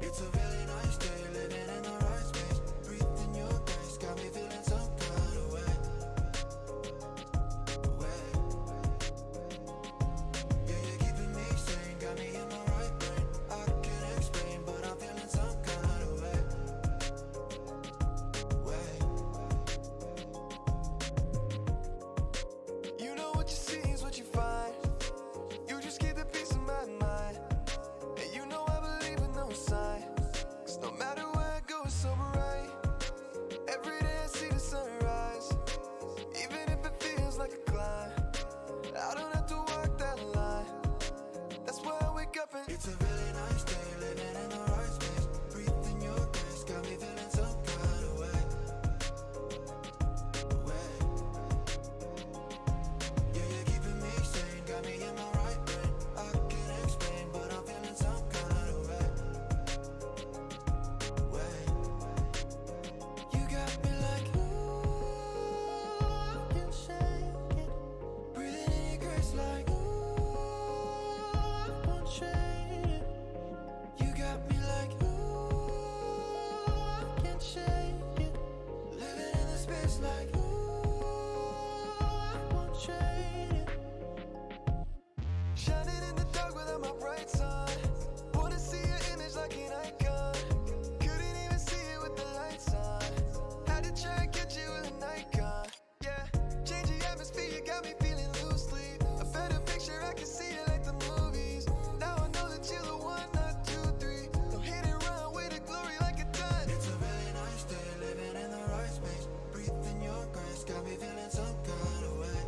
It's a really nice day, living in the right space. Breathing your grace, got me feeling some kind of way. Yeah, you're keeping me sane, got me in my right brain. I can't explain, but I'm feeling some kind of way. You know what you see is what you find. You just keep the peace in my mind. And you know I believe in no sign. Cause no matter where I go, it's so bright. Every day I see the sunrise. Even if it feels like a climb, I don't have to walk that line. That's why I wake up and it's a really nice day, living in the right space. Breathing your grace, got me feeling some kind of way. Yeah, you're keeping me sane, got me in my right brain. I can't explain, but I'm feeling some kind of way. You got me like, ooh, I can shake it. Breathing in your grace like, ooh, I won't trade it. You got me like, ooh, I can't shake it. Living in the space like, ooh, I won't trade it. Shining in the dark without my bright sun. Wanna see your image like an icon. Couldn't even see it with the lights on. Had to try and catch it with an icon. Yeah, change the atmosphere, you got me feeling loosely. A better picture, I can see it like the movies. Now I know that you're the one, not two, three. Don't hit and run with the glory like a done. It's a really nice day, living in the right space. Breathing your grace, got me feeling some kind of way.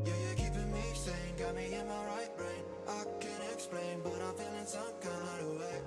Yeah, you're keeping me sane, got me in my right brain. I can't explain, but I'm feeling some kind of way.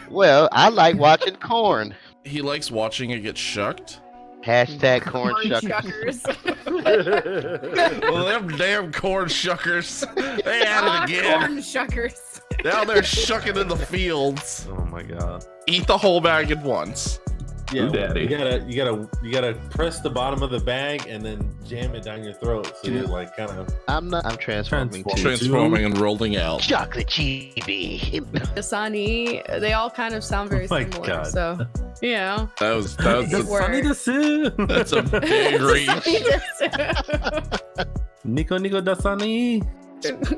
Well, I like watching corn. He likes watching it get shucked. Hashtag corn shuckers. Well, them damn corn shuckers. They at it again. Corn shuckers. Down there shucking in the fields. Oh my god. Eat the whole bag at once. Yeah, Ooh, daddy. you gotta press the bottom of the bag and then jam it down your throat. So you're like kind of. I'm transforming too. Transforming and rolling out. Chocolate chibi. Dasani, they all kind of sound very Oh my similar. God. So, you know. That was Good work. Funny to see. that's a big reach. Nico Dasani.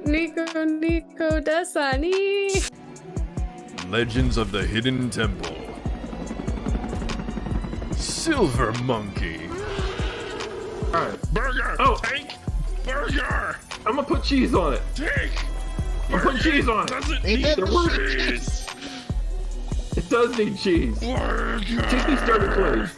Nico Dasani. Legends of the Hidden Temple. Silver Monkey. Alright. Burger. Oh. Take. Burger. I'm gonna put cheese on it. Take. I'm putting cheese on it. Doesn't Ain't need that cheese. It does need cheese. Burger. Take these starter please.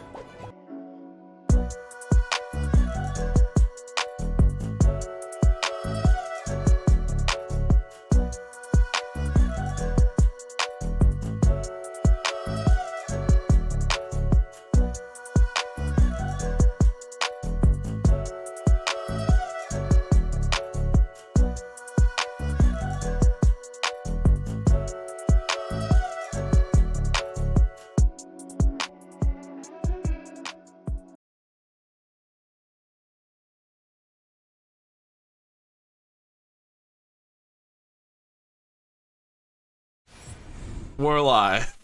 We're live.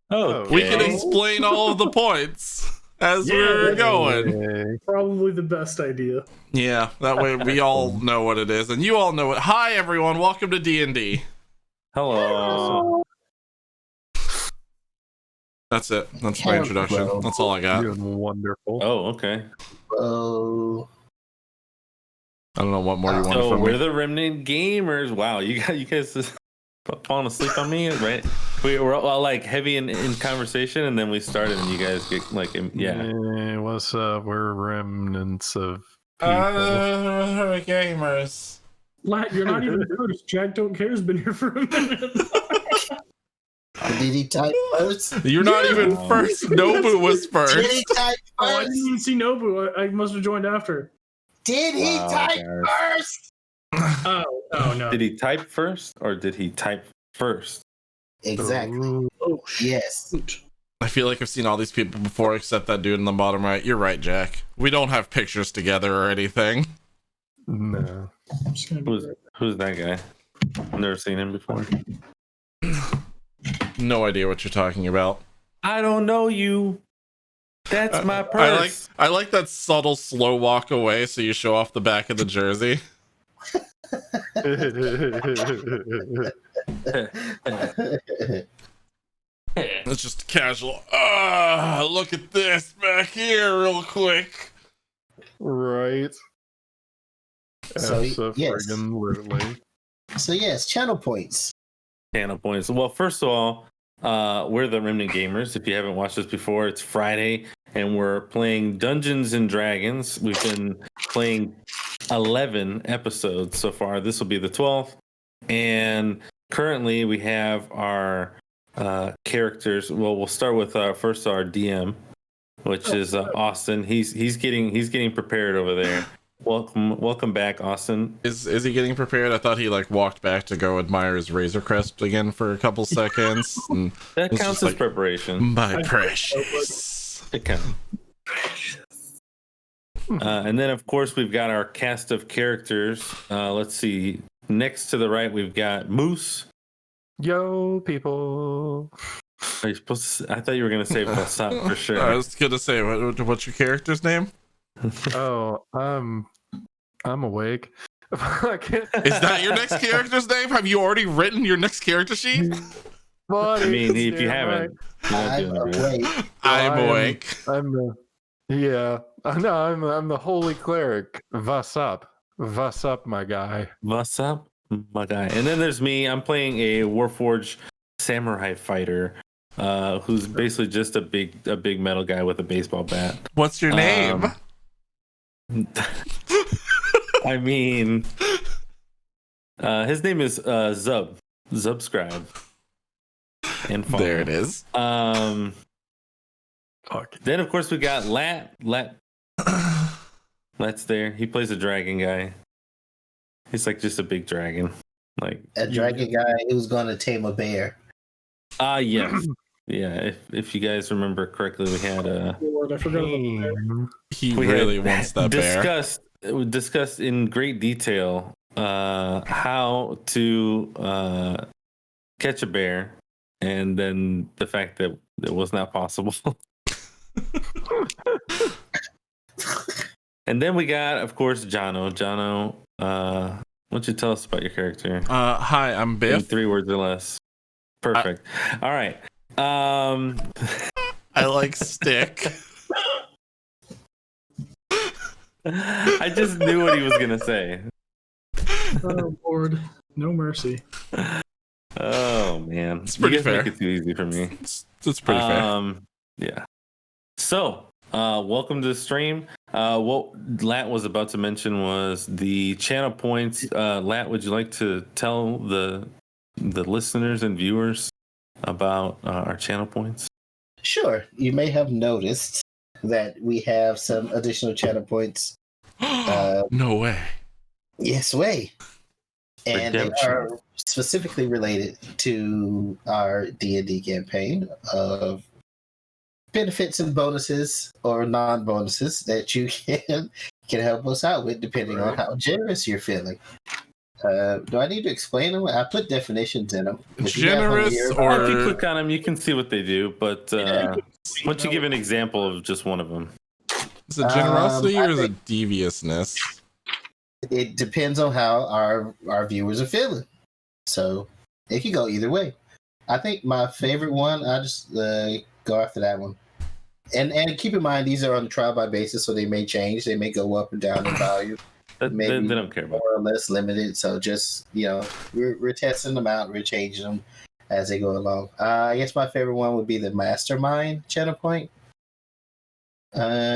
Oh, We can explain all of the points as we're going. Probably the best idea. Yeah, that way we all know what it is, and you all know it. Hi, everyone. Welcome to D&D. Hello. That's it. That's my introduction. That's all I got. Doing wonderful. Oh, okay. Oh. I don't know what more you want So from we're me. the Remnant gamers. Wow, you guys just falling asleep on me, right? We're all like heavy in conversation, and then we started, and you guys get like, yeah. Hey, what's up? We're remnants of people. Gamers. Lat, you're not even noticed. Jack Don't Care's been here for a minute. Did he type first? You're not even first. Nobu was Did he first. type Oh, I first? didn't even see Nobu. I must have joined after. Did he Wow, type guys. first? Oh no. Did he type first, or did he type first? Exactly. Oh, Yes. I feel like I've seen all these people before, except that dude in the bottom right. You're right, Jack. We don't have pictures together or anything. No. I'm just gonna be Who's that guy? I've never seen him before. No idea what you're talking about. I don't know you. That's my purse. I like that subtle slow walk away so you show off the back of the jersey. It's just casual. Look at this back here real quick. Right. So, yes. Absolutely. So yes, channel points. Channel points. Well, first of all, we're the Remnant Gamers. If you haven't watched this before, it's Friday, and we're playing Dungeons and Dragons. We've been playing 11 episodes so far. This will be the 12th, and currently we have our characters. Well, we'll start with first our DM, which is Austin. He's getting prepared over there. Welcome back, Austin. Is he getting prepared? I thought he like walked back to go admire his Razor Crest again for a couple seconds. And That it's counts just as like, preparation. My precious. It counts. And then, of course, we've got our cast of characters. Let's see. Next to the right, we've got Moose. Yo, people. Are you supposed to, I thought you were going to say Vasant for sure. I was gonna say, what's your character's name? Oh, I'm awake. I can't- Is that your next character's name? Have you already written your next character sheet? Buddy, I mean, if you damn haven't, you won't I'm do it, right? awake. I'm awake. I'm the yeah. No, I'm the holy cleric. What's up? What's up, my guy? What's up, my guy? And then there's me. I'm playing a Warforged samurai fighter, who's basically just a big metal guy with a baseball bat. What's your name? I mean, his name is Zubscribe. And follow. There it is. Then of course we got Lat. Lat's there. He plays a dragon guy. He's like just a big dragon. Like A dragon guy who's going to tame a bear. yes. Yeah, if you guys remember correctly, we had Lord, I forgot about that. He we really had wants that bear. discussed in great detail how to catch a bear, and then the fact that it was not possible. And then we got, of course, Jono. Jono, why don't you tell us about your character? Hi, I'm In Biff. 3 words or less. Perfect. All right. I like stick. I just knew what he was gonna say. Oh Lord, no mercy. Oh man, It's pretty you guys fair. make it too easy for me. It's pretty fair. Yeah. So, welcome to the stream. What Lat was about to mention was the channel points. Lat, would you like to tell the listeners and viewers about our channel points? Sure. You may have noticed that we have some additional channel points. No way. Yes, way. And they Redemption. are specifically related to our D&D campaign of benefits and bonuses or non-bonuses that you can help us out with depending on how generous you're feeling. Do I need to explain them? I put definitions in them. If you have them Generous here- or If you click on them, you can see what they do. But why don't you give an example of just one of them? is it generosity I or is think- it deviousness? It depends on how our viewers are feeling. So it could go either way. I think my favorite one, I just go after that one. And keep in mind, these are on a trial by basis, so they may change. They may go up and down in value. They Maybe don't care about. more or less limited. So just, we're testing them out. We're changing them as they go along. I guess my favorite one would be the Mastermind channel point,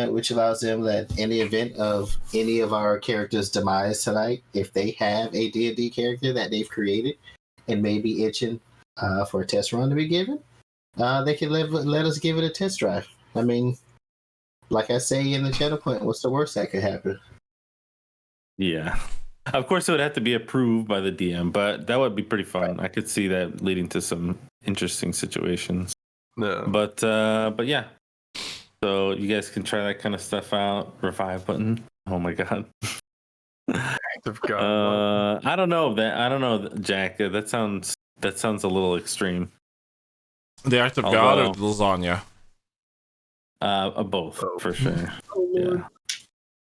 which allows them that in the event of any of our characters' demise tonight, if they have a D&D character that they've created and may be itching for a test run to be given, they can let us give it a test drive. I mean, like I say in the channel point, what's the worst that could happen? Yeah. Of course, it would have to be approved by the DM, but that would be pretty fun. I could see that leading to some interesting situations. No. But yeah. So you guys can try that kind of stuff out. Revive button. Oh my god. Of God. I don't know that. I don't know, Jack. That sounds a little extreme. The act of God or Although- the lasagna? Both for sure. Oh Lord. Yeah.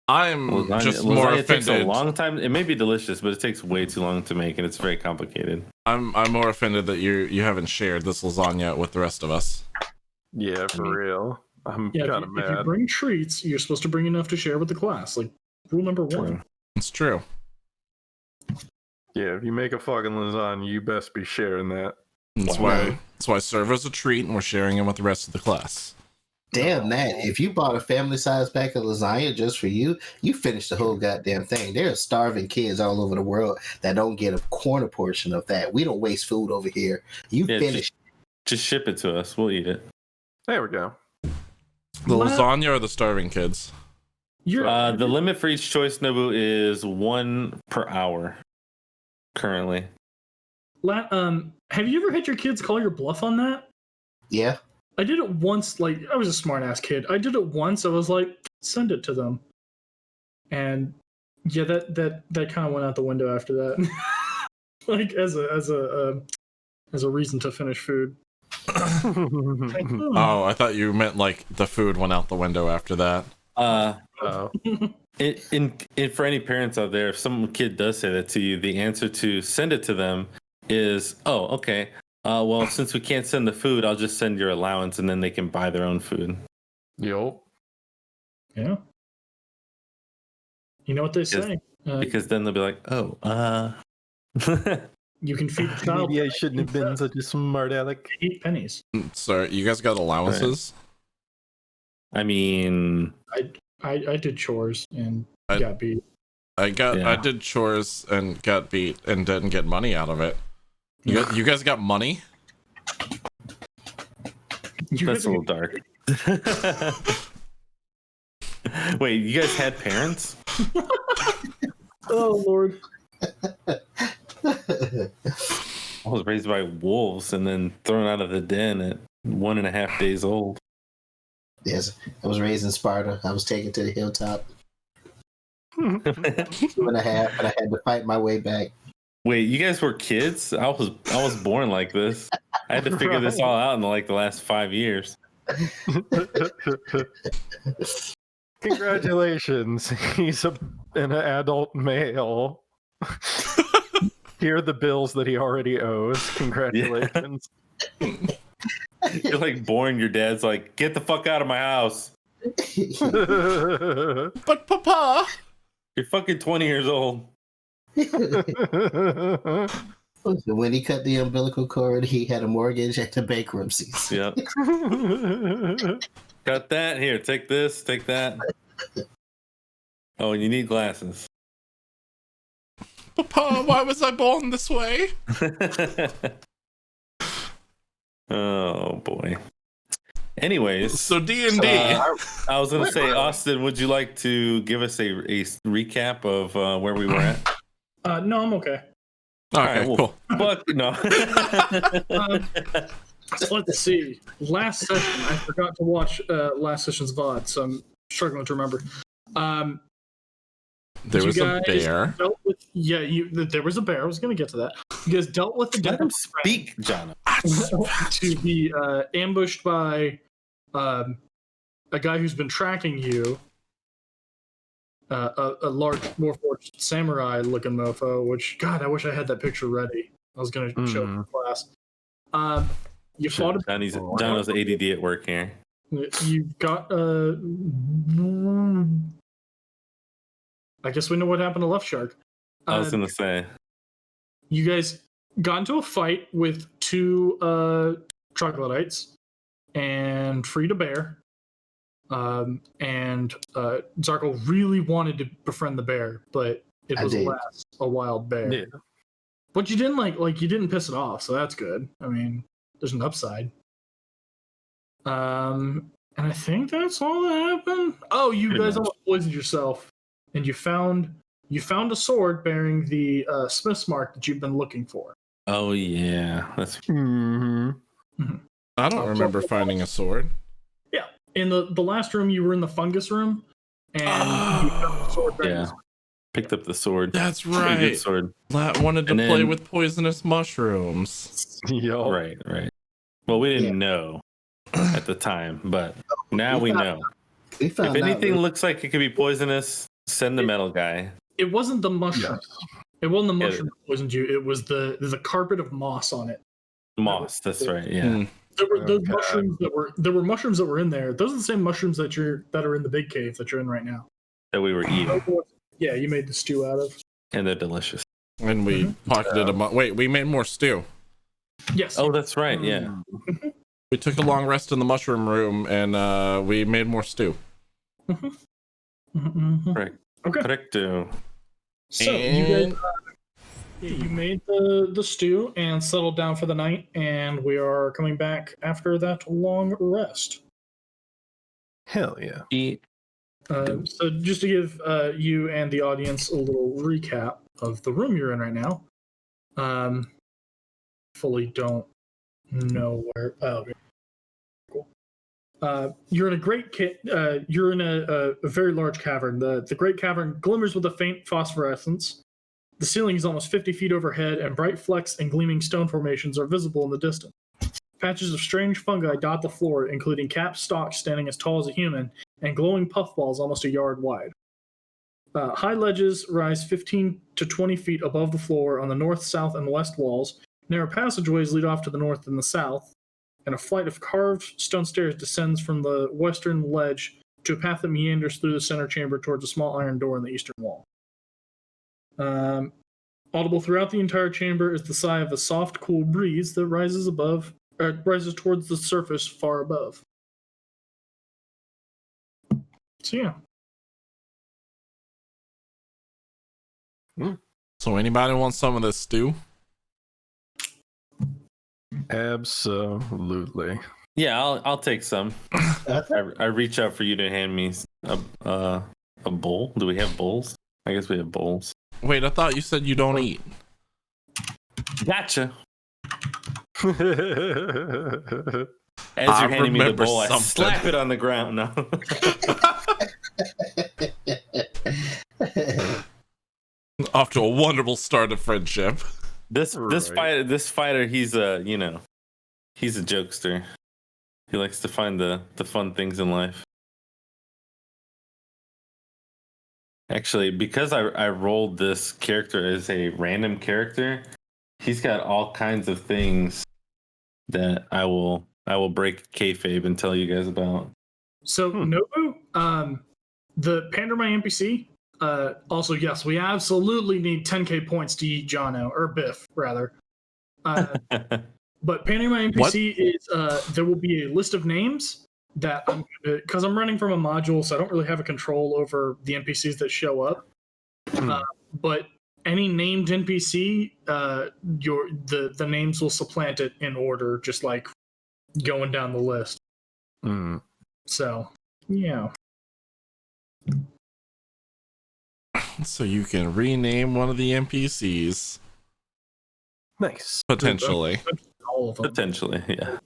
I'm Lasagna, just more lasagna takes a offended. long time. It may be delicious, but it takes way too long to make, and it's very complicated. I'm more offended that you haven't shared this lasagna with the rest of us. Yeah, for real. I'm Yeah, kind if of you mad. bring treats, you're supposed to bring enough to share with the class. Like rule number one. It's true. Yeah, if you make a fucking lasagna, you best be sharing that. That's Wow. why server's a treat and we're sharing it with the rest of the class. Damn that. If you bought a family size pack of lasagna just for you, you finished the whole goddamn thing. There are starving kids all over the world that don't get a corner portion of that. We don't waste food over here. You Yeah, finished. Just ship it to us. We'll eat it. There we go. The What? lasagna or the starving kids? You're The limit for each choice, Nobu, is 1 per hour currently. Have you ever had your kids call your bluff on that? Yeah. I did it once. Like I was a smart ass kid. I did it once. I was like, send it to them, and yeah, that kind of went out the window after that. Like as a reason to finish food. Like, Oh, I thought you meant like the food went out the window after that. Oh. For any parents out there, if some kid does say that to you, the answer to send it to them is, oh, okay, Well, since we can't send the food, I'll just send your allowance, and then they can buy their own food. Yup. Yeah. You know what they say. Because then they'll be like, oh, You can feed the child. Maybe I shouldn't have been such a smart aleck. 8 pennies. Sorry, you guys got allowances? I mean, I did chores and I- got beat. I did chores and got beat and didn't get money out of it. You guys got money? that's a little dark. Wait, you guys had parents? Oh Lord. I was raised by wolves and then thrown out of the den at 1.5 days old. Yes, I was raised in Sparta. I was taken to the hilltop. 2.5, and I had to fight my way back. Wait, you guys were kids? I was born like this. I had to figure this all out in the last 5 years. Congratulations. He's an adult male. Here are the bills that he already owes. Congratulations. You're like born, your dad's like, get the fuck out of my house. But Papa! You're fucking 20 years old. When he cut the umbilical cord, he had a mortgage and a bankruptcy. Yeah. Got that. Here, take this, take that. Oh, and you need glasses. Papa, why was I born this way? Oh boy. Anyways, So D&D. I was gonna say, Austin, would you like to give us a recap of where we were at? No, I'm okay. Okay, cool. Fuck no. Let's see. Last session, I forgot to watch last session's VOD, so I'm struggling to remember. There was a bear. There was a bear. I was going to get to that. You guys dealt with the Let him speak, John. to be ambushed by a guy who's been tracking you. A large, more forged samurai-looking mofo. Which, God, I wish I had that picture ready. I was going to show it in class. You fought a John's ADD at work here. You got I guess we know what happened to Left Shark. I was gonna say you guys got into a fight with 2 troglodytes and freed a bear. And Zarko really wanted to befriend the bear, but it was alas a wild bear. Yeah. But you didn't you didn't piss it off, so that's good. I mean, there's an upside. And I think that's all that happened. Oh, you guys almost poisoned yourself, and you found a sword bearing the Smith's mark that you've been looking for. Oh yeah, that's. Mm-hmm. I don't remember finding a sword. Yeah, in the last room, you were in the fungus room, and you found the sword bearing the Smith's. Picked up the sword. That's Pretty right. good sword. Lat wanted to play with poisonous mushrooms. Yo. Right. Well, we didn't know at the time, but now we know. If anything looks like it could be poisonous, send the metal guy. It wasn't the mushroom. Yes. It wasn't the mushroom that poisoned you. It was the carpet of moss on it. Moss. That's right. Yeah. There were those mushrooms there were mushrooms that were in there. Those are the same mushrooms that are in the big cave that you're in right now. That we were eating. Yeah, you made the stew out of. And they're delicious. And we pocketed them. Wait, we made more stew. Yes. Oh, that's right. Yeah. We took a long rest in the mushroom room, and we made more stew. Correct. Okay. Correcto. So you guys, you made the stew and settled down for the night, and we are coming back after that long rest. Hell yeah. So just to give you and the audience a little recap of the room you're in right now. Fully don't know where. Oh, cool. You're in a you're in a very large cavern. The great cavern glimmers with a faint phosphorescence. The ceiling is almost 50 feet overhead, and bright flecks and gleaming stone formations are visible in the distance. Patches of strange fungi dot the floor, including capped stalks standing as tall as a human, and glowing puffballs almost a yard wide. High ledges rise 15 to 20 feet above the floor on the north, south, and west walls, Narrow passageways lead off to the north and the south, and a flight of carved stone stairs descends from the western ledge to a path that meanders through the center chamber towards a small iron door in the eastern wall. Audible throughout the entire chamber is the sigh of a soft, cool breeze that rises towards the surface far above. So yeah. So anybody want some of this stew? Absolutely. Yeah, I'll take some. I reach out for you to hand me a bowl. Do we have bowls? I guess we have bowls. Wait, I thought you said you don't eat. Gotcha. As I you're handing me the remember bowl, I something. slap it on the ground. No. Off to a wonderful start of friendship. This fighter, he's a jokester. He likes to find the fun things in life. Actually, because I rolled this character as a random character, he's got all kinds of things that I will break kayfabe and tell you guys about. So Nobu, the Pandermy NPC. Also, yes, we absolutely need 10k points to eat Jono or Biff rather. But Pandermy NPC is there will be a list of names that because I'm running from a module, so I don't really have a control over the NPCs that show up. But any named NPC, the names will supplant it in order, just like going down the list. So yeah. So you can rename one of the NPCs. Nice. Potentially. All of them. Potentially, yeah.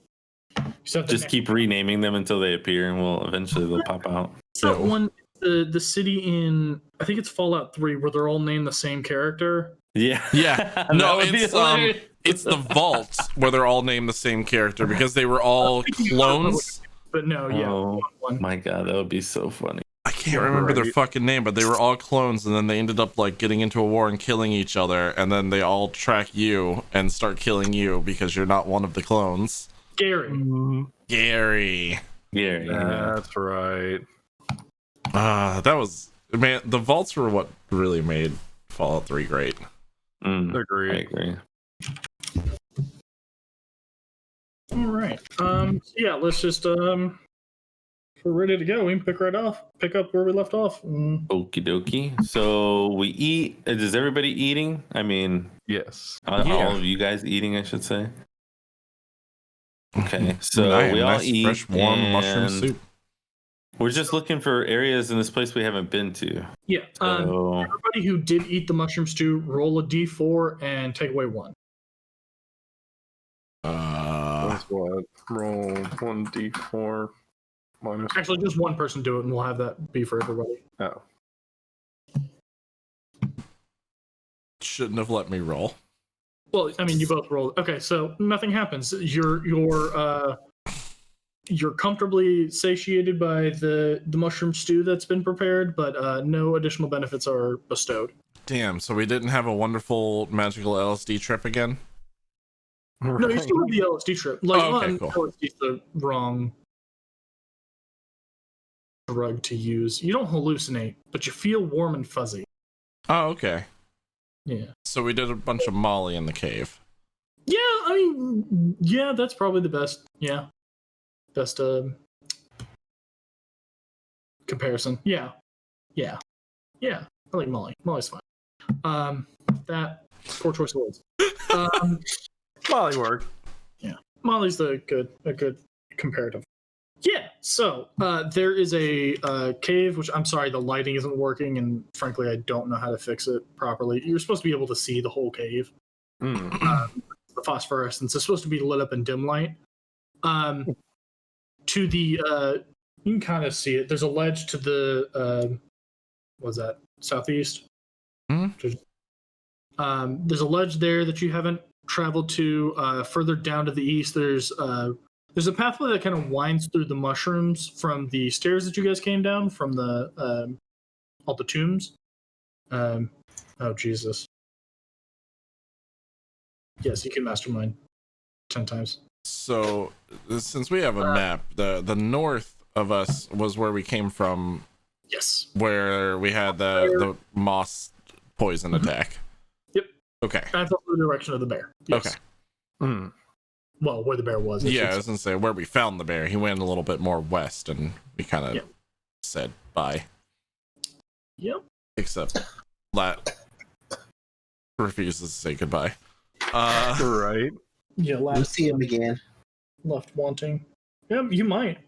Except Just keep renaming them until they appear, and eventually they'll pop out. So one, the city in, I think it's Fallout 3, where they're all named the same character. Yeah. Yeah. No, it's the vault where they're all named the same character because they were all clones. But no, yeah. Oh one. my god, that would be so funny. I can't remember their fucking name, but they were all clones, and then they ended up like getting into a war and killing each other, and then they all track you and start killing you because you're not one of the clones. Gary. That's right. That was, man, the vaults were what really made Fallout 3 great. Agreed. I agree. All right. Yeah, let's just we're ready to go. We can pick up where we left off. Okie dokie. So we eat. Is everybody eating? I mean, Yes. all of you guys eating, I should say. Okay, so we all nice, eat. fresh, warm mushroom and soup. We're just looking for areas in this place we haven't been to. Yeah. So, Everybody who did eat the mushroom stew, roll a d4 and take away 1. That's what? Roll 1d4 minus. Actually, just one person do it, and we'll have that be for everybody. Oh. Shouldn't have let me roll. Well, I mean, you both rolled. Okay, so nothing happens. You're comfortably satiated by the mushroom stew that's been prepared, but no additional benefits are bestowed. Damn, so we didn't have a wonderful magical LSD trip again? No, you still have the LSD trip. Like, okay, cool. LSD's the wrong drug to use. You don't hallucinate, but you feel warm and fuzzy. Oh, okay. Yeah. So we did a bunch of Molly in the cave. Yeah, I mean, yeah, that's probably the best. Yeah. Best comparison. Yeah. I like Molly. Molly's fine. That poor choice of words. Molly worked. Yeah. Molly's a good comparative. Yeah. So there is a cave, which I'm sorry, the lighting isn't working, and frankly, I don't know how to fix it properly. You're supposed to be able to see the whole cave. The phosphorescence is supposed to be lit up in dim light. To the you can kind of see it. There's a ledge to the what's that? Southeast. There's a ledge there that you haven't traveled to. Further down to the east, there's a pathway that kind of winds through the mushrooms from the stairs that you guys came down from the all the tombs. Oh Jesus. Yes, you can mastermind 10 times. So, since we have a map, the north of us was where we came from, Yes. where we had the moss poison attack. Yep. Okay. That's also the direction of the bear. Yes. Okay. Hmm. Well, where the bear was. Yeah, I was gonna say where we found the bear. He went a little bit more west, and we kind of said bye. Yep. Except Lat refuses to say goodbye. Right. Yeah, We'll last see him again. left wanting. Yeah, you might.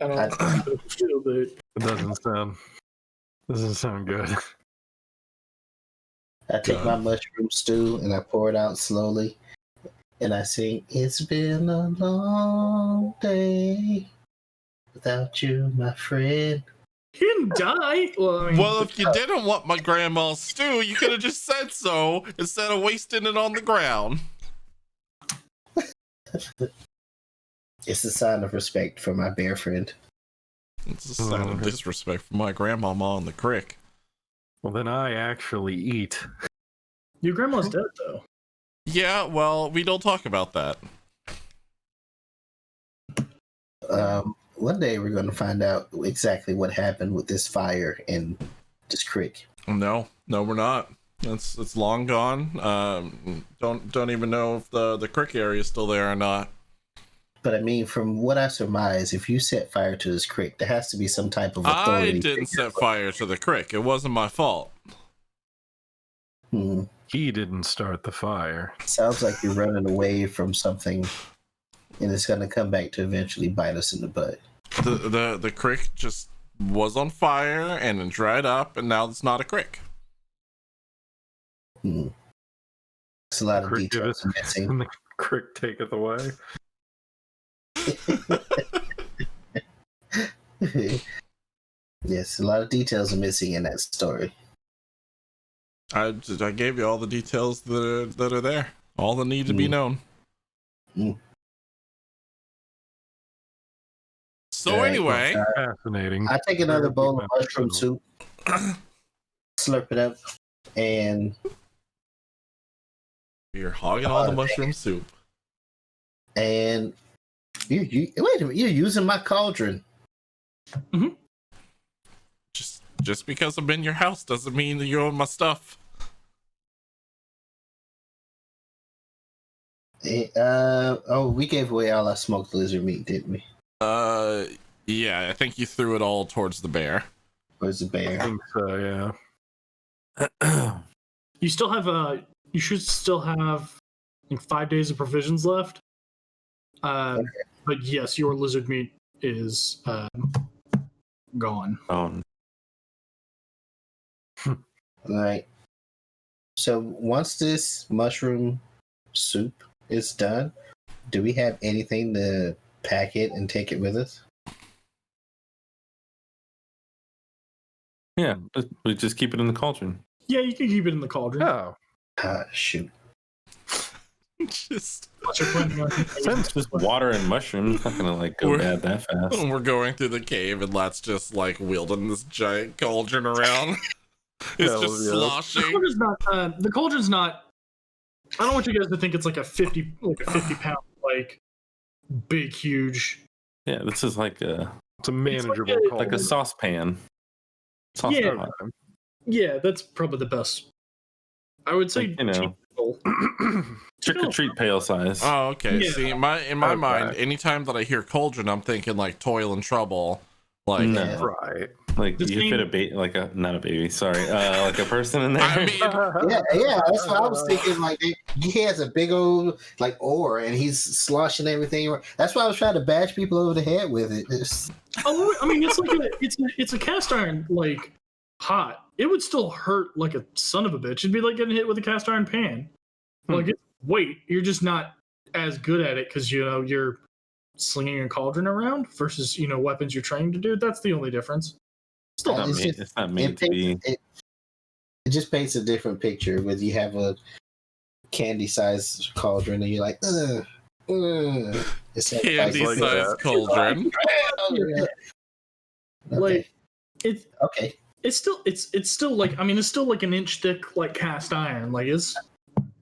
I don't know if you do, but It doesn't sound good. I take my mushroom stew and I pour it out slowly, and I sing, "It's been a long day without you, my friend." he didn't die. Well, I mean, Well, if you didn't want my grandma's stew, you could have just said so instead of wasting it on the ground. It's a sign of respect for my bear friend. It's a sign of disrespect for my grandmama on the crick. Well, then I actually eat. your grandma's dead though. Yeah, well, we don't talk about that. One day we're going to find out exactly what happened with this fire in this creek. No, we're not. It's long gone. Don't even know if the crick area is still there or not. But I mean, from what I surmise, if you set fire to this creek, there has to be some type of authority. I didn't set fire to the crick. It wasn't my fault. He didn't start the fire. Sounds like you're running away from something, and it's going to come back to eventually bite us in the butt. The crick just was on fire and it dried up, and now it's not a crick. It's a lot of Crick details giveth, missing. and the crick taketh away. Yes, a lot of details are missing in that story. I gave you all the details that are there. All that need to be known. So All right, anyway, Fascinating. I take another bowl of mushroom soup, slurp it up, and you're hogging all the mushroom soup. you wait a minute, you're using my cauldron. Just because I'm in your house doesn't mean that you own my stuff. We gave away all our smoked lizard meat, didn't we? Yeah, I think you threw it all towards the bear. Where's the I bear? think so, yeah. You still have you should still have like 5 days of provisions left. But yes, your lizard meat is gone. Oh, Right. So once this mushroom soup is done, do we have anything to pack it and take it with us? yeah. We just keep it in the cauldron. Yeah, you can keep it in the cauldron. Oh. Shoot. Just What's your plan? It's just water and mushrooms. Not gonna like go bad that fast. we're going through the cave and Lat's just like wielding this giant cauldron around. It's Hell just yeah. sloshing. The cauldron's not. I don't want you guys to think it's like a 50 pound like big huge. Yeah, this is like a It's a manageable call. like a saucepan. Yeah. Saucepan. Yeah, that's probably the best. I would say, Like, you know. cheap. Trick or treat pail size. Oh, okay. Yeah. See, in my mind, anytime that I hear cauldron, I'm thinking like toil and trouble. Like, No. Right. Like This you thing- fit a baby, like a not a baby, sorry, like a person in there. I mean, Yeah, that's what I was thinking. Like he has a big old like oar, and he's sloshing everything. That's why I was trying to bash people over the head with it. Oh, I mean, it's like it's a cast iron like pot. It would still hurt like a son of a bitch. It'd be like getting hit with a cast iron pan. Like it's weight, you're just not as good at it because you're slinging a cauldron around versus weapons you're trained to do. That's the only difference. Still, It's not made to be. It just paints a different picture. Whether you have a candy-sized cauldron, and you're like, it's candy-sized cauldron. like it's Okay. it's still like, I mean, it's still like an inch thick like cast iron. Like it's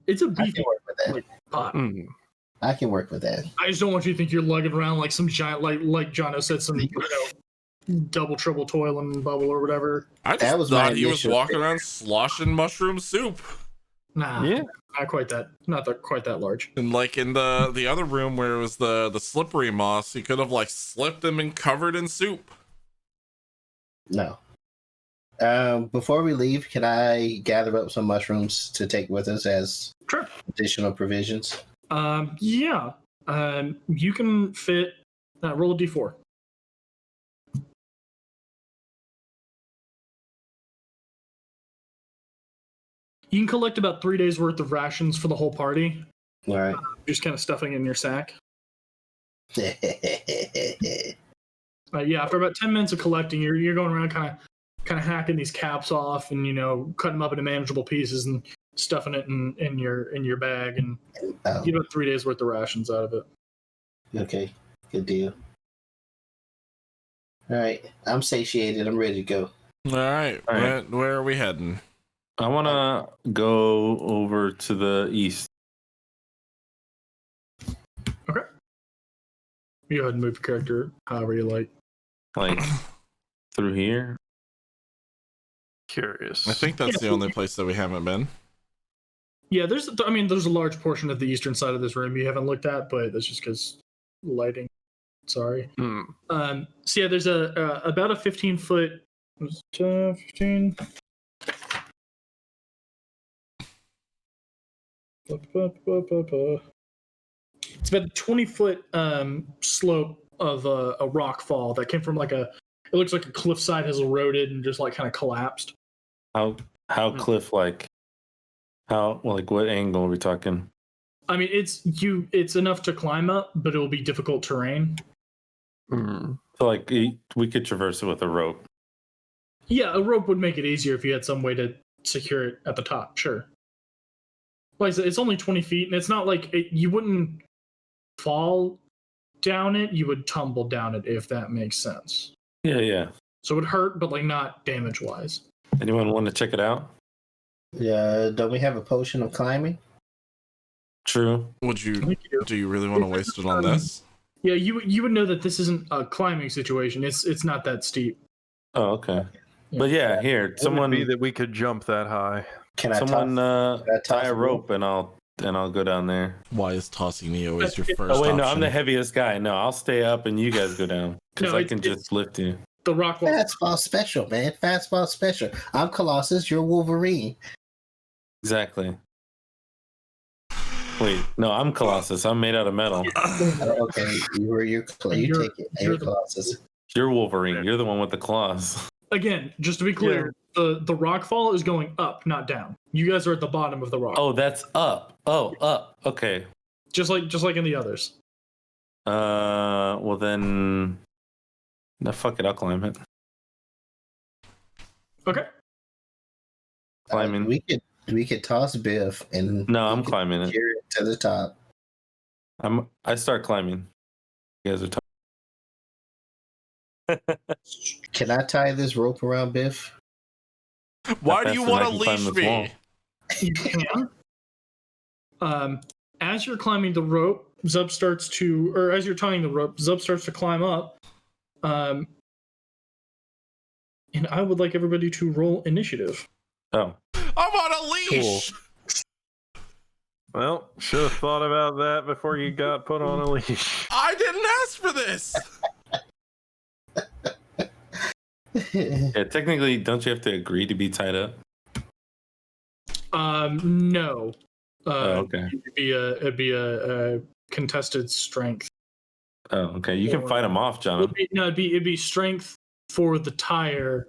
It's a I beefy can work with that. pot. Mm. I can work with that. I just don't want you to think you're lugging around like some giant, like Jono said, some double trouble toil and bubble or whatever. I That just was my thought he was initial walking fear. around sloshing mushroom soup. Nah, Yeah. not quite that. Not that quite that large. And like in the other room where it was the slippery moss, he could have like slipped him and covered in soup. No. Before we leave, can I gather up some mushrooms to take with us as Sure. additional provisions? Yeah. You can fit. Roll a d4. You can collect about 3 days worth of rations for the whole party. All right. Just kind of stuffing it in your sack. Yeah. Yeah, after about 10 minutes of collecting, you're going around kind of hacking these caps off and cutting them up into manageable pieces and stuffing it in your bag, and Oh, you get 3 days worth of rations out of it. okay. Good deal. All right. I'm satiated. I'm ready to go. All right, All right. where are we heading? I want to go over to the east. Okay. You go ahead and move your character however you like. Like through here. Curious. I think that's Yeah. the only place that we haven't been. Yeah, there's a large portion of the eastern side of this room you haven't looked at, but that's just because lighting. Sorry. Mm. So yeah, there's about a 15-foot. 15. It's about a 20-foot slope of a rock fall that came from it looks like a cliffside has eroded and just like kind of collapsed. How cliff like? What angle are we talking? I mean, it's enough to climb up, but it will be difficult terrain. Mm. So like we could traverse it with a rope. Yeah, a rope would make it easier if you had some way to secure it at the top. Sure. Like I said, it's only 20 feet, and it's not like you wouldn't fall down it. You would tumble down it, if that makes sense. Yeah. So it would hurt, but like not damage-wise. Anyone want to check it out? Yeah. Don't we have a potion of climbing? True. Would you? I think you do. Do you really want to waste it on this? Yeah, you would know that this isn't a climbing situation. It's not that steep. Oh, okay. Yeah. But yeah, here, Would it someone be that we could jump that high? Can I someone toss tie a a rope and I'll go down there. Why is tossing me always your first Oh wait, no, I'm option? the heaviest guy. No, I'll stay up and you guys go down because No, I it's- can just lift you. The rock wall. Fastball special, man. Fastball special. I'm Colossus. You're Wolverine. Exactly. Wait, no, I'm Colossus. I'm made out of metal. Oh, okay, you You're- take it. you're You're the- Colossus. You're Wolverine. You're the one with the claws. Again, just to be clear, the rock fall is going up, not down. You guys are at the bottom of the rock. Oh, that's up. Oh, up. Okay. Just like in the others. Well then, no, fuck it. I'll climb it. Okay. Climbing. We could toss Biff and No, I'm he could climbing it. secure it to the top. I start climbing. You guys are talking. Can I tie this rope around Biff? Why do you want to I can climb leash this me? wall. You can. As you're climbing the rope, as you're tying the rope, Zub starts to climb up. And I would like everybody to roll initiative. Oh, I'm on a leash. Well, should have thought about that before you got put on a leash. I didn't ask for this. yeah. Technically, don't you have to agree to be tied up? No. Oh, okay. It'd be a contested strength. Oh, okay. You can fight them off, John. It'd be strength for the tire,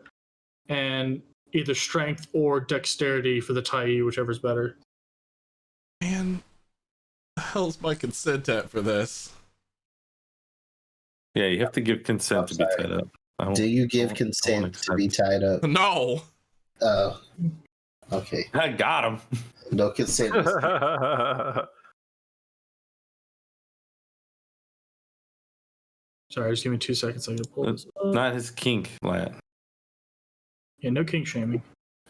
and either strength or dexterity for the tie, whichever's better. Man, the hell's my consent at for this? Yeah, you have to give consent to be tied up. Do you give I won't consent to be accept. tied up? No. Oh, okay. I got him. No consent. Sorry, just give me 2 seconds. I gotta pull this up. Not his kink, lad. Yeah, no kink shaming.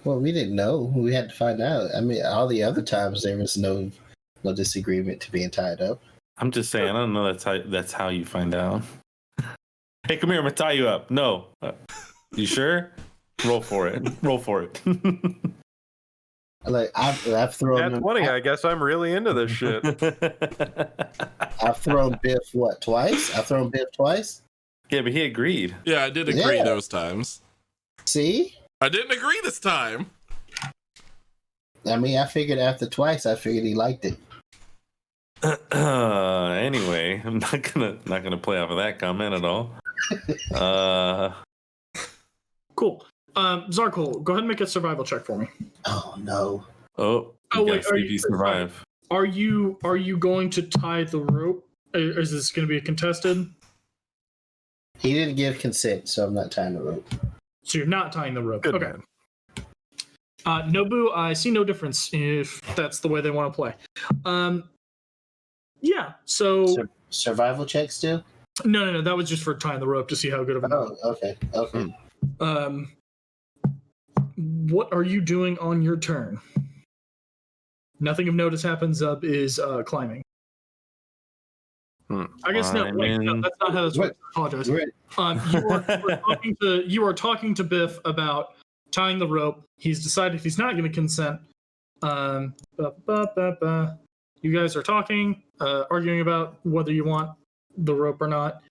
Well, we didn't know. We had to find out. I mean, all the other times there was no disagreement to being tied up. I'm just saying. I don't know. That's how you find out. Hey, come here. I'm gonna tie you up. No. You sure? Roll for it. Roll for it. Like I've thrown. That's funny. I guess I'm really into this shit. I've thrown Biff twice? I've thrown Biff twice. Yeah, but he agreed. Yeah, I did agree Yeah. those times. See, I didn't agree this time. I mean, I figured after twice, I figured he liked it. Anyway, I'm not gonna play off of that comment at all. Cool. Zarkul, go ahead and make a survival check for me. Oh no! Oh, Wait, see if you survive. Are you going to tie the rope? Is this going to be a contested? He didn't give consent, so I'm not tying the rope. So you're not tying the rope. Good Okay. man. Nobu, I see no difference if that's the way they want to play. Yeah. So Survival check still? no. That was just for tying the rope to see how good of a. Oh, okay. What are you doing on your turn? Nothing of notice happens. Up is climbing. I guess no. Wait, no, that's not how this works. I apologize. You are talking to Biff about tying the rope. He's decided he's not going to consent. You guys are talking, arguing about whether you want the rope or not.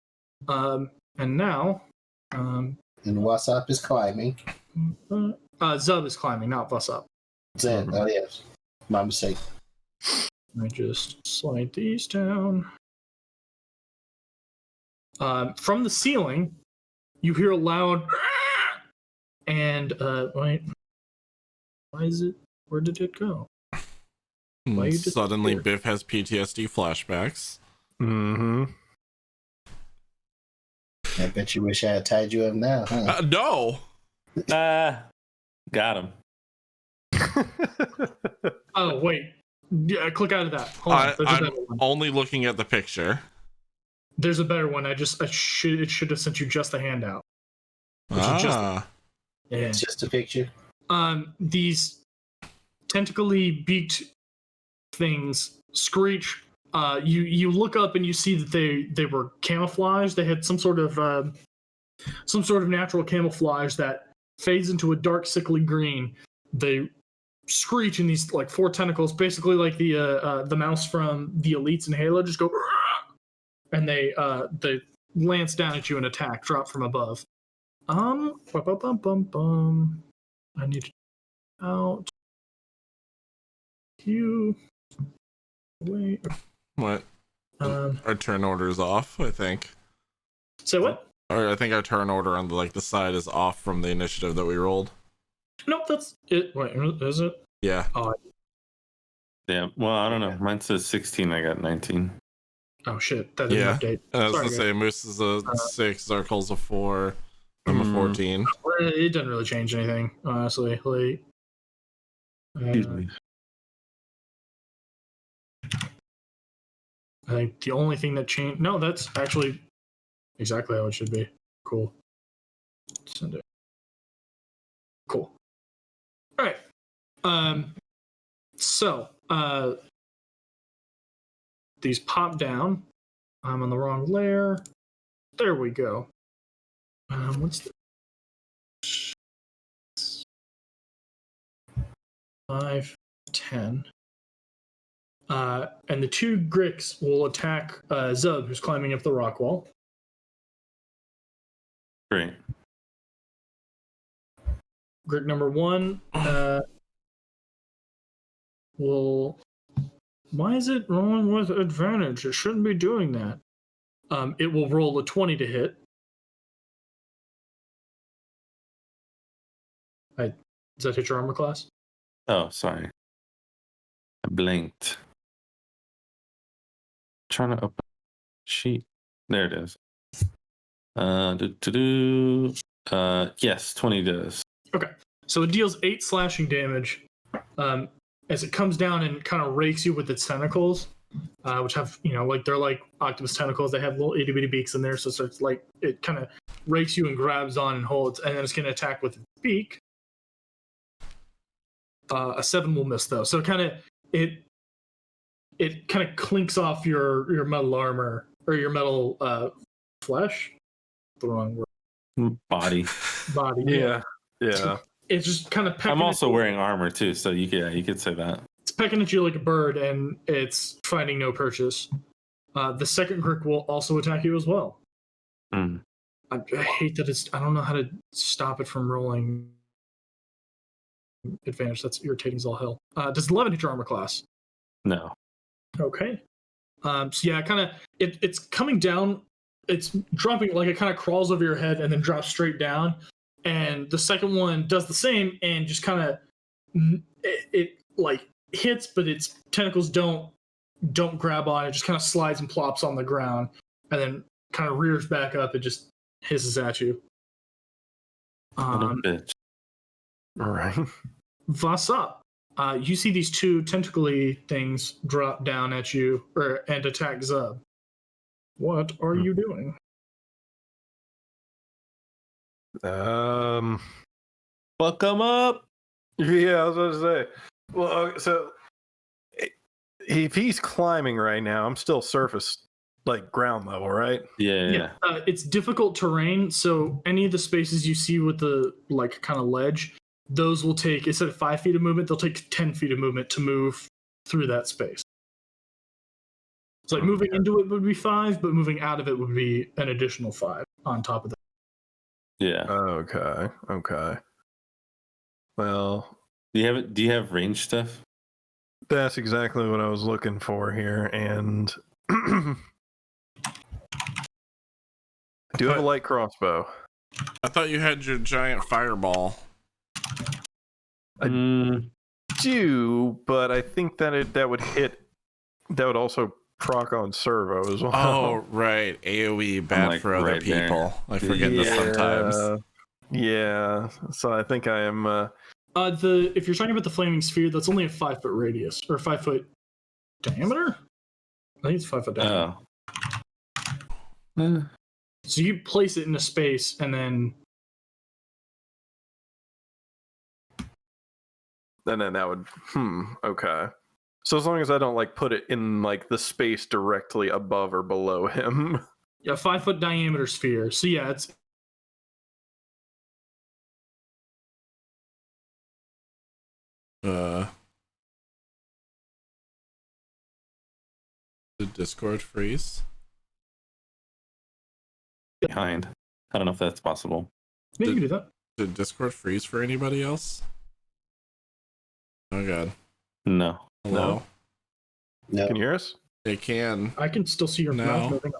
And now, And Wasop is climbing. Zub is climbing, not Vasop. Zen. Oh yes, my mistake. Let me just slide these down. From the ceiling, you hear a loud and wait. Why is it? Where did it go? Why you just Suddenly, here? Biff has PTSD flashbacks. Mm-hmm. I bet you wish I had tied you up now, huh? No. Got him. Oh wait, yeah, click out of that. Hold on. There's a I'm better one. only looking at the picture. There's a better one. It should have sent you just the handout. Which is just yeah. It's just a picture. These tentacly beaked things screech. You look up and you see that they were camouflaged. They had some sort of natural camouflage that fades into a dark sickly green. They screech in these like four tentacles, basically like the mouse from the Elites in Halo, just go, and they lance down at you and attack, drop from above. I need to out you. Wait. What? Our turn order is off, I think. Say what? Or I think our turn order on the side is off from the initiative that we rolled. Nope, that's it. Wait, is it? Yeah. Oh, Yeah. Well, I don't know. Mine says 16. I got 19. oh shit. That didn't update. I was Sorry, gonna say Moose is a 6, Zarkul's a 4, I'm a 14. It doesn't really change anything, honestly. Like, Excuse me. I think the only thing that changed. No, that's actually exactly how it should be. Cool. Send it. Cool. All right. So these pop down. I'm on the wrong layer. There we go. What's the 5, 10. And the two Gricks will attack Zub, who's climbing up the rock wall. Great. Grick number 1 will. Why is it rolling with advantage? It shouldn't be doing that. It will roll a 20 to hit. Does that hit your armor class? Oh, sorry. I blinked. Trying to open sheet. There it is. Yes, 20 does. Okay. So it deals 8 slashing damage as it comes down and kind of rakes you with its tentacles, which have, like they're like octopus tentacles. They have little itty bitty beaks in there. So it's like it kind of rakes you and grabs on and holds, and then it's going to attack with its beak. A 7 will miss though. So it kind of clinks off your metal armor or your metal flesh. The wrong word. Body. Body. Yeah. It's just kind of pecking. I'm also wearing armor too, so you could say that. It's pecking at you like a bird, and it's finding no purchase. The second Grick will also attack you as well. Mm. I hate that I don't know how to stop it from rolling advantage. That's irritating as all hell. Does 11 hit your armor class? No. Okay. So yeah, it's coming down. It's dropping, like it kind of crawls over your head and then drops straight down. And the second one does the same and just kind of it like hits, but its tentacles don't grab on. It just kind of slides and plops on the ground, and then kind of rears back up. It just hisses at you. Bitch. All right. What's up? You see these two tentacly things drop down at you and attack Zub. What are you doing? Fuck him up. Yeah, I was about to say. Well, so if he's climbing right now, I'm still surface, like ground level, right? Yeah. It's difficult terrain, so any of the spaces you see with the like kind of ledge, those will take, instead of 5 feet of movement, they'll take 10 feet of movement to move through that space. It's like moving into it would be 5, but moving out of it would be an additional 5 on top of that. Yeah. Okay. Well, Do you have range stuff? that's exactly what I was looking for here, and I do have a light crossbow. I thought you had your giant fireball. I do, but I think that would also proc on servo as well. Oh, right. AoE bad for other people. I forget this sometimes. Yeah. So I think I am. If you're talking about the flaming sphere, that's only a 5 foot radius or 5 foot diameter. I think it's 5 foot diameter. Oh. So you place it in a space and then that would. Okay. So as long as I don't like put it in like the space directly above or below him. Yeah, 5 foot diameter sphere. So yeah, it's. Did Discord freeze? Behind. I don't know if that's possible. Yeah, you can do that. Did Discord freeze for anybody else? Oh god. No. Hello? No. Can you hear us? They can. I can still see your mouth moving.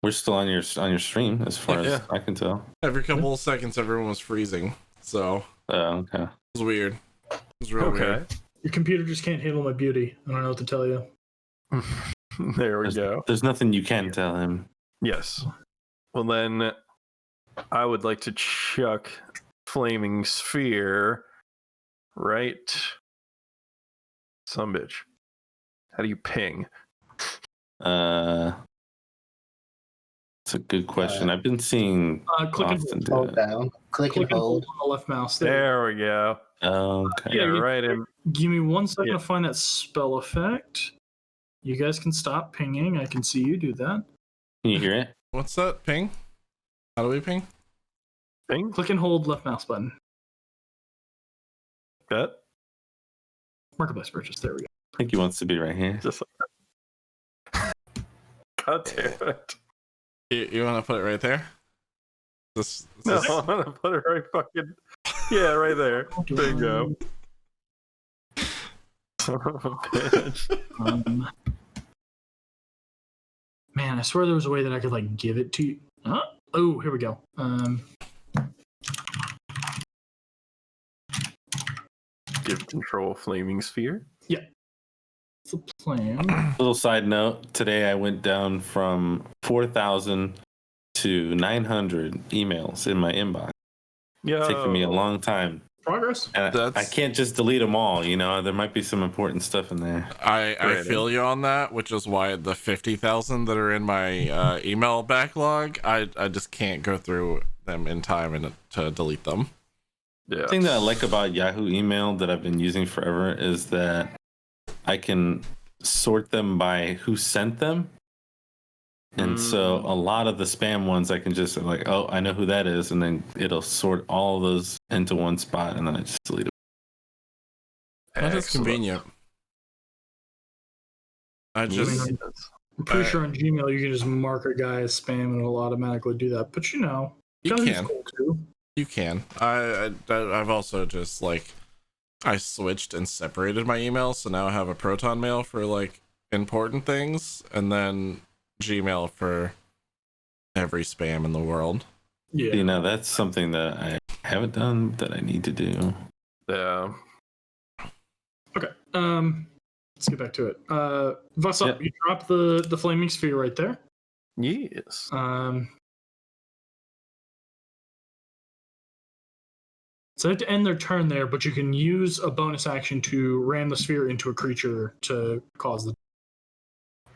We're still on your stream as far as I can tell. Every couple of seconds everyone was freezing. So Okay. it was weird. It was real weird. Your computer just can't handle my beauty. I don't know what to tell you. There we go. There's nothing you can tell him. Yes. Well, then I would like to chuck flaming sphere right. Some bitch. How do you ping? It's a good question. I've been seeing Click and Austin do Hold it. down. Click and hold. on the left mouse. There we go. Okay. Yeah, you- right in. Give me 1 second Yeah. to find that spell effect. You guys can stop pinging. I can see you do that. Can you hear it? What's that? Ping? How do we ping? Ping? Click and hold left mouse button. That? Marketplace purchase. There we go. I think he wants to be right here. Just like that. God damn it. You want to put it right there? No, I'm gonna put it right fucking. Yeah, right there. Bingo. Son of a bitch. Man, I swear there was a way that I could like give it to you. Huh? Oh, here we go. Give control flaming sphere. It's a plan. Little side note: today I went down from 4,000 to 900 emails in my inbox. Yeah. It's taken me a long time. Progress. And I can't just delete them all. You know, there might be some important stuff in there. I feel you on that, which is why the 50,000 that are in my email backlog, I just can't go through them in time and to delete them. Yeah. The thing that I like about Yahoo email that I've been using forever is that I can sort them by who sent them. And so a lot of the spam ones I can just like, oh, I know who that is, and then it'll sort all of those into one spot, and then I just delete it. That is convenient. I just I'm pretty sure on Gmail you can just mark a guy as spam and it'll automatically do that. But you Yahoo's can. cool too. You can. I've also just like I switched and separated my email, so now I have a Proton Mail for like important things, and then Gmail for every spam in the world. Yeah. You know, that's something that I haven't done that I need to do. Yeah. Okay. Let's get back to it. Vasa, you drop the flaming sphere right there. Yes. So they have to end their turn there, but you can use a bonus action to ram the sphere into a creature to cause the.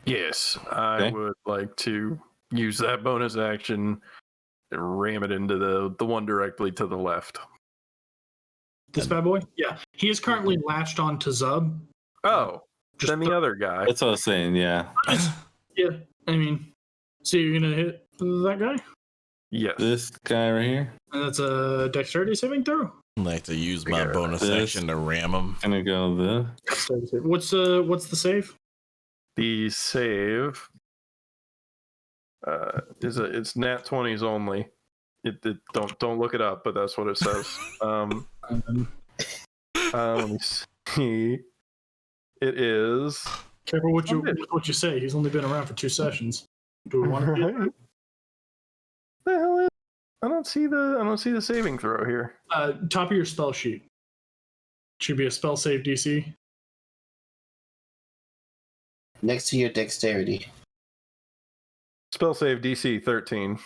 Yes, I would like to use that bonus action and ram it into the one directly to the left. This bad boy? Yeah. He is currently latched on to Zub. Oh, then the other guy. That's what I was saying, yeah. Yeah. I mean, so you're going to hit that guy? Yes. This guy right here. And that's a dexterity saving throw? I like to use my bonus action to ram him. Gonna go the. What's the save? The save it's nat 20s only. It don't look it up, but that's what it says. Let me see. It is. Careful what you say. He's only been around for 2 sessions. Do we want to do it? The hell is? I don't see the saving throw here. Top of your spell sheet should be a spell save DC. Next to your dexterity. Spell save DC 13.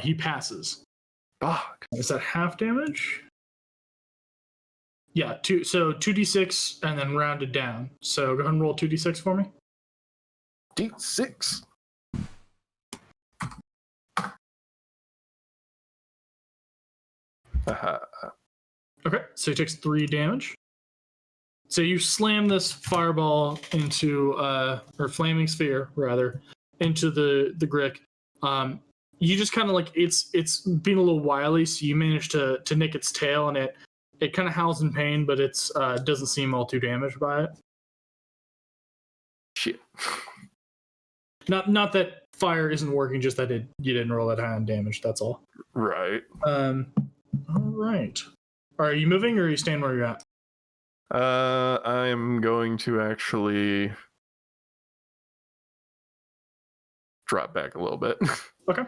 He passes. Fuck. Is that half damage? Yeah, 2d6 and then rounded down. So go ahead and roll 2d6 for me. D6. Okay, so he takes 3 damage. So you slam this fireball into, or flaming sphere rather, into the Grick. You just kind of like it's being a little wily, so you manage to nick its tail, and it kind of howls in pain, but it's doesn't seem all too damaged by it. Shit. Not that fire isn't working, just that you didn't roll that high on damage. That's all. Right. All right. Are you moving or are you staying where you're at? I'm going to actually drop back a little bit. Okay.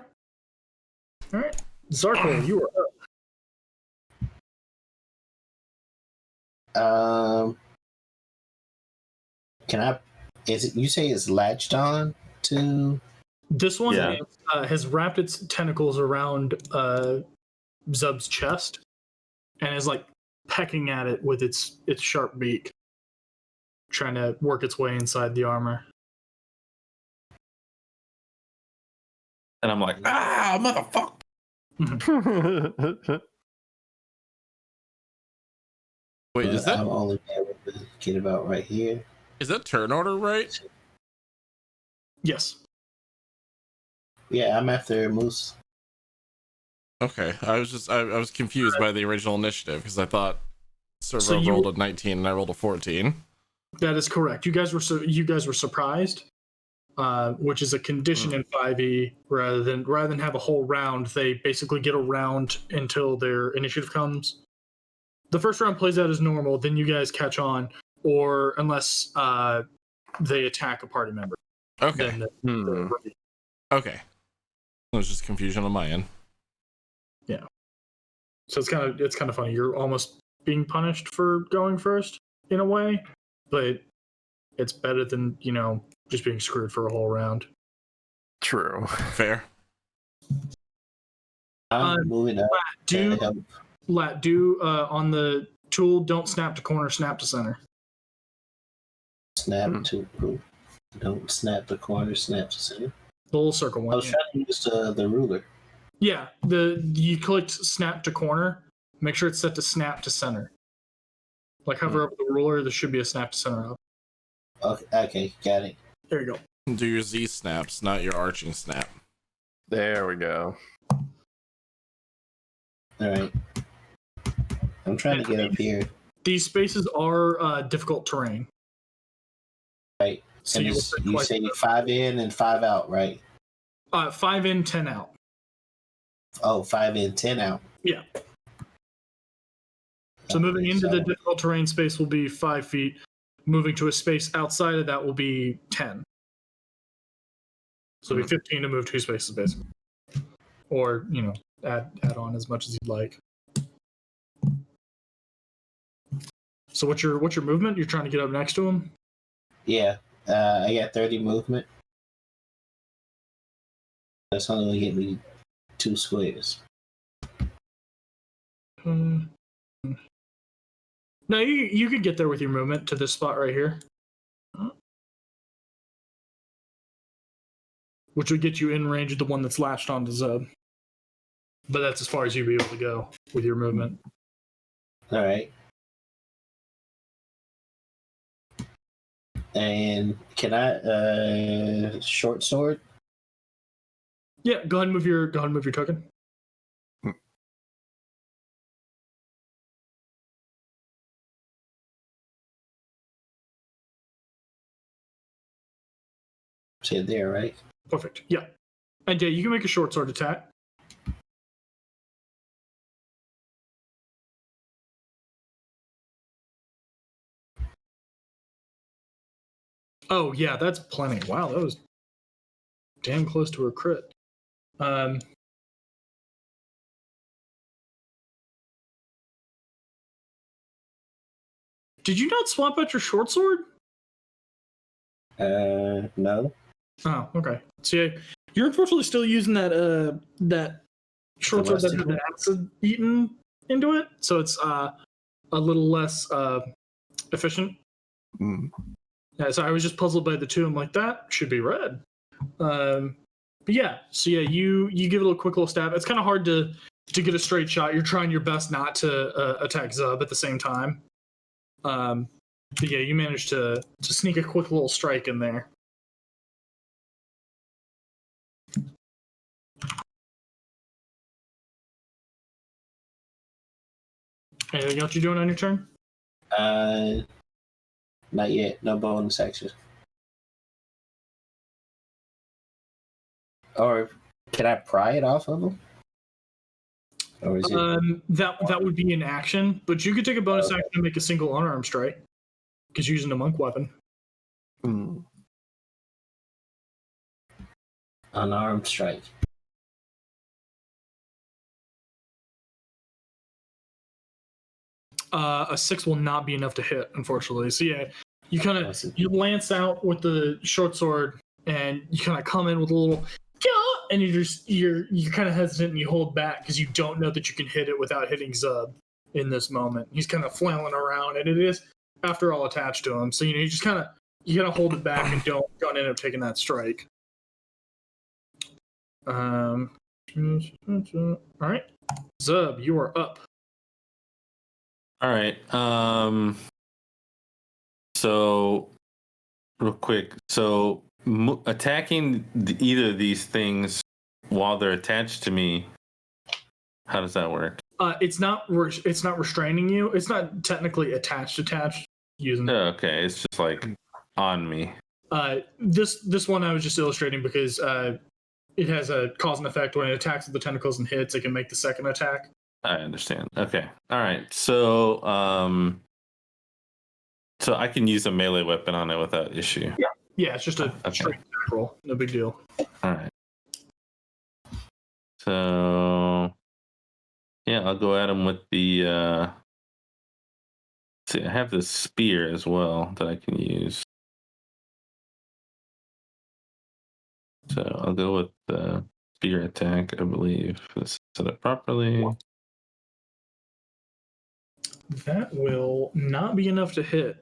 All right. Zarko, you are up. Can I? Is it? You say it's latched on to? This one has wrapped its tentacles around Zub's chest and is like pecking at it with its sharp beak, trying to work its way inside the armor. And I'm like, motherfucker. Wait, is that? I'm only able to get about right here. Is that turn order right? Yes. Yeah, I'm after Moose. Okay, I was confused by the original initiative because I thought Servo rolled a 19 and I rolled a 14. That is correct. You guys were surprised, which is a condition in 5e. Rather than have a whole round, they basically get a round until their initiative comes. The first round plays out as normal, then you guys catch on, or unless they attack a party member. Okay. Okay. There's just confusion on my end. Yeah. So it's kind of funny. You're almost being punished for going first in a way, but it's better than, just being screwed for a whole round. True. Fair. I'm moving up. Do on the tool, don't snap to corner, snap to center. Snap to don't snap the corner, snap to center. The little circle one. I was trying to use the ruler. Yeah, you clicked snap to corner. Make sure it's set to snap to center. Like hover over the ruler, there should be a snap to center up. Okay, got it. There you go. Do your Z snaps, not your arching snap. There we go. All right. I'm trying to get up here. These spaces are difficult terrain. Right. So And you you say 5 in and 5 out, right? 5 in, 10 out. Oh, 5 in, 10 out. Yeah. So moving into the difficult terrain space will be 5 feet. Moving to a space outside of that will be 10. So it'll be 15 to move 2 spaces, basically. Or, add on as much as you'd like. So what's your movement? You're trying to get up next to him? Yeah. I got 30 movement. That's only going to get me 2 squares. No, you could get there with your movement to this spot right here. Which would get you in range of the one that's latched onto Zub. But that's as far as you'd be able to go with your movement. All right. And can I short sword? Yeah, go ahead and move your token. Say it there, right? Perfect. Yeah. And yeah, you can make a short sword attack. Oh yeah, that's plenty. Wow, that was damn close to a crit. Did you not swap out your short sword? No. Oh, okay. So yeah, you're unfortunately still using that short sword that had the acid eaten into it, so it's a little less efficient. Yeah, so I was just puzzled by the two. I'm like, that should be red. But yeah, so yeah, you give it a quick little stab. It's kind of hard to get a straight shot. You're trying your best not to attack Zub at the same time. But yeah, you managed to sneak a quick little strike in there. Anything else you're doing on your turn? Not yet. No bonus action. Or can I pry it off of them? Or is it? That would be an action, but you could take a bonus action to make a single unarmed strike because you're using a monk weapon. Unarmed strike. A 6 will not be enough to hit, unfortunately. So yeah, you lance out with the short sword, and you kind of come in with a little, and you're kind of hesitant and you hold back because you don't know that you can hit it without hitting Zub in this moment. He's kind of flailing around, and it is, after all, attached to him. So you just kind of hold it back and don't end up taking that strike. All right, Zub, you are up. All right. So, real quick. So, attacking either of these things while they're attached to me, how does that work? It's not restraining you. It's not technically attached. Using. Oh, okay, it's just like on me. This one I was just illustrating because it has a cause and effect. When it attacks with the tentacles and hits, it can make the second attack. I understand. Okay. All right. So, so I can use a melee weapon on it without issue. Yeah, it's just a straight attack roll. No big deal. All right. So, yeah, I'll go at him with the. See, I have this spear as well that I can use. So I'll go with the spear attack, I believe. Let's set it properly. That will not be enough to hit.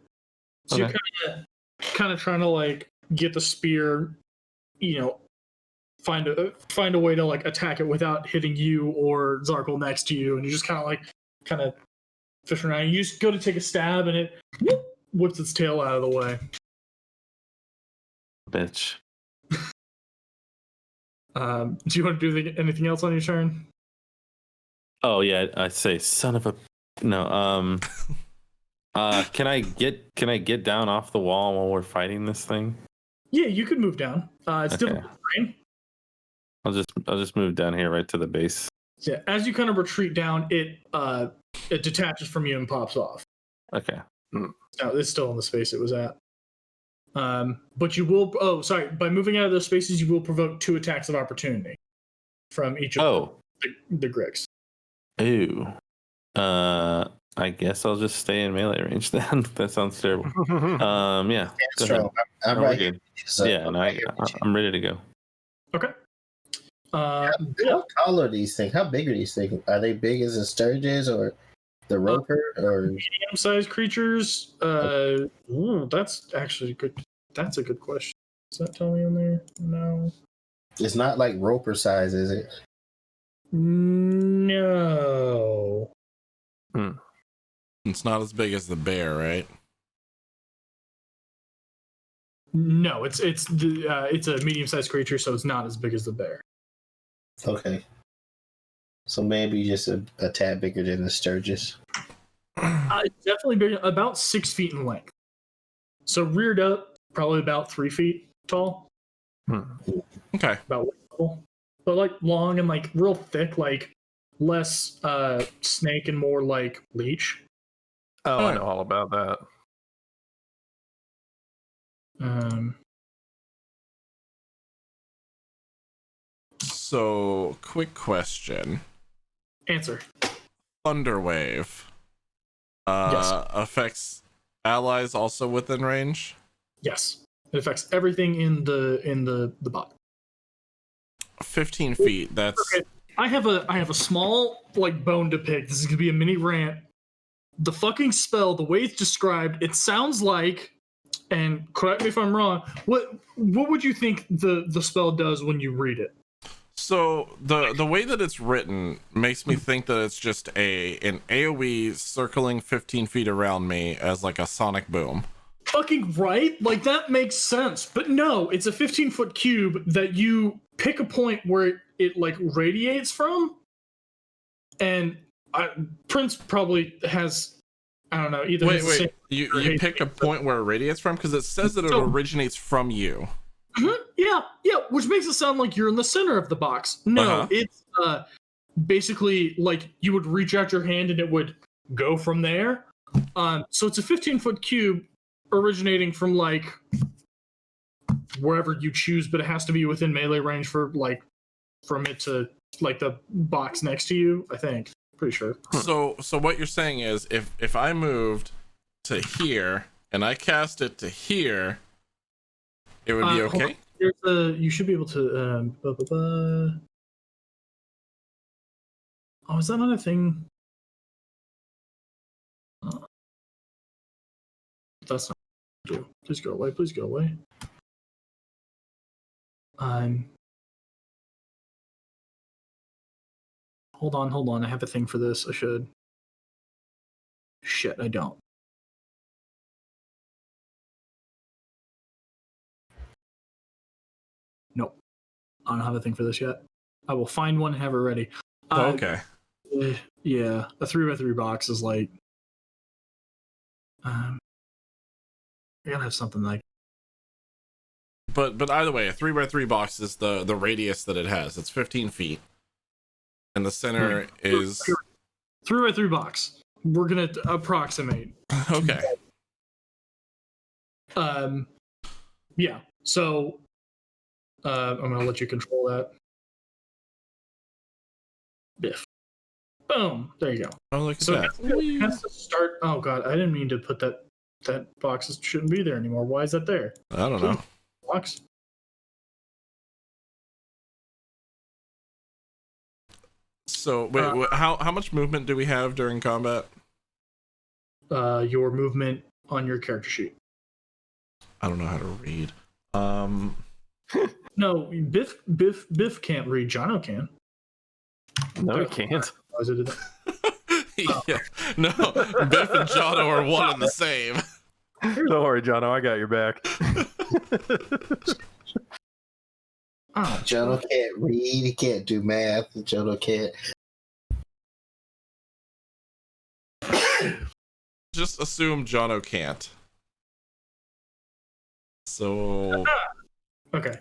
So Okay. you're kind of trying to like get the spear, find a way to like attack it without hitting you or Zarkle next to you, and you just kind of fish around. You just go to take a stab, and it whips its tail out of the way. Bitch. Do you want to do anything else on your turn? Oh yeah, I say son of a no. Can I get down off the wall while we're fighting this thing? Yeah, you could move down. It's Okay. difficult terrain. I'll just move down here right to the base. Yeah, as you kind of retreat down, it detaches from you and pops off. Okay. No, it's still in the space it was at. But you will. Oh, sorry. By moving out of those spaces, you will provoke 2 attacks of opportunity from each of the Gricks. Ooh. I guess I'll just stay in melee range then. That sounds terrible. Yeah. Go ahead. I'm No, we're right good. here. So Yeah, no, I'm ready to go. Okay. How tall are these things? How big are these things? Are they big as the Sturges or the Roper or medium-sized creatures? That's actually good. That's a good question. Does that tell me on there? No. it's not like Roper size, is it? No. It's not as big as the bear, right? No, it's a medium-sized creature, so it's not as big as the bear. Okay. So maybe just a tad bigger than the Sturgis. It's definitely big, about 6 feet in length. So reared up, probably about 3 feet tall. Okay. About level. But like long and like real thick, like less snake and more like leech. Oh, I know all about that. So, quick question. Answer. Thunderwave. Yes. Affects allies also within range? Yes. It affects everything in the bot. 15 feet. That's Okay. I have a small like bone to pick. This is gonna be a mini rant. The fucking spell, the way it's described, it sounds like, and correct me if I'm wrong, what would you think the spell does when you read it? so the way that it's written makes me think that it's just an AoE circling 15 feet around me as like a sonic boom. Fucking right? Like that makes sense. But no, it's a 15-foot cube that you pick a point where it like radiates from. And Prince probably has, I don't know, either. Wait. You pick a point where it radiates from? Because it says that it originates from you. Yeah, which makes it sound like you're in the center of the box. No, it's basically like you would reach out your hand and it would go from there. So it's a 15-foot cube originating from like wherever you choose, but it has to be within melee range for like from it to like the box next to you, I think. Pretty sure. So what you're saying is if I moved to here and I cast it to here, it would be okay? You should be able to Oh, is that another thing? That's not do. Please go away. Please go away. Hold on. I have a thing for this. I should. Shit, I don't. Nope. I don't have a thing for this yet. I will find one and have it ready. Okay. Yeah, a 3x3 box is like. I gotta have something like. But either way, a 3x3 box is the radius that it has. It's 15 feet. And the center is 3x3 box. We're gonna approximate. okay. Yeah. So I'm gonna let you control that. Biff. Boom. There you go. Oh, look at So that. it has to start. Oh god, I didn't mean to put that box shouldn't be there anymore. Why is that there? I don't know. Box. So wait, how much movement do we have during combat? Your movement on your character sheet. I don't know how to read. No, Biff can't read. Jono can. No, he can't. Why is it that? Yeah. No, Biff and Jono are one and the same. Don't worry, Jono. I got your back. Oh, Jono can't read. He can't do math. Jono can't. Just assume Jono can't. So. okay.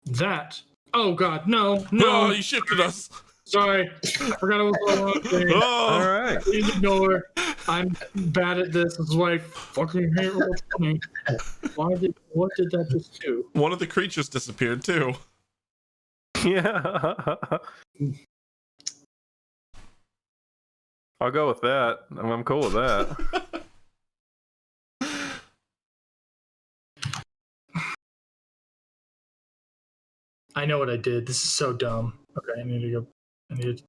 That. Oh God, no. Oh, you shifted us. Sorry, I forgot it was the wrong thing. Oh. All right. Please ignore. I'm bad at this. This is why I fucking hate Roll20. What did that just do? One of the creatures disappeared too. Yeah. I'll go with that. I'm cool with that. I know what I did. This is so dumb. Okay, I need to go. I need to.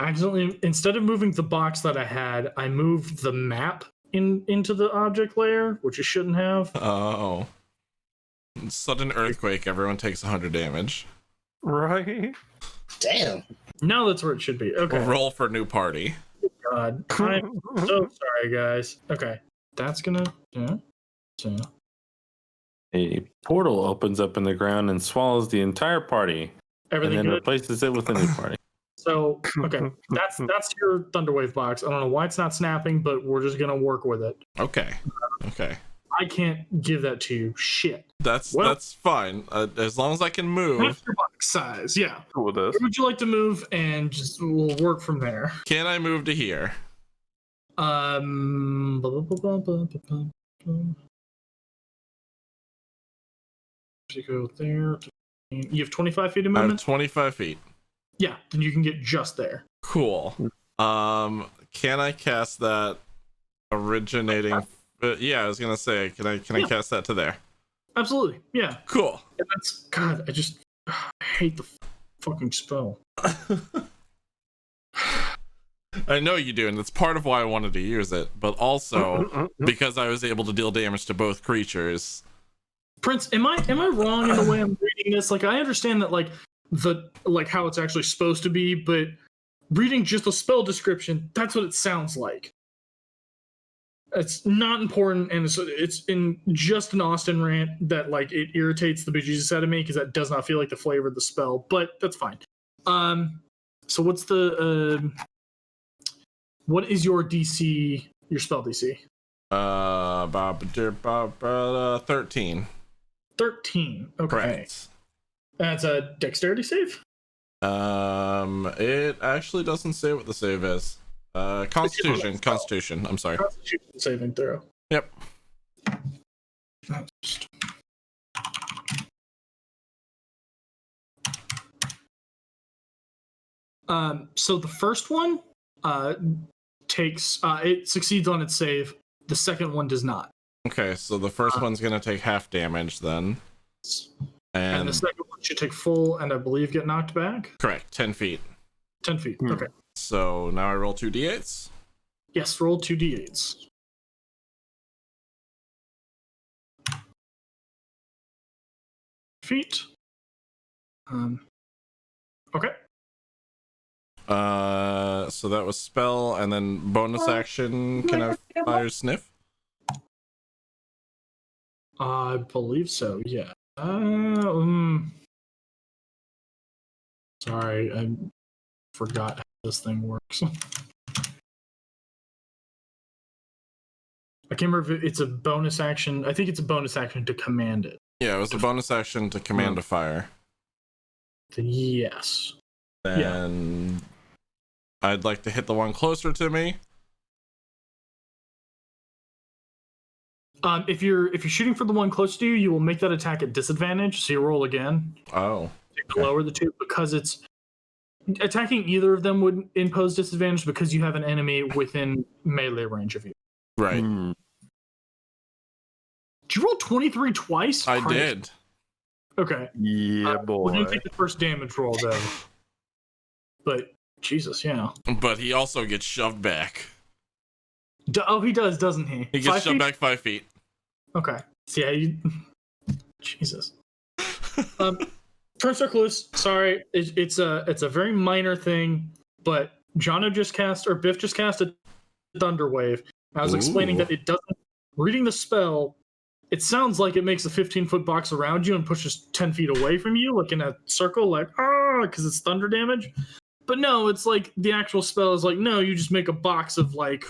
Accidentally, instead of moving the box that I had, I moved the map into the object layer, which I shouldn't have. Oh. Sudden earthquake, everyone takes 100 damage. Right. Damn. Now that's where it should be. Okay. Roll for new party. God, I'm so sorry, guys. Okay, that's gonna. Yeah. A portal opens up in the ground and swallows the entire party, Everything and then good. replaces it with a new party. So okay, that's your Thunderwave box. I don't know why it's not snapping, but we're just gonna work with it. Okay. Okay. I can't give that to you. Shit. That's Well- that's fine. As long as I can move. That's your box size. Yeah. Cool with this. Where would you like to move, and just we'll work from there. Can I move to here? Blah, blah, blah, blah, blah, blah, blah. You go there. You have 25 feet of I have movement. 25 feet. Yeah, then you can get just there. Cool. Can I cast that originating? Yeah, I was gonna say, can I Yeah. cast that to there? Absolutely. Yeah. Cool. And that's God. I hate the fucking spell. I know you do, and that's part of why I wanted to use it, but also because I was able to deal damage to both creatures. Prince, am I wrong in the way I'm reading this? Like, I understand that like how it's actually supposed to be, but reading just the spell description, that's what it sounds like. It's not important, and it's in just an Austin rant that like it irritates the bejesus out of me because that does not feel like the flavor of the spell, but that's fine. So what's the what is your DC? Your spell DC? 13. 13. Okay, Correct. that's a dexterity save. It actually doesn't say what the save is. Constitution. I'm sorry. Constitution saving throw. Yep. So the first one takes it succeeds on its save. The second one does not. Okay, so the first one's gonna take half damage then. And the second one should take full and I believe get knocked back. Correct, 10 feet. 10 feet. Okay. So now I roll 2d8s. Yes, roll 2d8s. Feet. Okay. So that was spell, and then bonus action. Can I fire sniff? I believe so, yeah. Sorry, I forgot how this thing works. I can't remember if it's a bonus action. I think it's a bonus action to command it. Yeah, it was a bonus action to command a fire. Then yes. And I'd like to hit the one closer to me. If you're shooting for the one close to you, you will make that attack at disadvantage. So you roll again. Oh. To lower the two because it's attacking either of them would impose disadvantage because you have an enemy within melee range of you. Right. Did you roll 23 twice? I Christ. did. Okay. Yeah, We're boy. gonna take the first damage roll though. But Jesus, yeah. But he also gets shoved back. Oh, he does, doesn't he? He gets 5 shoved feet? back 5 feet. Okay. So yeah, you... Jesus. Turn Circlus, sorry, it's a very minor thing, but Jono just cast, or Biff just cast a Thunder Wave. I was explaining that it doesn't, reading the spell, it sounds like it makes a 15-foot box around you and pushes 10 feet away from you, like in a circle, like, because it's thunder damage. But no, it's like the actual spell is like, no, you just make a box of like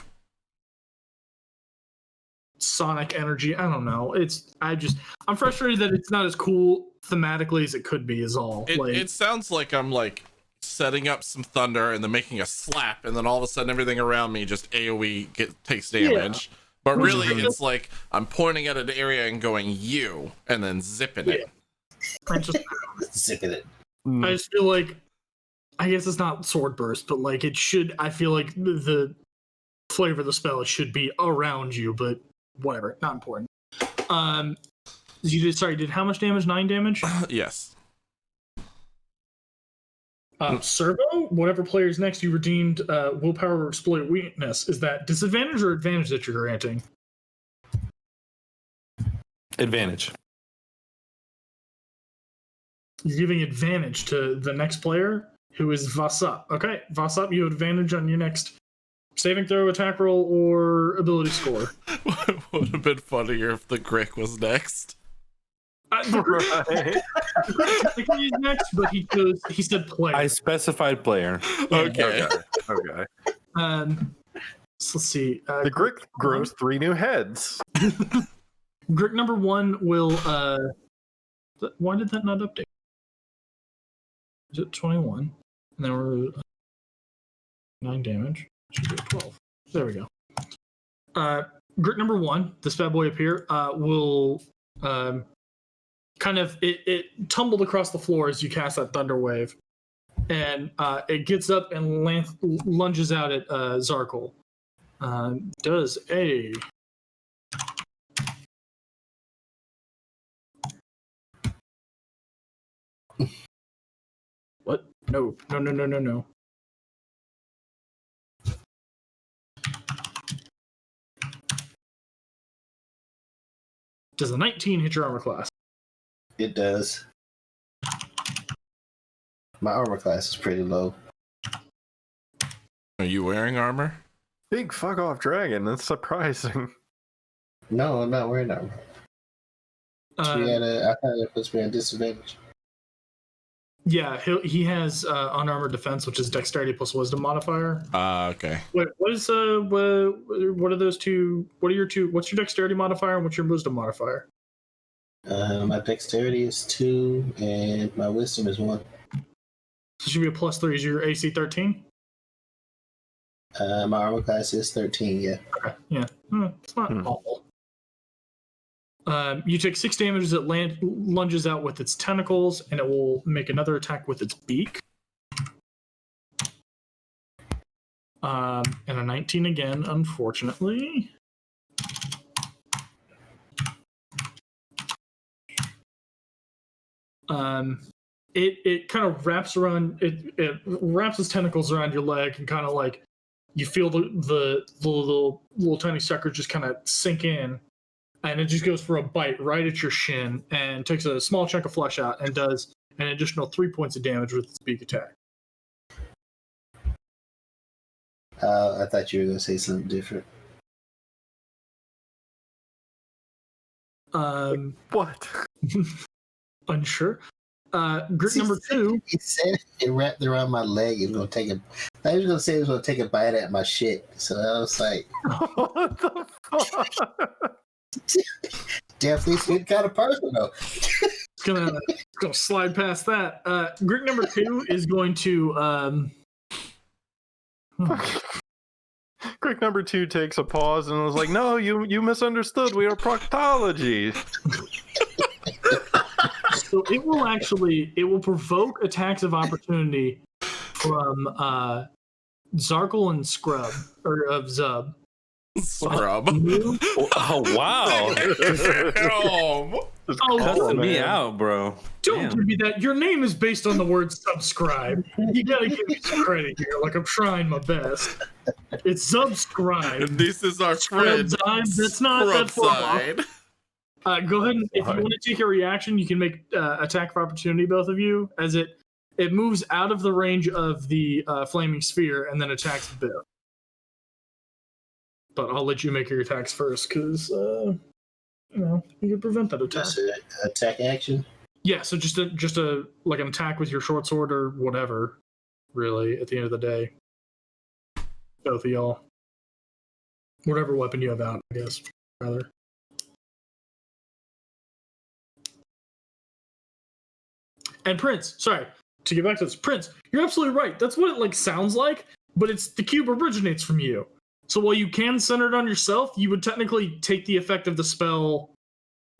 sonic energy. I don't know. I'm frustrated that it's not as cool thematically as it could be, is all. It sounds like I'm like setting up some thunder and then making a slap, and then all of a sudden everything around me just AoE takes damage. Yeah. But really, it's like I'm pointing at an area and going "you," and then zipping it. I just zipping it. I just feel like, I guess it's not sword burst, but like it should. I feel like the flavor of the spell should be around you, but whatever, not important. You did how much damage? 9 damage. Yes. Servo, whatever player's next, you redeemed willpower or exploit weakness. Is that disadvantage or advantage that you're granting? Advantage. You're giving advantage to the next player, who is Vasop. Okay, Vasop, you have advantage on your next saving throw, attack roll, or ability score. Would have been funnier if the Grick was next. Right. Technically he's next, but he said player. I specified player. Okay. Okay. So let's see. The Grick grows 3 new heads. Grick number 1 will. Why did that not update? Is it 21? And then we're 9 damage. Should be 12. There we go. Grick number 1, this bad boy up here, will kind of it tumbled across the floor as you cast that thunder wave, and it gets up and lunges out at Zarkul. Does a what? No. Does a 19 hit your armor class? It does. My armor class is pretty low. Are you wearing armor? Big fuck off dragon. That's surprising. No, I'm not wearing armor. I thought it puts me at disadvantage. Yeah, he has unarmored defense, which is dexterity plus wisdom modifier. Okay. Wait, what are those two? What's your dexterity modifier and what's your wisdom modifier? My dexterity is 2 and my wisdom is 1. So it should be a +3. Is your AC 13? My armor class is 13, yeah. Okay, yeah. It's not awful. You take 6 damage as it lunges out with its tentacles, and it will make another attack with its beak. And a 19 again, unfortunately. It kind of wraps around it wraps its tentacles around your leg, and kind of like you feel the little tiny suckers just kind of sink in, and it just goes for a bite right at your shin and takes a small chunk of flesh out and does an additional 3 points of damage with its beak attack. I thought you were going to say something different. What? Unsure. Grit number 2. He said it wrapped around my leg and going to take a. I was going to say it was going to take a bite at my shit. So I was like, What the fuck? definitely seemed kind of personal. It's gonna slide past that. Grit number 2 is going to. Grick number 2 takes a pause and was like, "No, you misunderstood. We are proctology." So it will provoke attacks of opportunity from Zarkul and Scrub, or of Zub. Scrub. Oh wow! Cussing me out, bro. Don't give me that. Your name is based on the word subscribe. You gotta give me some credit here. Like, I'm trying my best. It's subscribe. And this is our friend. That's not that far off. side. Go ahead and if you want to take a reaction, you can make attack of opportunity, both of you, as it moves out of the range of the flaming sphere and then attacks Biff. But I'll let you make your attacks first, because you can prevent that attack. Just an attack action. Yeah, so just a like an attack with your short sword or whatever. Really, at the end of the day, both of y'all, whatever weapon you have out, I guess. Rather. And Prince, sorry, to get back to this, Prince, you're absolutely right. That's what it like sounds like, but it's the cube originates from you. So while you can center it on yourself, you would technically take the effect of the spell.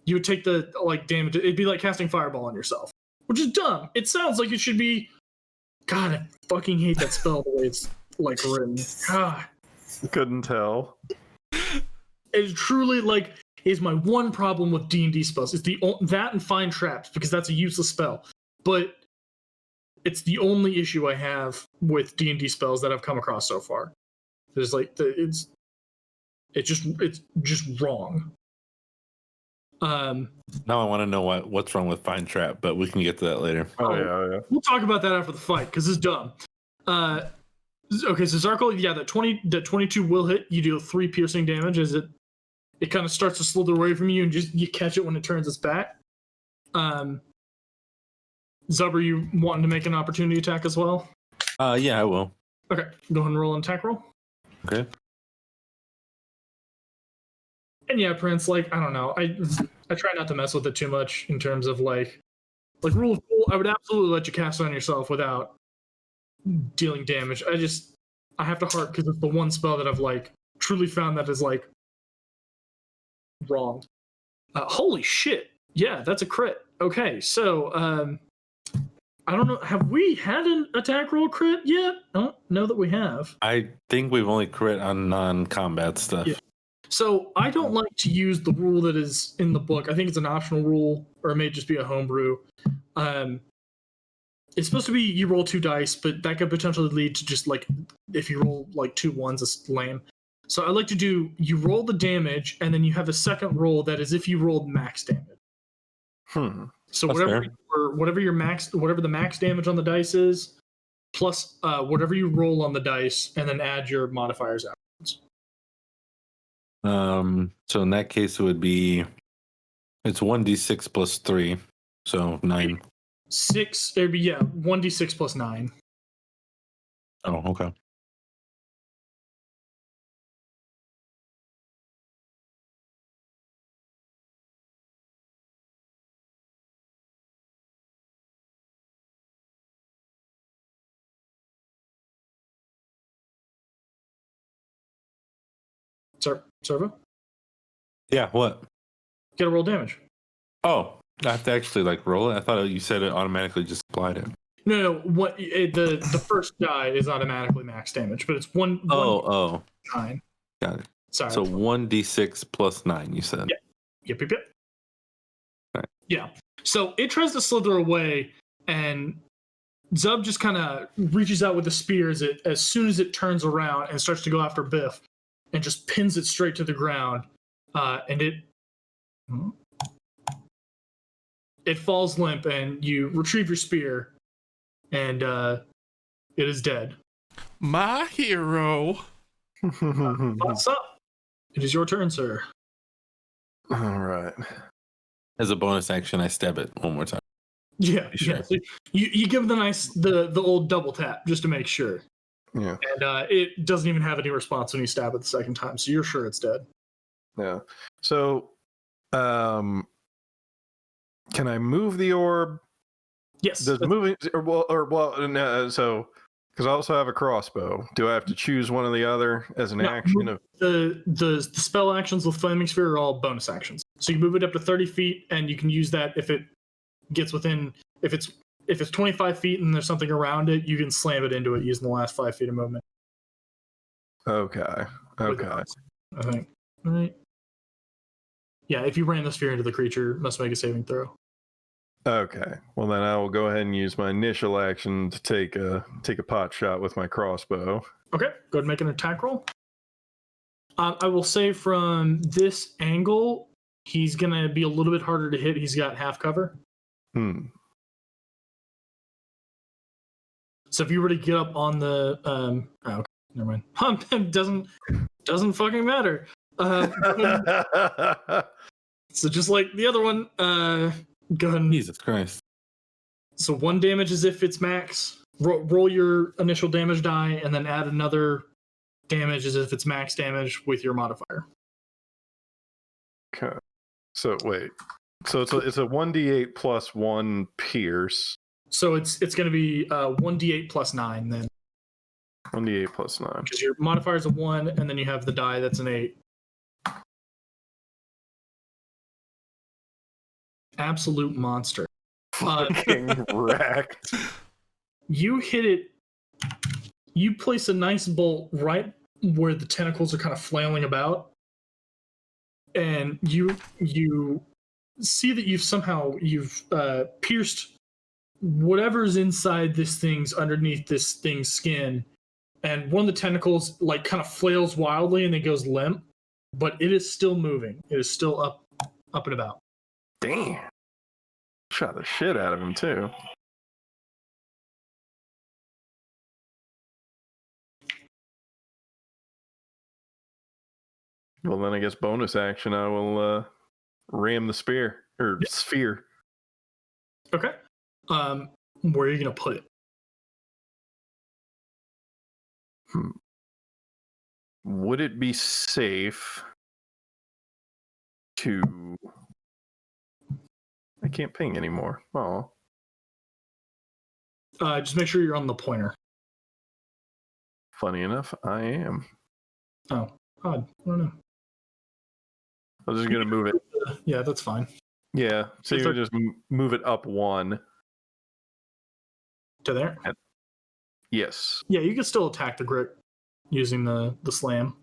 You would take the like damage. It'd be like casting fireball on yourself, which is dumb. It sounds like it should be. God, I fucking hate that spell the way it's like written. God, Couldn't tell. it's truly like is my one problem with D&D spells. It's that and find traps, because that's a useless spell. But it's the only issue I have with D&D spells that I've come across so far. There's like it's just wrong. Now I want to know what's wrong with Find Trap, but we can get to that later. Oh yeah. We'll talk about that after the fight, because it's dumb. Okay, so Zarkle, yeah, that 22 will hit. You deal 3 piercing damage as it kind of starts to slither away from you, and just you catch it when it turns its back. Zub, are you wanting to make an opportunity attack as well? Yeah, I will. Okay, go ahead and roll an attack roll. Okay. And yeah, Prince, like, I don't know. I try not to mess with it too much in terms of like rule of cool. I would absolutely let you cast it on yourself without dealing damage. I have to heart, because it's the one spell that I've like truly found that is like wrong. Holy shit. Yeah, that's a crit. Okay, so I don't know. Have we had an attack roll crit yet? I don't know that we have. I think we've only crit on non-combat stuff. Yeah. So I don't like to use the rule that is in the book. I think it's an optional rule, or it may just be a homebrew. It's supposed to be you roll 2 dice, but that could potentially lead to just like if you roll like 2 1s, it's lame. So I like to do you roll the damage, and then you have a second roll that is if you rolled max damage. So That's whatever the max damage on the dice is, plus whatever you roll on the dice, and then add your modifiers afterwards. So in that case, it would be it's 1d6 plus 3, so 9. 6. It'd be 1d6 plus 9. Oh, okay. Servo? Yeah. What? Get a roll damage. Oh, I have to actually like roll it. I thought you said it automatically just applied it. No. What the first die is automatically max damage, but it's one. Oh. 9. Got it. Sorry. So 1d6 plus 9. You said. Yep. Right. Yeah. So it tries to slither away, and Zub just kind of reaches out with the spear as soon as it turns around and starts to go after Biff, and just pins it straight to the ground, and it falls limp, and you retrieve your spear, and it is dead. My hero. What's up? It is your turn, sir. All right. As a bonus action, I stab it one more time. Yeah, Sure. yeah. So you give the old double tap just to make sure. Yeah. And it doesn't even have any response when you stab it the second time, so you're sure it's dead. Yeah. So, can I move the orb? Yes. Does moving so because I also have a crossbow. Do I have to choose one or the other as an action? Of The spell actions with Flaming Sphere are all bonus actions. So you move it up to 30 feet, and you can use that if it gets within. If it's 25 feet and there's something around it, you can slam it into it using the last 5 feet of movement. Okay. I think. All right. Yeah, if you ran the sphere into the creature, must make a saving throw. Okay. Well, then I will go ahead and use my initial action to take a pot shot with my crossbow. Okay, go ahead and make an attack roll. I will say from this angle, He's gonna be a little bit harder to hit. He's got half cover. So if you were to get up on the oh, okay, never mind. Doesn't fucking matter. So just like the other one, gun. Jesus Christ. So 1 damage is if it's max. Roll your initial damage die, and then add another damage as if it's max damage with your modifier. Okay. So wait. So it's a 1d8 plus 1 pierce. So it's going to be 1d8 plus 9 then. 1d8 plus 9. Because your modifier is a 1, and then you have the die that's an 8. Absolute monster. Fucking wrecked. You hit it. You place a nice bolt right where the tentacles are kind of flailing about, and you see that you've pierced whatever's inside this thing's underneath this thing's skin, and one of the tentacles like kind of flails wildly and then goes limp, but it is still moving. It is still up and about. Damn. Shot the shit out of him too. Well, then I guess bonus action, I will ram the sphere. Okay. Where are you gonna put it? Would it be safe to... I can't ping anymore. Oh. Just make sure you're on the pointer. Funny enough, I am. Oh, odd. I don't know. I was just going to move it. Yeah, that's fine. Yeah, so you just move it up 1. To there? Yes. Yeah, you can still attack the Grick using the slam.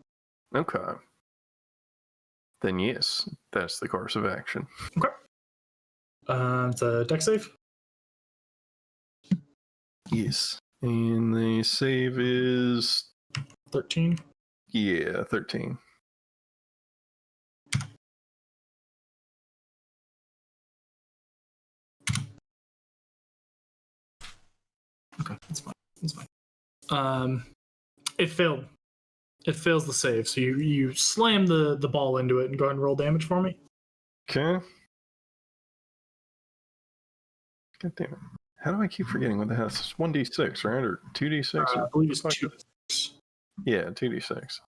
Okay. Then yes, that's the course of action. Okay. It's a deck save. Yes. And the save is 13. Yeah, 13. Okay, that's fine. That's fine. It failed. It fails the save. So you slam the ball into it and go ahead and roll damage for me. Okay. God damn it. How do I keep forgetting what the hell? It's 1d6, right? Or 2d6? I believe it's 2. Yeah, 2d6.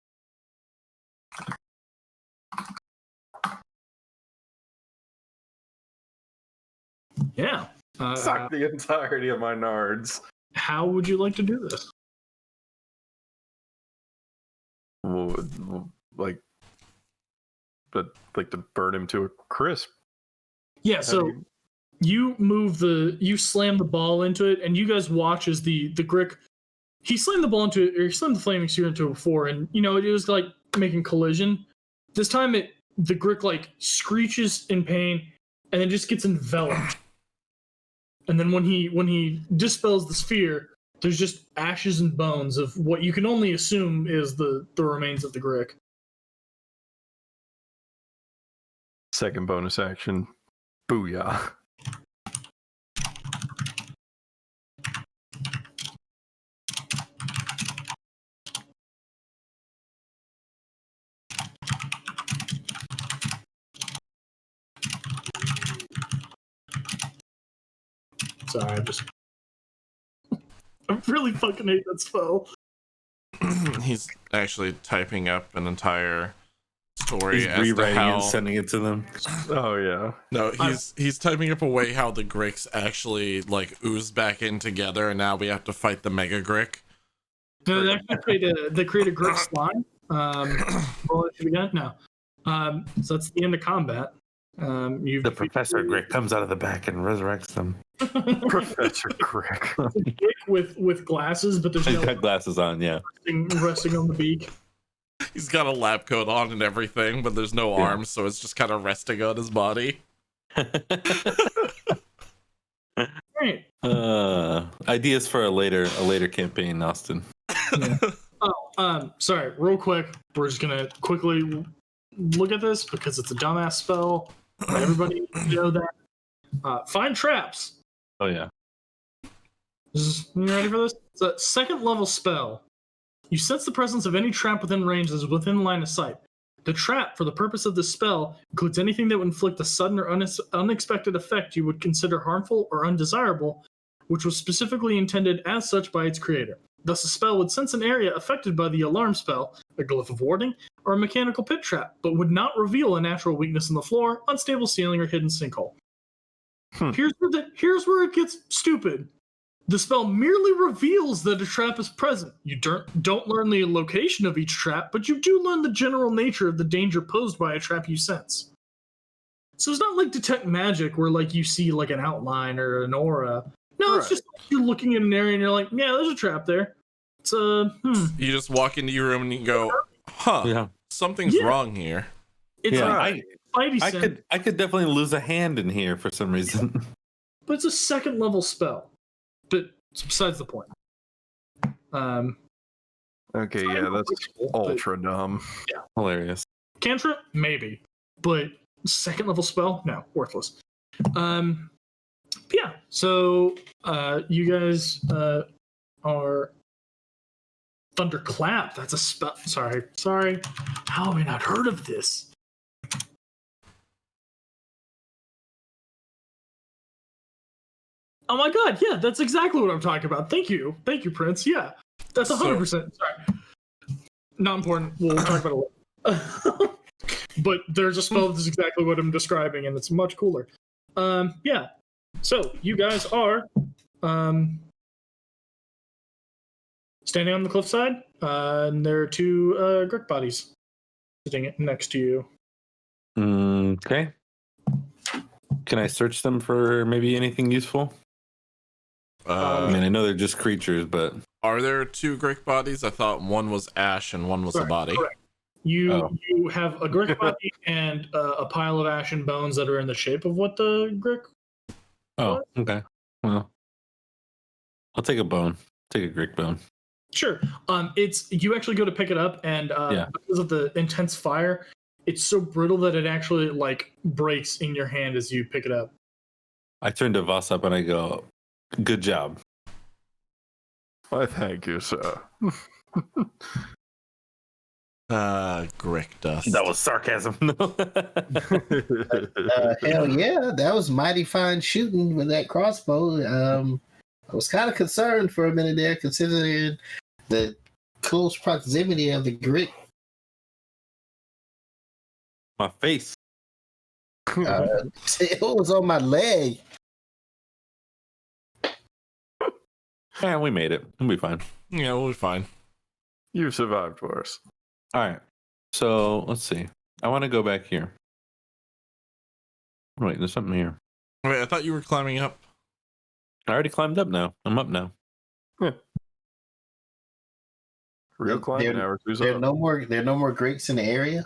Yeah. Suck the entirety of my nards. How would you like to do this? Like to burn him to a crisp. Yeah, so you slam the ball into it, and you guys watch as the Grick, he slammed the ball into it, or he slammed the flaming sphere into it before, and it was like making collision. This time the Grick like screeches in pain and then just gets enveloped. And then when he dispels the sphere, there's just ashes and bones of what you can only assume is the remains of the Grick. Second bonus action. Booyah. Sorry, I really fucking hate that spell. He's actually typing up an entire story He's as rewriting to how... and sending it to them. Oh yeah. No, he's typing up a way how the Gricks actually like ooze back in together, and now we have to fight the Mega Grick. No, they create a Grick slime. Roll it again? No. So that's the end of combat. The Professor Grick comes out of the back and resurrects them. Professor Grick. with glasses, but there's He's no got glasses on, yeah. resting on the beak. He's got a lab coat on and everything, but there's no arms, so it's just kind of resting on his body. Right. Ideas for a later campaign, Austin. Yeah. Sorry, real quick. We're just gonna quickly look at this because it's a dumbass spell. Everybody know that. Find traps. Oh yeah. You ready for this? It's a second level spell. You sense the presence of any trap within range that is within line of sight. The trap, for the purpose of this spell, includes anything that would inflict a sudden or unexpected effect you would consider harmful or undesirable, which was specifically intended as such by its creator. Thus, a spell would sense an area affected by the alarm spell, a glyph of warding, or a mechanical pit trap, but would not reveal a natural weakness in the floor, unstable ceiling, or hidden sinkhole. Here's where it gets stupid. The spell merely reveals that a trap is present. You don't learn the location of each trap, but you do learn the general nature of the danger posed by a trap you sense. So it's not like Detect Magic where like you see like an outline or an aura. No, it's just like you're looking in an area and you're like, yeah, there's a trap there. It's You just walk into your room and you go, something's wrong here. It's I could definitely lose a hand in here for some reason. But it's a second level spell. But it's besides the point. Okay, yeah, that's ultra dumb. Yeah. Hilarious. Cantrip? Maybe. But second level spell? No, worthless. Yeah, so you guys are Thunderclap. That's a spell. Sorry. How have I not heard of this? Oh my god, yeah, that's exactly what I'm talking about. Thank you, Prince. Yeah, that's 100%. Sorry. Not important. We'll talk about it later. But there's a spell that's exactly what I'm describing, and it's much cooler. Yeah. So you guys are standing on the cliffside, and there are two Grick bodies sitting next to you. Okay. Can I search them for maybe anything useful? I mean, I know they're just creatures, but are there two Grick bodies? I thought one was ash and one was a body. Correct. You have a Grick body and a pile of ashen bones that are in the shape of what the Grick. Oh, okay. Well, I'll take a bone. Take a Grick bone. Sure. It's you actually go to pick it up, and because of the intense fire, it's so brittle that it actually like breaks in your hand as you pick it up. I turn to Voss up and I go, "Good job." Why, thank you, sir. Grick dust. That was sarcasm. Hell yeah, that was mighty fine shooting with that crossbow. I was kind of concerned for a minute there, considering the close proximity of the Grick. My face. It was on my leg. Yeah, we made it. We'll be fine. Yeah, we'll be fine. You survived worse. All right. So let's see. I want to go back here. Wait, there's something here. Wait, I thought you were climbing up. I already climbed up now. I'm up now. Yeah. Real climbing hours. There are no more Gricks in the area.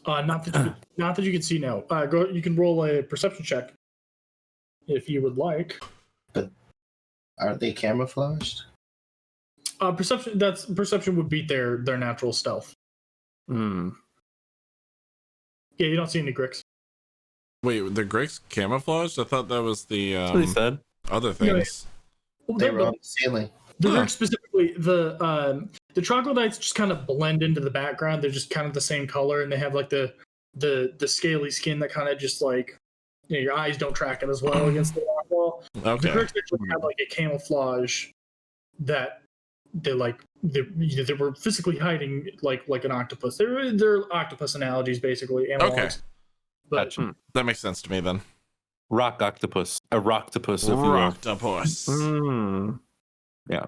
Not that you can see now. You can roll a perception check if you would like. But aren't they camouflaged? Perception would beat their natural stealth. Hmm. Yeah, you don't see any Gricks. Wait, the Grick's camouflaged? I thought that was the That's what he said. other things. They were on the ceiling. They're specifically the troglodytes just kind of blend into the background. They're just kind of the same color, and they have like the scaly skin that kind of just like your eyes don't track it as well against the rock wall. Okay. The Gricks actually have like a camouflage that they were physically hiding like an octopus. They're octopus analogies basically. Analogs. Okay. But Gotcha. That makes sense to me then. Rock octopus. A rocktopus, if you will. Octopus. Yeah.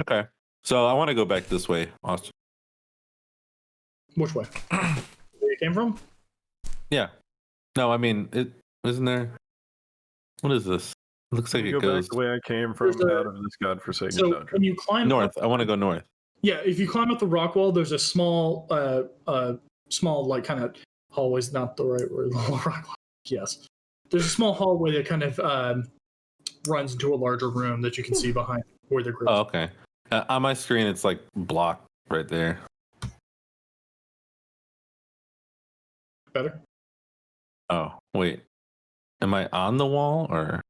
Okay. So I want to go back this way, Austin. which way? Where you came from? Yeah. No, I mean, it isn't there. What is this? It looks like it Go goes back the way I came from, out of this godforsaken So dungeon. when you climb north. up, I want to go north. yeah, if you climb up the rock wall, there's a small like kind of hallways. Not the right word. Rock wall. Yes, there's a small hallway that kind of runs into a larger room that you can see behind where the group. Oh, okay. On my screen, it's like blocked right there. Better. Oh, wait. Am I on the wall or?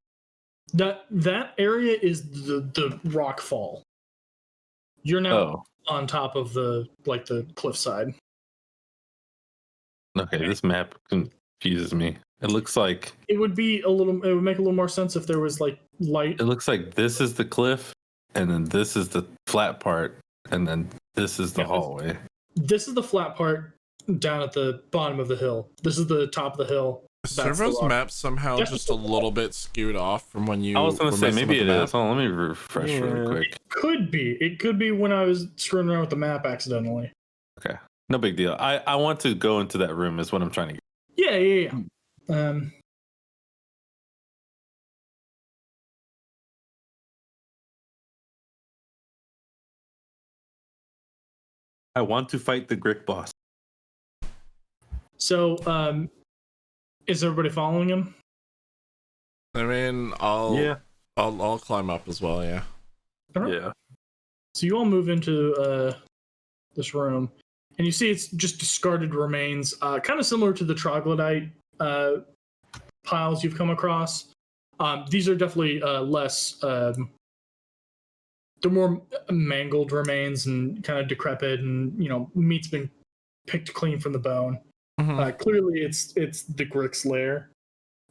That area is the rock fall. You're now on top of the cliffside. Okay, this map confuses me. It looks like It would make a little more sense if there was like light. it looks like this is the cliff, and then this is the flat part, and then this is the hallway. This is the flat part down at the bottom of the hill. This is the top of the hill. Servo's map somehow just a little bit skewed off from when you. I was going to say maybe it is. map. Oh, let me refresh really quick. It could be when I was screwing around with the map accidentally. Okay, no big deal. I want to go into that room. Is what I'm trying to get. Yeah. I want to fight the Grick boss. So, is everybody following him? I mean, I'll climb up as well. Yeah. Yeah. So you all move into this room, and you see it's just discarded remains, kind of similar to the troglodyte piles you've come across. These are definitely less. They're more mangled remains and kind of decrepit, and meat's been picked clean from the bone. Mm-hmm. Clearly, it's the Grick's lair.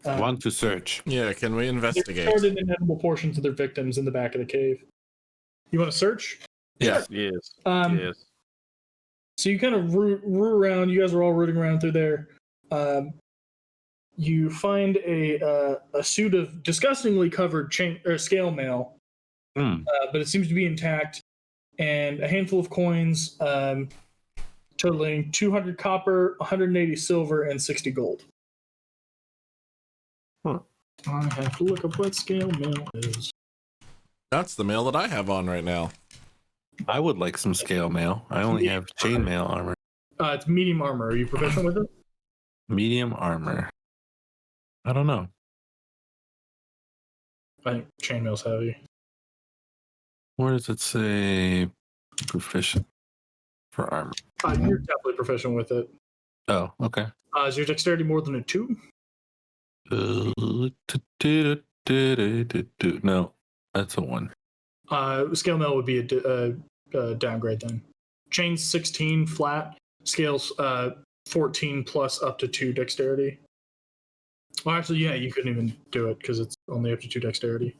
Want to search? Yeah. Can we investigate? They stored inedible portions of their victims in the back of the cave. You want to search? Yeah. Yes. Yes. So you kind of root around. You guys are all rooting around through there. You find a suit of disgustingly covered scale mail, but it seems to be intact, and a handful of coins totaling 200 copper, 180 silver, and 60 gold. Huh. I have to look up what scale mail is. That's the mail that I have on right now. I would like some scale mail. I only have chainmail armor. It's medium armor. Are you proficient with it? Medium armor. I don't know. I think chainmail's heavy. Where does it say proficient for armor? You're definitely proficient with it. Oh, okay. Is your dexterity more than a 2? No, that's a 1. Scale mail would be a downgrade then. Chains 16 flat, scales 14 plus up to 2 dexterity. Well, actually, yeah, you couldn't even do it because it's only up to 2 dexterity.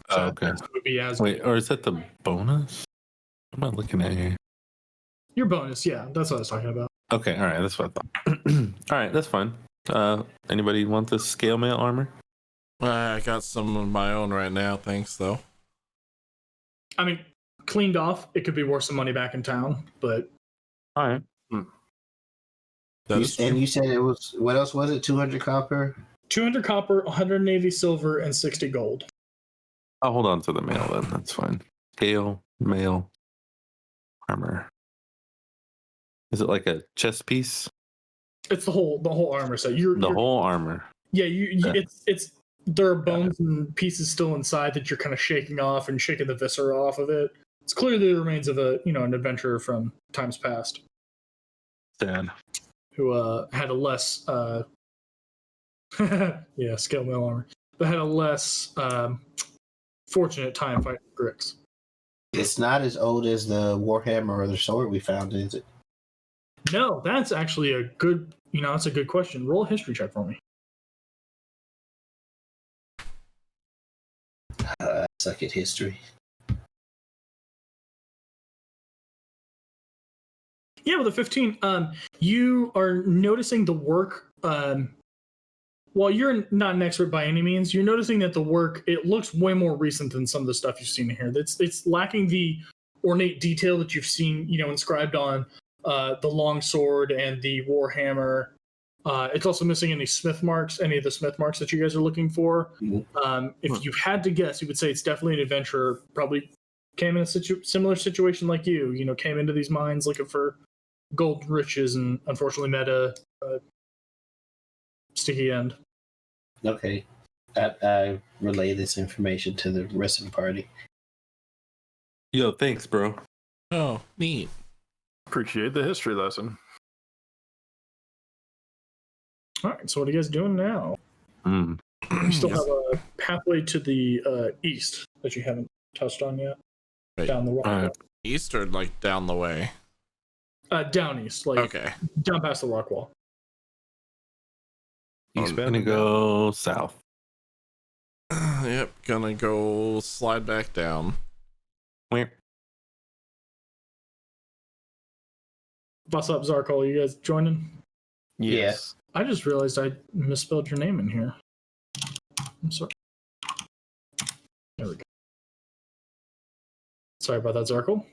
So okay. it would be as Wait, or is that the bonus? What am I looking at here? your bonus, yeah, that's what I was talking about. Okay, all right, that's what I thought. All right, that's fine. Anybody want the scale mail armor? I got some of my own right now. Thanks, though. I mean, cleaned off, it could be worth some money back in town, but All right. That is And you said it was, what else was it? 200 copper? 200 copper, 180 silver, and 60 gold. I'll hold on to the mail then. That's fine. Scale mail armor. Is it like a chest piece? It's the whole armor set. The whole armor. Yeah, Yeah. it's there are bones and pieces still inside that you're kind of shaking off and shaking the viscera off of it. It's clearly the remains of an adventurer from times past Sad. who had a less scale mail armor, but had a less fortunate time fighting Gricks. It's not as old as the Warhammer or the sword we found, is it? No, that's actually a good that's a good question. Roll a history check for me. I suck at history. Yeah, with a 15, you are noticing the work. While you're not an expert by any means, you're noticing that the work, it looks way more recent than some of the stuff you've seen here. It's lacking the ornate detail that you've seen, inscribed on the long sword and the warhammer. It's also missing any of the Smith marks that you guys are looking for. If you had to guess, you would say it's definitely an adventurer. Probably came in a similar situation like you. Came into these mines looking for gold riches and unfortunately met a sticky end. Okay. I relay this information to the rest of the party. Yo, thanks, bro. Oh, neat. Appreciate the history lesson. All right. So what are you guys doing now? Mm. You still have a pathway to the east that you haven't touched on yet. Wait, Down the rock. east or like down the way? Down east, like Okay. down past the rock wall. I'm gonna go south. Yep, gonna go slide back down. Where? What's up, Zarkol? You guys joining? Yes. I just realized I misspelled your name in here. I'm sorry. There we go. Sorry about that, Zarkol.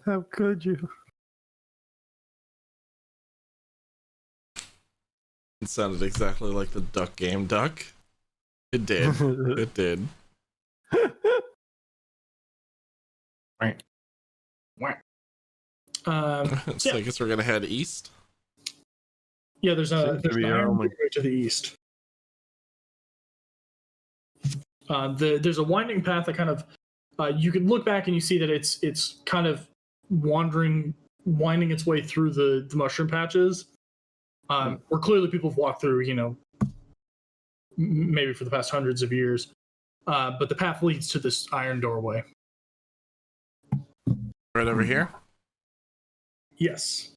How could you? It sounded exactly like the duck game duck. It did. It did. Right. So I guess we're gonna head east. Yeah, there's Seems to an be our iron only- doorway to the east. There's a winding path that kind of you can look back and you see that it's kind of winding its way through the mushroom patches. Where clearly people have walked through, maybe for the past hundreds of years. But the path leads to this iron doorway. Right over here. Yes.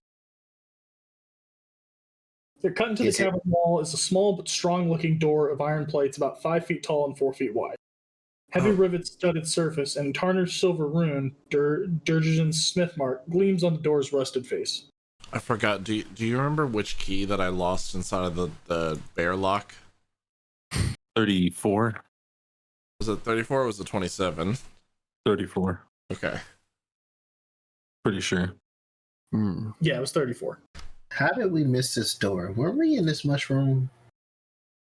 So cut into the Is it- cavern wall is a small but strong-looking door of iron plates, about 5 feet tall and 4 feet wide. Heavy rivets studded surface and tarnished silver rune, Durgeon's smith mark, gleams on the door's rusted face. I forgot. Do you remember which key that I lost inside of the bear lock? 34. Was it 34 or was it 27? 34. Okay. Pretty sure. Yeah, it was 34. How did we miss this door? Were we in this mushroom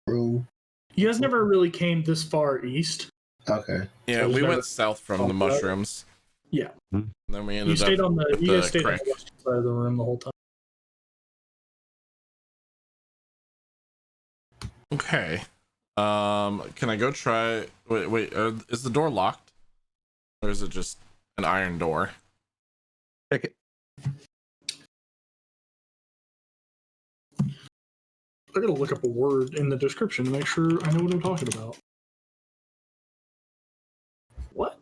room? You guys never really came this far east. Okay. Yeah, So we there's went south from the mushrooms. Yeah. And then we You ended stayed up on the at you guys stayed on creek. the western side of the room the whole time. Okay. Can I go try? Wait. Is the door locked, or is it just an iron door? Check it. I gotta look up a word in the description to make sure I know what I'm talking about. What?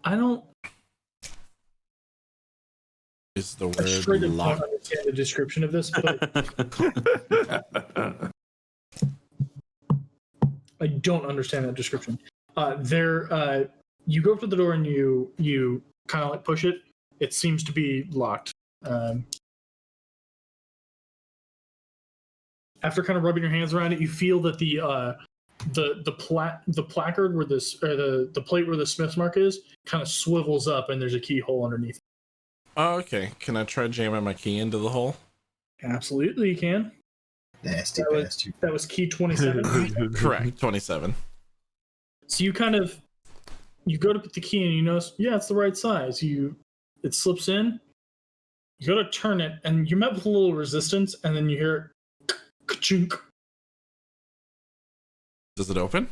I don't. Is the I straight word up don't locked? understand the description of this, but I don't understand that description. You go up to the door and you kind of like push it. It seems to be locked. After kind of rubbing your hands around it, you feel that the placard where this or the plate where the smith's mark is kind of swivels up, and there's a keyhole underneath. Oh, okay. Can I try jamming my key into the hole? Absolutely, you can. Nasty That was- bastard. That was key 27. Correct. 27. So you go to put the key in, and you notice, yeah, it's the right size. It slips in. You go to turn it, and you're met with a little resistance, and then you hear ka-chunk. Does it open?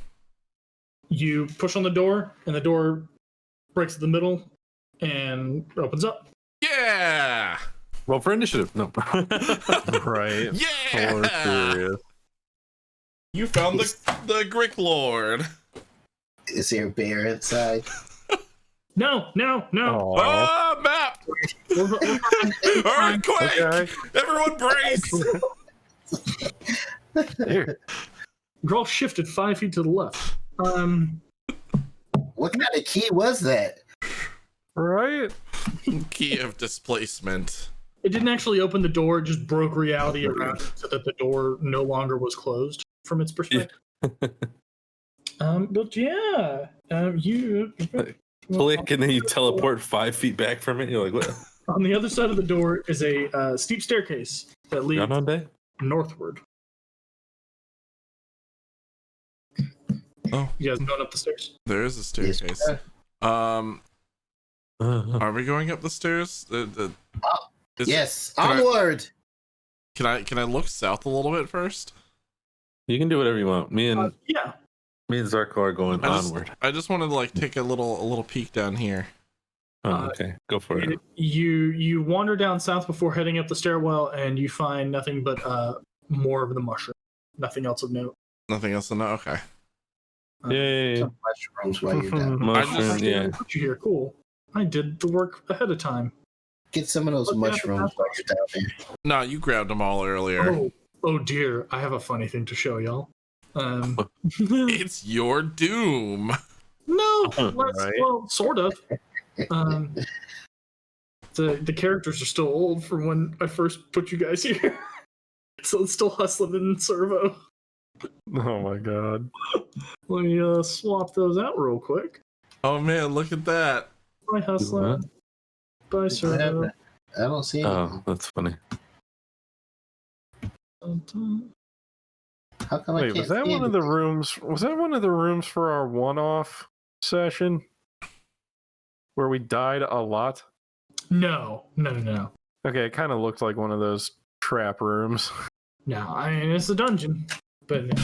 You push on the door, and the door breaks in the middle and opens up. Yeah. Well, for initiative, no. Right. Yeah. Or serious. You found the Grick Lord. Is there a bear inside? No. Oh. Oh, map! We're fine. Earthquake! Okay. Everyone brace! Here. You're all shifted 5 feet to the left. What kind of key was that? Right. Key of displacement. It didn't actually open the door; it just broke reality around it so that the door no longer was closed from its perspective. But yeah, you Click, and then you teleport 5 feet back from it. You're like, what? on the other side of the door is a steep staircase that leads Groundhog Day? northward. Oh. You guys going up the stairs? There is a staircase. sir. Are we going up the stairs? Yes, can onward. Can I look south a little bit first? You can do whatever you want. Me and Yeah. Zarko are going onward. I just wanted to like take a little peek down here. Oh, okay, go for it. You wander down south before heading up the stairwell, and you find nothing but more of the mushroom. Nothing else of note. Nothing else to know. Okay. Yay! Some mushrooms while you're down. Mushroom, yeah. Put you here. Cool. I did the work ahead of time. Get some of those Okay, mushrooms while you're down there. No, you grabbed them all earlier. Oh dear, I have a funny thing to show y'all. It's your doom. No, Right. well, sort of. The characters are still old from when I first put you guys here, so it's still hustling and servo. Oh my god. Let me swap those out real quick. Oh man, look at that. Bye hustling. Bye servo. I don't see anything. Oh, that's funny. How come I Wait, can't was that see one of the anything? rooms? Was that one of the rooms for our one-off session where we died a lot? No. Okay, it kind of looked like one of those trap rooms. No, I mean it's a dungeon, but no.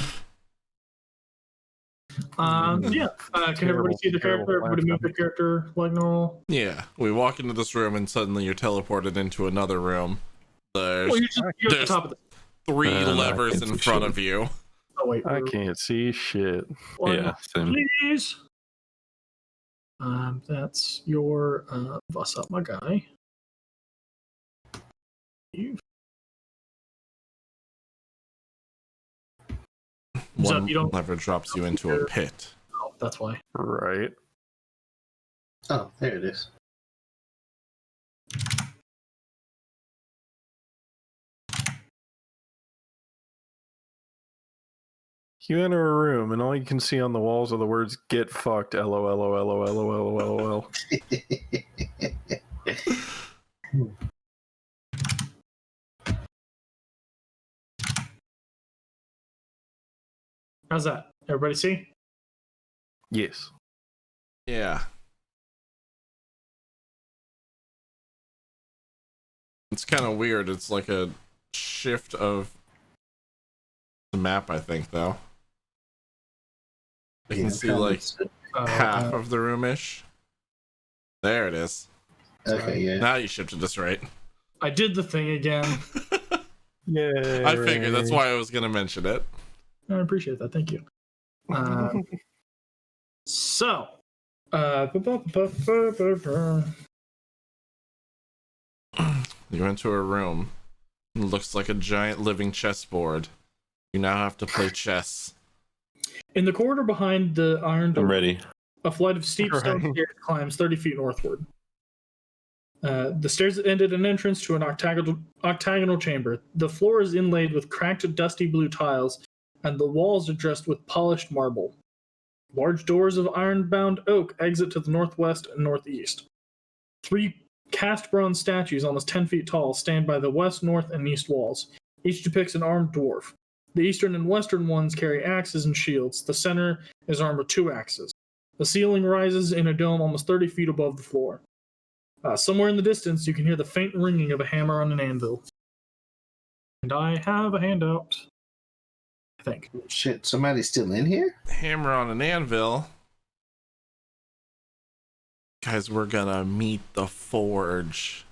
Yeah. Can everybody see the Terrible character? Everybody move last the character like normal. Yeah, we walk into this room and suddenly you're teleported into another room. There's Well, you're at the there's- top of the. 3 I levers can't in see front shit. of you. Oh wait, I can't see shit. Yeah, same. please. That's your bust up my guy. You. One you don't- lever drops you into a pit. Oh, that's why. Right. Oh, there it is. You enter a room and all you can see on the walls are the words "Get fucked." LOL. How's that? Everybody see? Yes. Yeah. It's kind of weird. It's like a shift of the map, I think, though. I can see like half of the room-ish. There it is. Okay, yeah. Now you shifted us right. I did the thing again. Yeah. I figured that's why I was gonna mention it. I appreciate that. Thank you. So, You enter a room. It looks like a giant living chessboard. You now have to play chess. in the corridor behind the iron door, I'm ready. a flight of steep stone Right. stairs climbs 30 feet northward. The stairs ended an entrance to an octagonal chamber. The floor is inlaid with cracked, dusty blue tiles, and the walls are dressed with polished marble. Large doors of iron-bound oak exit to the northwest and northeast. 3 cast bronze statues, almost 10 feet tall, stand by the west, north, and east walls. Each depicts an armed dwarf. The eastern and western ones carry axes and shields. The center is armed with 2 axes. The ceiling rises in a dome almost 30 feet above the floor. Somewhere in the distance, you can hear the faint ringing of a hammer on an anvil. And I have a handout. I think. Shit, somebody's still in here? Hammer on an anvil. Guys, we're gonna meet the forge.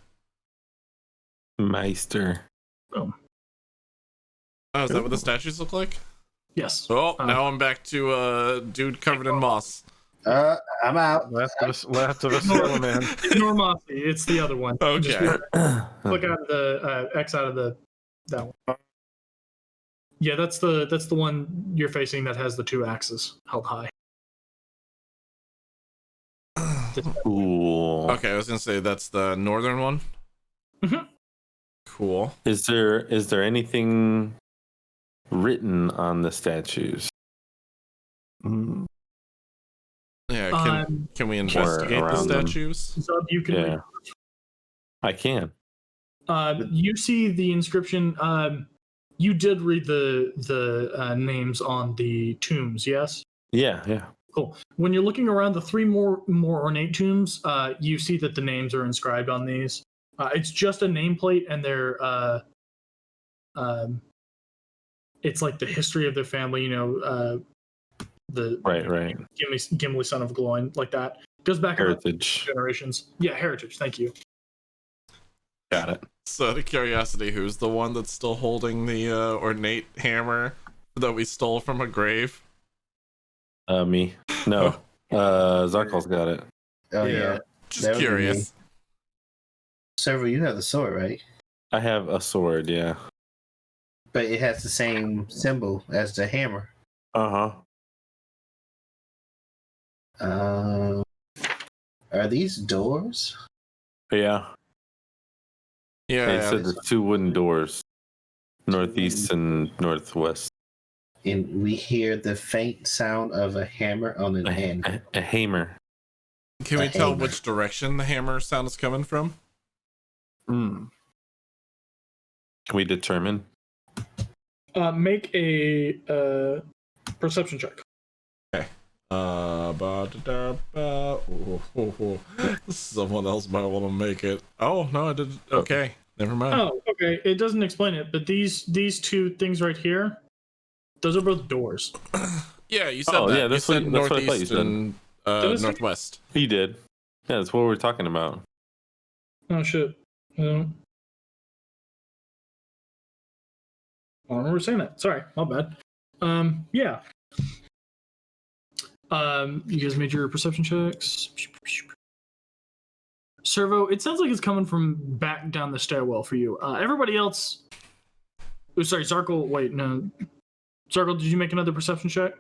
Meister. Boom. Oh, is that what the statues look like? Yes. Oh, now I'm back to dude covered in moss. I'm out. Left of a man. Ignore Mossy. It's the other one. Okay. Just click out of the X out of that one. Yeah, that's the one you're facing that has the 2 axes held high. Ooh. Okay, I was gonna say that's the northern one. Mhm. Cool. Is there anything written on the statues? Mm. Yeah, can we investigate the around them. statues? So you can Yeah. I can. you see the inscription. You did read the names on the tombs, yes? Yeah. Cool. When you're looking around the three more ornate tombs, you see that the names are inscribed on these. It's just a nameplate, and they're it's like the history of their family. You know, the Right. Gimli, son of Gloin, like that. Goes back about Heritage. generations. Yeah, heritage. Thank you. Got it. So, out of curiosity, who's the one that's still holding the ornate hammer that we stole from a grave? Me. No. Zarkal's got it. Oh Yeah. yeah. Just That would be curious. me. Server, you have the sword, right? I have a sword, yeah. But it has the same symbol as the hammer. Uh-huh. Are these doors? Yeah. Yeah, They yeah. said there's two wooden doors. Northeast and northwest. And we hear the faint sound of a hammer on an anvil. A hammer. Can we a tell hammer. which direction the hammer sound is coming from? Can we determine? Make a perception check. Someone else might want to make it. Oh no, I did. Okay, never mind. Oh, okay. It doesn't explain it, but these two things right here, those are both doors. Yeah, you said Oh, that. yeah, You that's said what I thought you northeast said. and Did I say- northwest. He did. Yeah, that's what we're talking about. Oh shit. I don't remember saying that. Sorry, my bad. Yeah. You guys made your perception checks. Servo, it sounds like it's coming from back down the stairwell for you. Everybody else. Oh, sorry, Zarkle. Wait, no. Zarkle, did you make another perception check?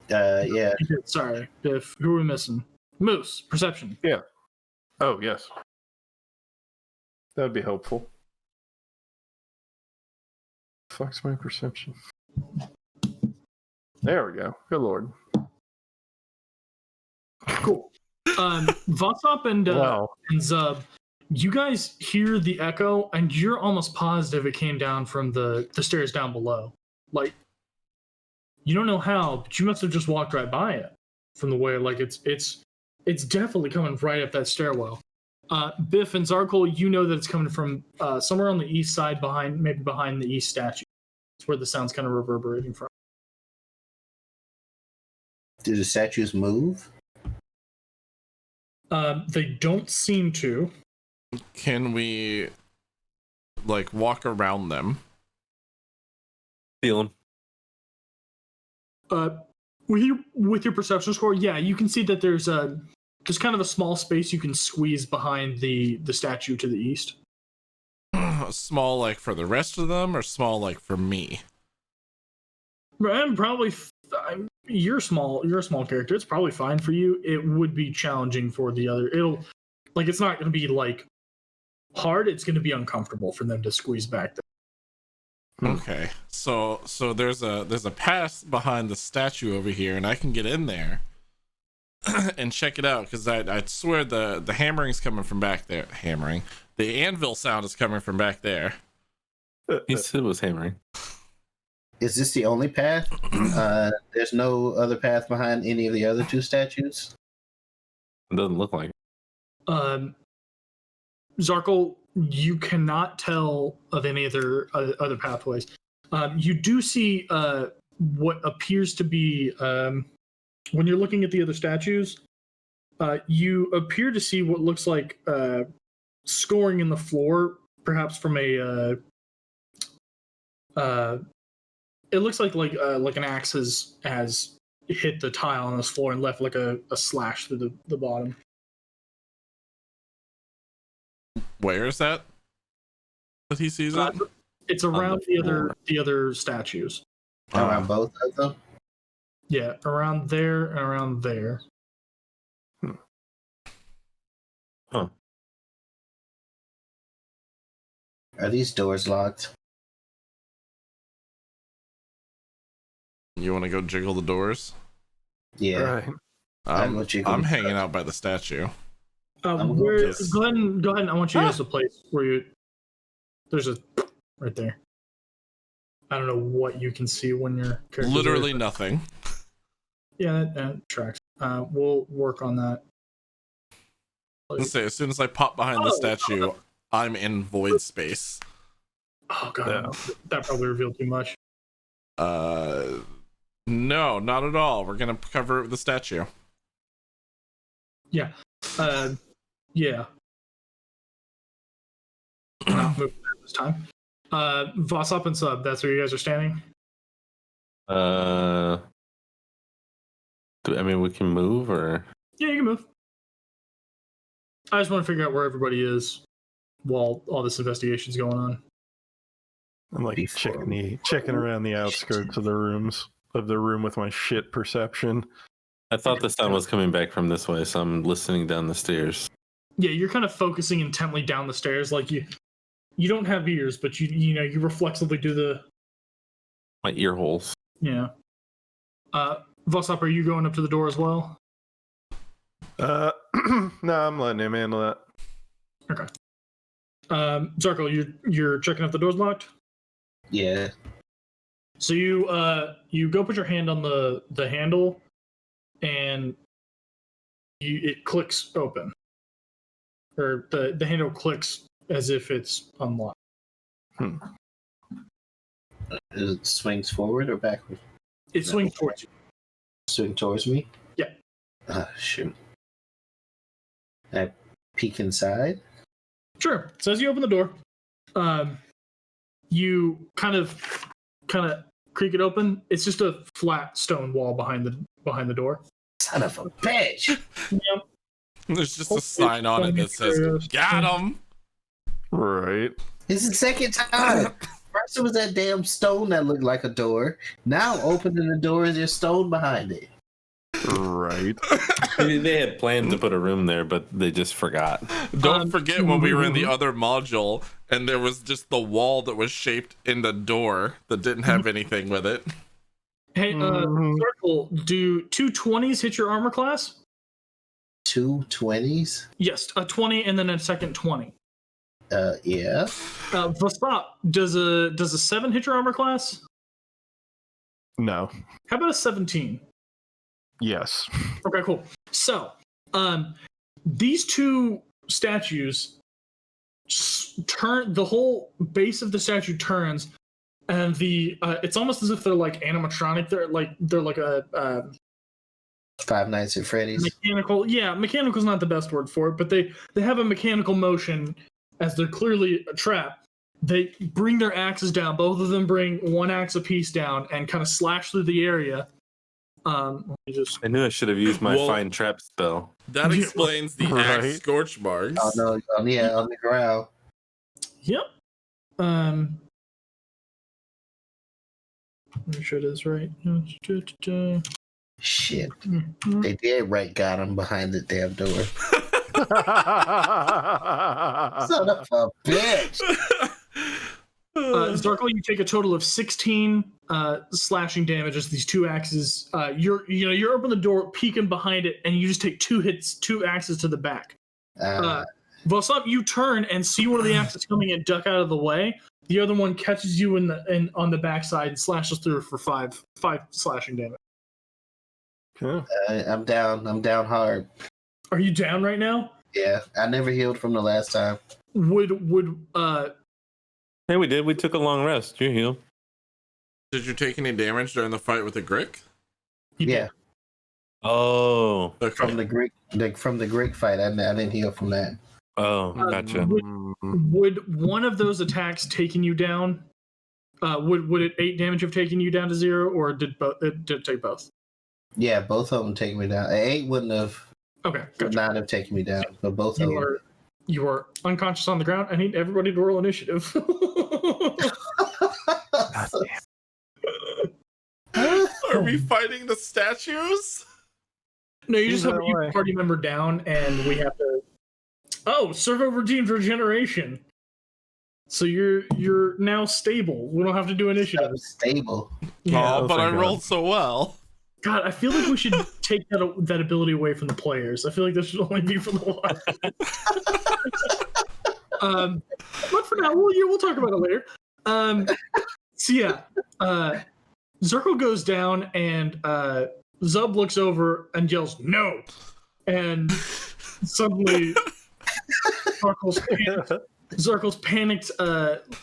Yeah. You did. Sorry, Biff. Who are we missing? Moose, perception. Oh, yes. That would be helpful. Fuck's my perception. There we go. Good lord. Cool. Vosop and Wow. Zub, you guys hear the echo, and you're almost positive it came down from the stairs down below. Like, you don't know how, but you must have just walked right by it from the way. Like, it's definitely coming right up that stairwell. Biff and Zarkle, you know that it's coming from somewhere on the east side, maybe behind the east statue. It's where the sound's kind of reverberating from. Do the statues move? They don't seem to. Can we like walk around them? Feel him. With your perception score, yeah, you can see that there's kind of a small space you can squeeze behind the statue to the east. Small like for the rest of them, or small like for me? And probably you're small. You're a small character. It's probably fine for you. It would be challenging for the other. It's not going to be like hard. It's going to be uncomfortable for them to squeeze back there. Okay, so there's a path behind the statue over here, and I can get in there and check it out, because I swear the hammering's coming from back there. Hammering, the anvil sound is coming from back there. He said it was hammering. Is this the only path? There's no other path behind any of the other two statues? It doesn't look like it. Zarkle, you cannot tell of any other pathways. You do see what appears to be, when you're looking at the other statues, you appear to see what looks like scoring in the floor, perhaps from a. It looks like an axe has hit the tile on this floor and left like a slash through the bottom. Where is that he sees it? It's around the other statues. Around both of them? Yeah, around there and around there. Huh. Are these doors locked? You want to go jiggle the doors? Yeah. Right. I'm hanging out by the statue. Go ahead. I want you to use the place where there's a right there. I don't know what you can see when you're Literally nothing. Yeah, that tracks. We'll work on that. Let's say as soon as I pop behind the statue, I'm in void space. Oh god, that probably revealed too much. No, not at all. We're gonna cover it with the statue. Yeah. Yeah. Not moving this time. Vossop and Sub, that's where you guys are standing? I mean, we can move, or Yeah, you can move. I just want to figure out where everybody is while all this investigation's going on. I'm like checking around the outskirts of the room with my shit perception. I thought the sound was coming back from this way, so I'm listening down the stairs. Yeah, you're kind of focusing intently down the stairs, like you don't have ears, but you reflexively do the My ear holes. yeah. Vossop, are you going up to the door as well? No, I'm letting him handle that. Okay. Zarkle, you're checking if the door's locked? Yeah. So you go put your hand on the handle, and it clicks open, or the handle clicks as if it's unlocked. It swings forward or backward? It swings towards you. Swing towards me? Yeah. Shoot. I peek inside. Sure. So as you open the door, you kind of creak it open. It's just a flat stone wall behind the door. Son of a bitch! Yep. There's just a sign on it that says "Got him." Right. This is the second time. First it was that damn stone that looked like a door. Now opening the door is just stone behind it. Right. Maybe they had planned to put a room there, but they just forgot. Don't forget when we were in the other module and there was just the wall that was shaped in the door that didn't have anything with it. Hey, Circle, do 2 20s hit your armor class? 2 20s? Yes, a 20 and then a second 20. Yeah. Vostop, does a 7 hit your armor class? No. How about a 17? Yes. Okay, cool. So, these two statues turn, the whole base of the statue turns, and it's almost as if they're like animatronic. They're like a Five Nights at Freddy's. Mechanical. Yeah, mechanical is not the best word for it, but they have a mechanical motion as they're clearly a trap. They bring their axes down. Both of them bring one axe apiece down and kind of slash through the area. I knew I should have used my fine trap spell. That explains the axe scorch marks. Oh no, on the ground. Yep. Make sure it is right. Shit. They did right got him behind the damn door. Son of a bitch. Zarkle, you take a total of 16 slashing damage as these two axes. You're open the door, peeking behind it, and you just take 2 hits, 2 axes to the back. Vosop, you turn and see one of the axes coming and duck out of the way. The other one catches you on the backside and slashes through for 5 slashing damage. Okay. I'm down hard. Are you down right now? Yeah, I never healed from the last time. Hey, we did. We took a long rest. You healed. Did you take any damage during the fight with the Grick? Yeah. Oh. Okay. From the Grick fight, I didn't heal from that. Oh, gotcha. Would one of those attacks taking you down? Would it 8 damage have taken you down to 0, or did it take both? Yeah, both of them take me down. 8 wouldn't have. Okay, Would gotcha. not have taken me down, but both of them. You are unconscious on the ground. I need everybody to roll initiative. Are we fighting the statues? No, you just have a party member down, and we have to. Oh, servo redeemed regeneration. So you're now stable. We don't have to do initiative. Stable. Yeah. Oh, but I rolled so well. God, I feel like we should take that ability away from the players. I feel like this should only be for the one. But for now, we'll talk about it later. So yeah, Zirkle goes down and Zub looks over and yells, "No!" And suddenly, Zarkle's panicked,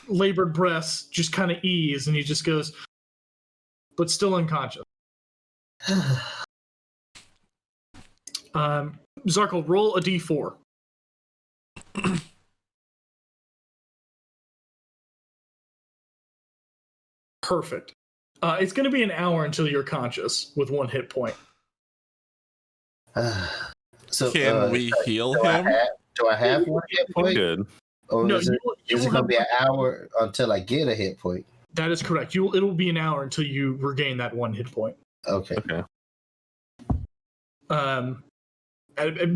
labored breaths just kind of ease, and he just goes, but still unconscious. Zarkle, roll a d4. Perfect. It's going to be an hour until you're conscious with 1 hit point. So Can we heal do him? Do I have 1 hit point? Good. Or No, is it going to be an have- hour until I get a hit point? That is correct. It'll be an hour until you regain that 1 hit point. Okay.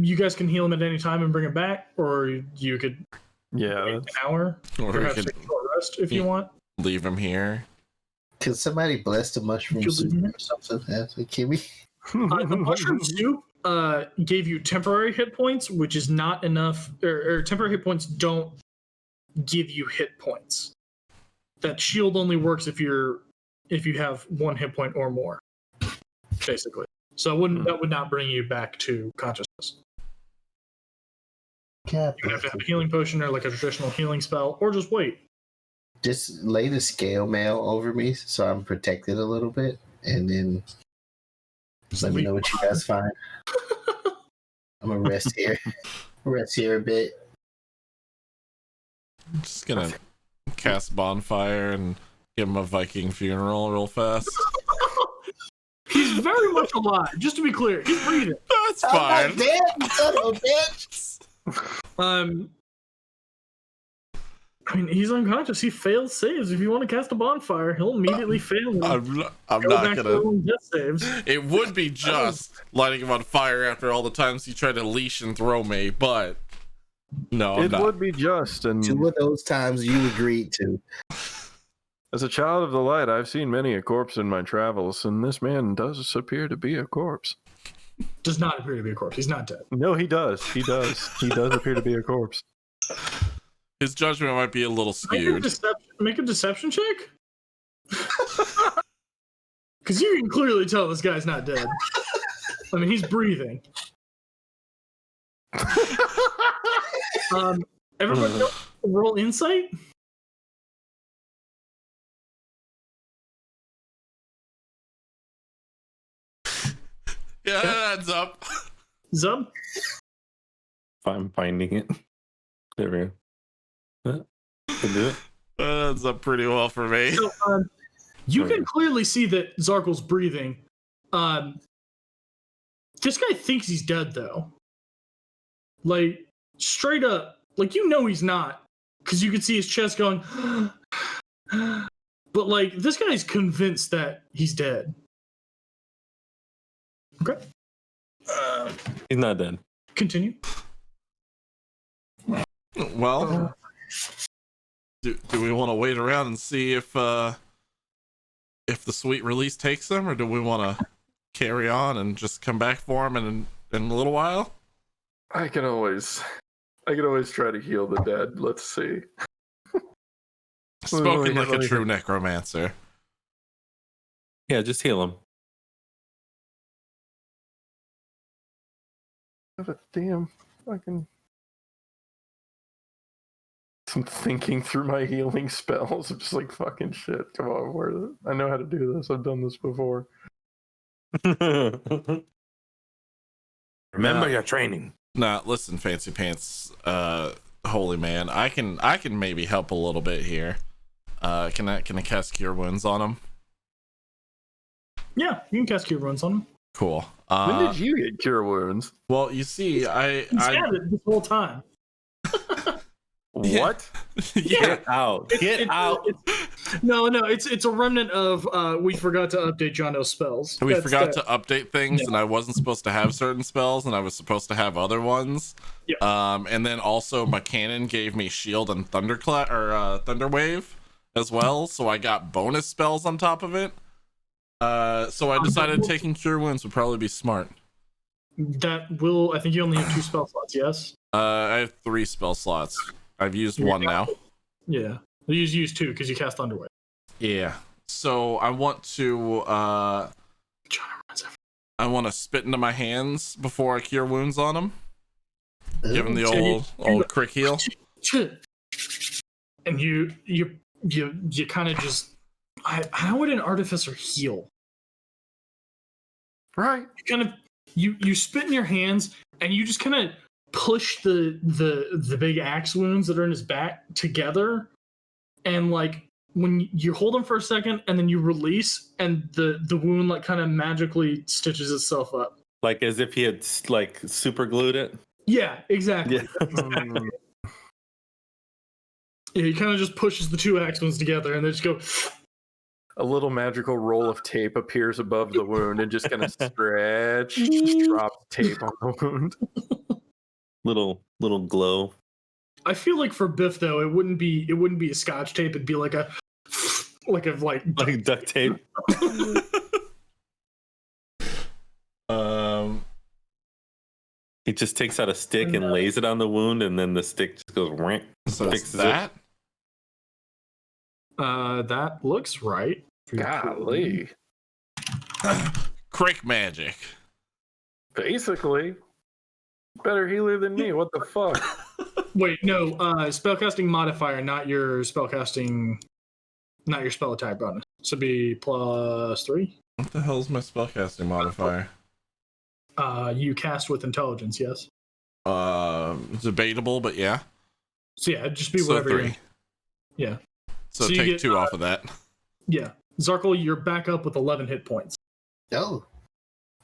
You guys can heal him at any time and bring him back, or you could wait an hour, Or we perhaps could take a short rest if you want. leave him here. Can somebody bless the mushroom soup or something? Kimmy? The mushroom soup gave you temporary hit points, which is not enough, or temporary hit points don't give you hit points. That shield only works if you have 1 hit point or more, basically. So that would not bring you back to consciousness. You would have to have a healing potion or like a traditional healing spell, or just wait. Just lay the scale mail over me so I'm protected a little bit, and then just let me know what you guys find. I'm gonna rest here. Rest here a bit. I'm just gonna cast bonfire and give him a Viking funeral real fast. He's very much alive, just to be clear. He's breathing. That's fine. I'm not dead, you son of a bitch. I mean, he's unconscious. He fails saves. If you want to cast a bonfire, he'll immediately fail. I'm not back gonna. to rolling death saves. It would be just lighting him on fire after all the times he tried to leash and throw me, but no, I'm It not. would be just, and 2 of those times you agreed to. as a child of the light, I've seen many a corpse in my travels, and this man does appear to be a corpse. Does not appear to be a corpse. He's not dead. No, he does. He does. He does appear to be a corpse. His judgment might be a little Make a deception check? Because you can clearly tell this guy's not dead. I mean, he's breathing. Everybody else roll insight? Yeah, that adds up. Zub? I'm finding it. There we go. Can do it. That adds up pretty well for me. So, you can clearly see that Zarkle's breathing. This guy thinks he's dead, though. Like, straight up. Like, he's not. Because you can see his chest going... But, like, this guy's convinced that he's dead. Okay. He's not dead. Continue. Well, do we want to wait around and see if the sweet release takes them, or do we want to carry on and just come back for him in a little while? I can always try to heal the dead. Let's see. Spoken like a true necromancer. Yeah, just heal him. But damn, fucking. I'm thinking through my healing spells. I'm just like, fucking shit. Come on, I know how to do this. I've done this before. Remember your training. Nah, listen, Fancy Pants, holy man, I can maybe help a little bit here. Can I cast Cure Wounds on him? Yeah, you can cast Cure Wounds on him. Cool. When did you get Cure Wounds? Well, you see, He's had it this whole time. What? Yeah. Get out. Get out. No, it's a remnant of we forgot to update Jono's spells. We That's forgot that. to update things, and I wasn't supposed to have certain spells, and I was supposed to have other ones. Yeah. And then also my cannon gave me shield and thunder wave as well, so I got bonus spells on top of it. So I decided taking Cure Wounds would probably be smart. That will. I think you only have 2 spell slots. Yes. I have 3 spell slots. I've used 1 now. Yeah. You use 2 because you cast Thunderwave. Yeah. So I want to Jono runs after. I want to spit into my hands before I cure wounds on him. Give him the So old crick heal. And you kind of just, how would an artificer heal? Right. You spit in your hands and you just kind of push the big axe wounds that are in his back together, and like when you hold them for a second and then you release, and the wound like kind of magically stitches itself up, Like as if he had like super glued it. yeah, exactly. Yeah, he kind of just pushes the two axe wounds together and they just go. A little magical roll of tape appears above the wound and just kind of stretch, drops tape on the wound. Little glow. I feel like for Biff though, it wouldn't be a Scotch tape. It'd be like duct tape. He just takes out a stick and lays it on the wound, and then the stick just goes rank. So fixes that? That looks right. Golly. Crick magic. Basically. Better healer than me. What the fuck? Wait, no. Spellcasting modifier, not your spellcasting, not your spell attack bonus. So be +3. What the hell's my spellcasting modifier? You cast with intelligence, yes. Debatable, but yeah. So yeah, it'd just be So whatever. 3. Yeah. So you take get, 2 off of that. Yeah, Zarkle, you're back up with 11 hit points. Oh,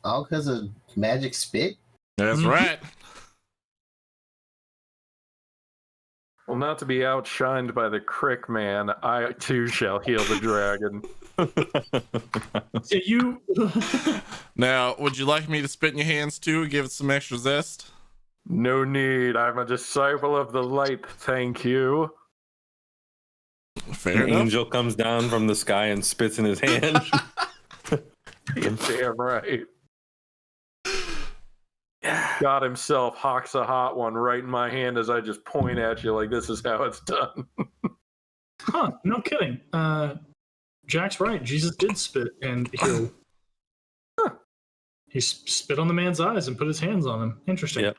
all because of magic spit? That's right. Well, not to be outshined by the Crick man, I too shall heal the dragon. So you. Now, would you like me to spit in your hands too? Give it some extra zest? No need. I'm a disciple of the light. Thank you. Fair An enough. angel comes down from the sky and spits in his hand. You're damn right. God himself hawks a hot one right in my hand as I just point at you like this is how it's done. Huh, no kidding. Jack's right. Jesus did spit and heal. Huh. He spit on the man's eyes and put his hands on him. Interesting. Yep.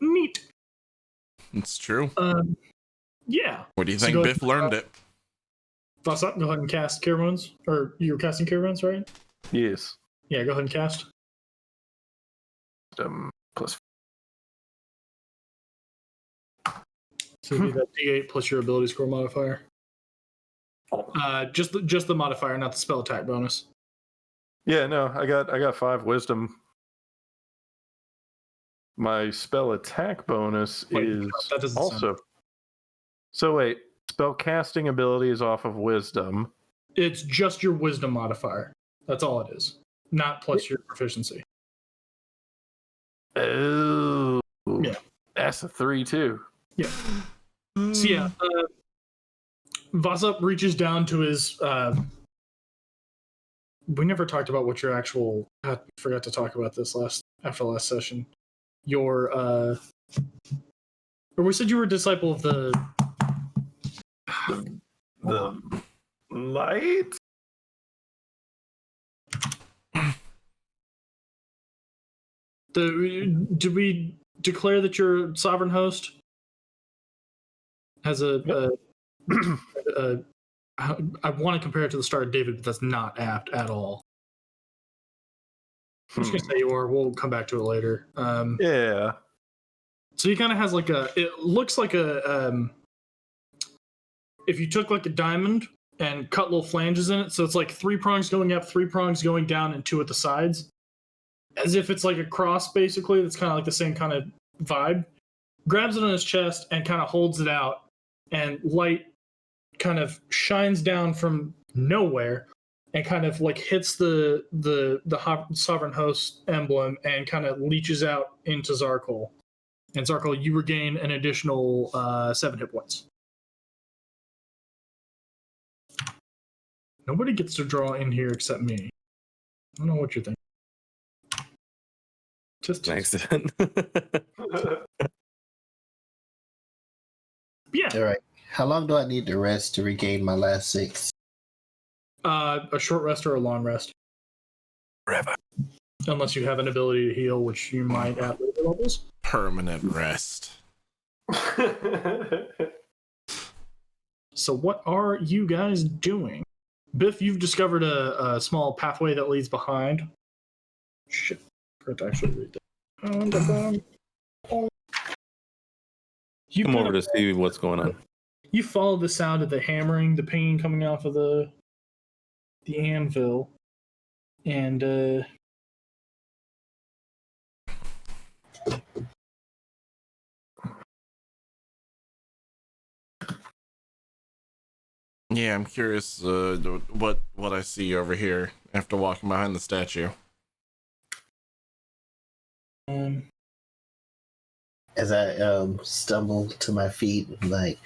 Neat. It's true. Yeah. Where do you So think go Biff ahead- learned it? Boss up, go ahead and cast Cure Wounds. Or you were casting Cure Wounds, right? Yes. Yeah, go ahead and cast. Plus. So it'd be that D8 plus your ability score modifier. Just the modifier, not the spell attack bonus. Yeah, no, I got 5 wisdom. My spell attack bonus Wait, is that doesn't also. sound- So wait, spell casting ability is off of wisdom. It's just your wisdom modifier. That's all it is. Not plus your proficiency. Oh, Yeah. That's a 3 too. Yeah. So yeah, Vasup reaches down to his. We never talked about what your actual. I forgot to talk about this after last session. Your or we said you were a disciple of the Light. Did we declare that your sovereign host has a I want to compare it to the Star of David, but that's not apt at all. I'm just gonna say you are. We'll come back to it later. Yeah. So he kind of has like it looks like a if you took like a diamond and cut little flanges in it, so it's like 3 prongs going up, 3 prongs going down, and 2 at the sides, as if it's like a cross basically. That's kind of like the same kind of vibe. Grabs it on his chest and kind of holds it out, and light kind of shines down from nowhere and kind of like hits the sovereign host emblem and kind of leaches out into Zarkle. And Zarkle, you regain an additional 7 hit points. Nobody gets to draw in here except me. I don't know what you're thinking. Just Accident. yeah. All right. How long do I need to rest to regain my last 6? A short rest or a long rest? Forever. unless you have an ability to heal, which you might at later levels. Permanent rest. So what are you guys doing? Biff, you've discovered a small pathway that leads behind. Shit, I forgot to actually read that. You Come kind over of, to see what's going on. you follow the sound of the hammering, the pain coming off of the anvil, and Yeah, I'm curious what I see over here after walking behind the statue. As I stumble to my feet, I'm like,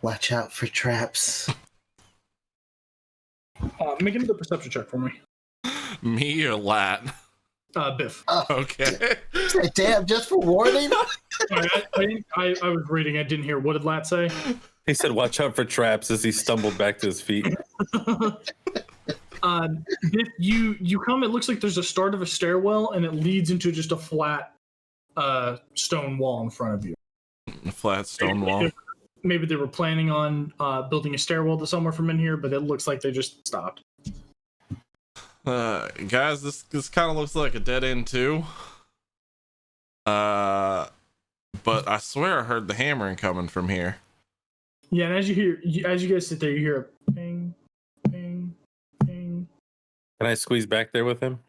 watch out for traps. make another perception check for me, Me or Lat? Biff. Okay. Damn, just for warning? I was reading. I didn't hear. What did Lat say? He said, "Watch out for traps" as he stumbled back to his feet. Biff, you come. It looks like there's a start of a stairwell, and it leads into just a flat stone wall in front of you. A flat stone wall. Maybe they were planning on building a stairwell to somewhere from in here, but it looks like they just stopped. Guys, this kind of looks like a dead end too. But I swear I heard the hammering coming from here. Yeah, and as you guys sit there, you hear a ping, ping, ping. Can I squeeze back there with him?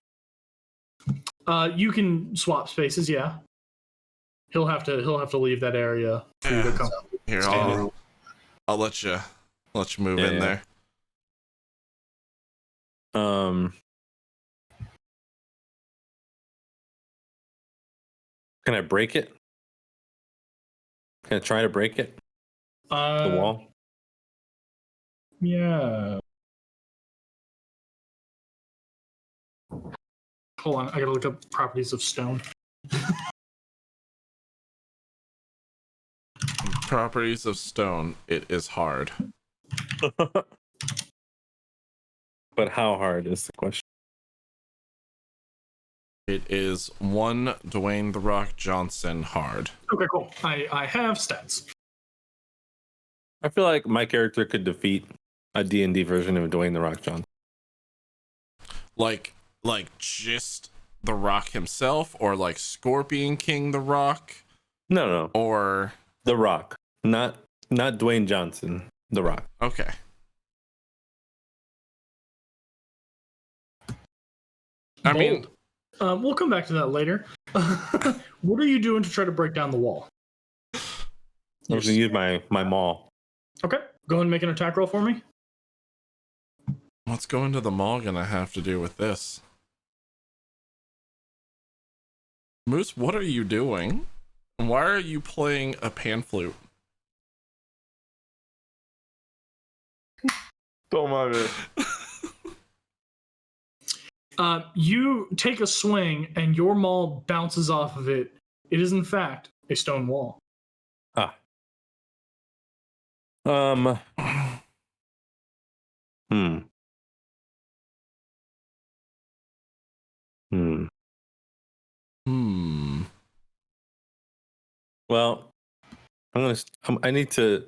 You can swap spaces. Yeah, he'll have to leave that area for you to come. Here, I'll let you move in there. Can I break it? Can I try to break it? The wall? Yeah. Hold on, I gotta look up properties of stone. Properties of stone. It is hard. But how hard is the question? It is one Dwayne the Rock Johnson hard. Okay, cool. I have stats. I feel like my character could defeat a D&D version of Dwayne the Rock Johnson. Like just the Rock himself, or like Scorpion King the Rock? No. Or The Rock. Not Dwayne Johnson. The Rock. okay. I mean, we'll come back to that later. What are you doing to try to break down the wall? I'm going to use my maul. Okay, go ahead and make an attack roll for me. what's going to the mall gonna have to do with this? Moose, what are you doing? Why are you playing a pan flute? Don't mind me. You take a swing and your maul bounces off of it. It is in fact a stone wall. Ah. Well, I need to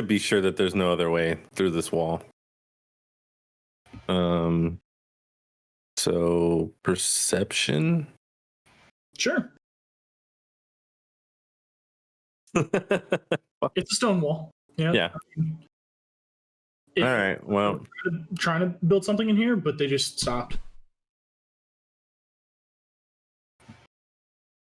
be sure that there's no other way through this wall. So perception. Sure. It's a stone wall. Yeah. Yeah. All right. Well, trying to build something in here, but they just stopped.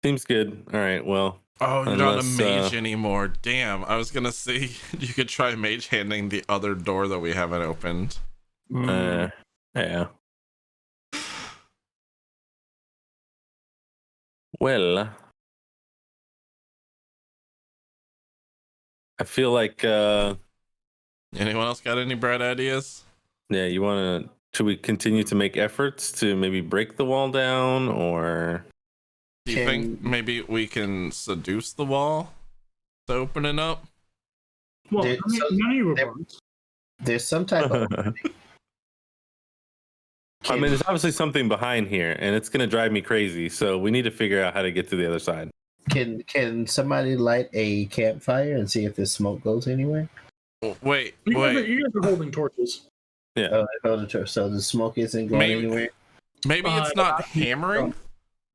seems good. All right. Well. Oh, you're not a mage anymore. Damn. I was gonna say you could try mage handing the other door that we haven't opened. Yeah. Well, I feel like Anyone else got any bright ideas? yeah, should we continue to make efforts to maybe break the wall down, or Do you think maybe we can seduce the wall to open it up? Well, none of you were bards. There's some type of I mean, there's obviously something behind here, and it's going to drive me crazy. So we need to figure out how to get to the other side. Can somebody light a campfire and see if the smoke goes anywhere? Wait. You guys are holding torches. Yeah. So the smoke isn't going anywhere. Maybe it's not hammering.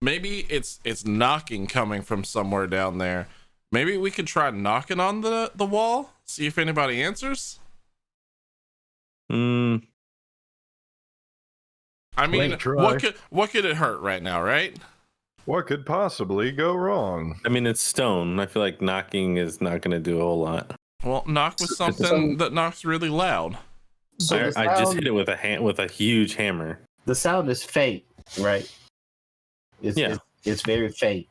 Maybe it's knocking coming from somewhere down there. Maybe we could try knocking on the wall, see if anybody answers. I mean, what could it hurt right now, right? What could possibly go wrong? I mean, it's stone. I feel like knocking is not going to do a whole lot. Well, knock with something that knocks really loud. So I just hit it with a huge hammer. The sound is faint, right? It's very faint.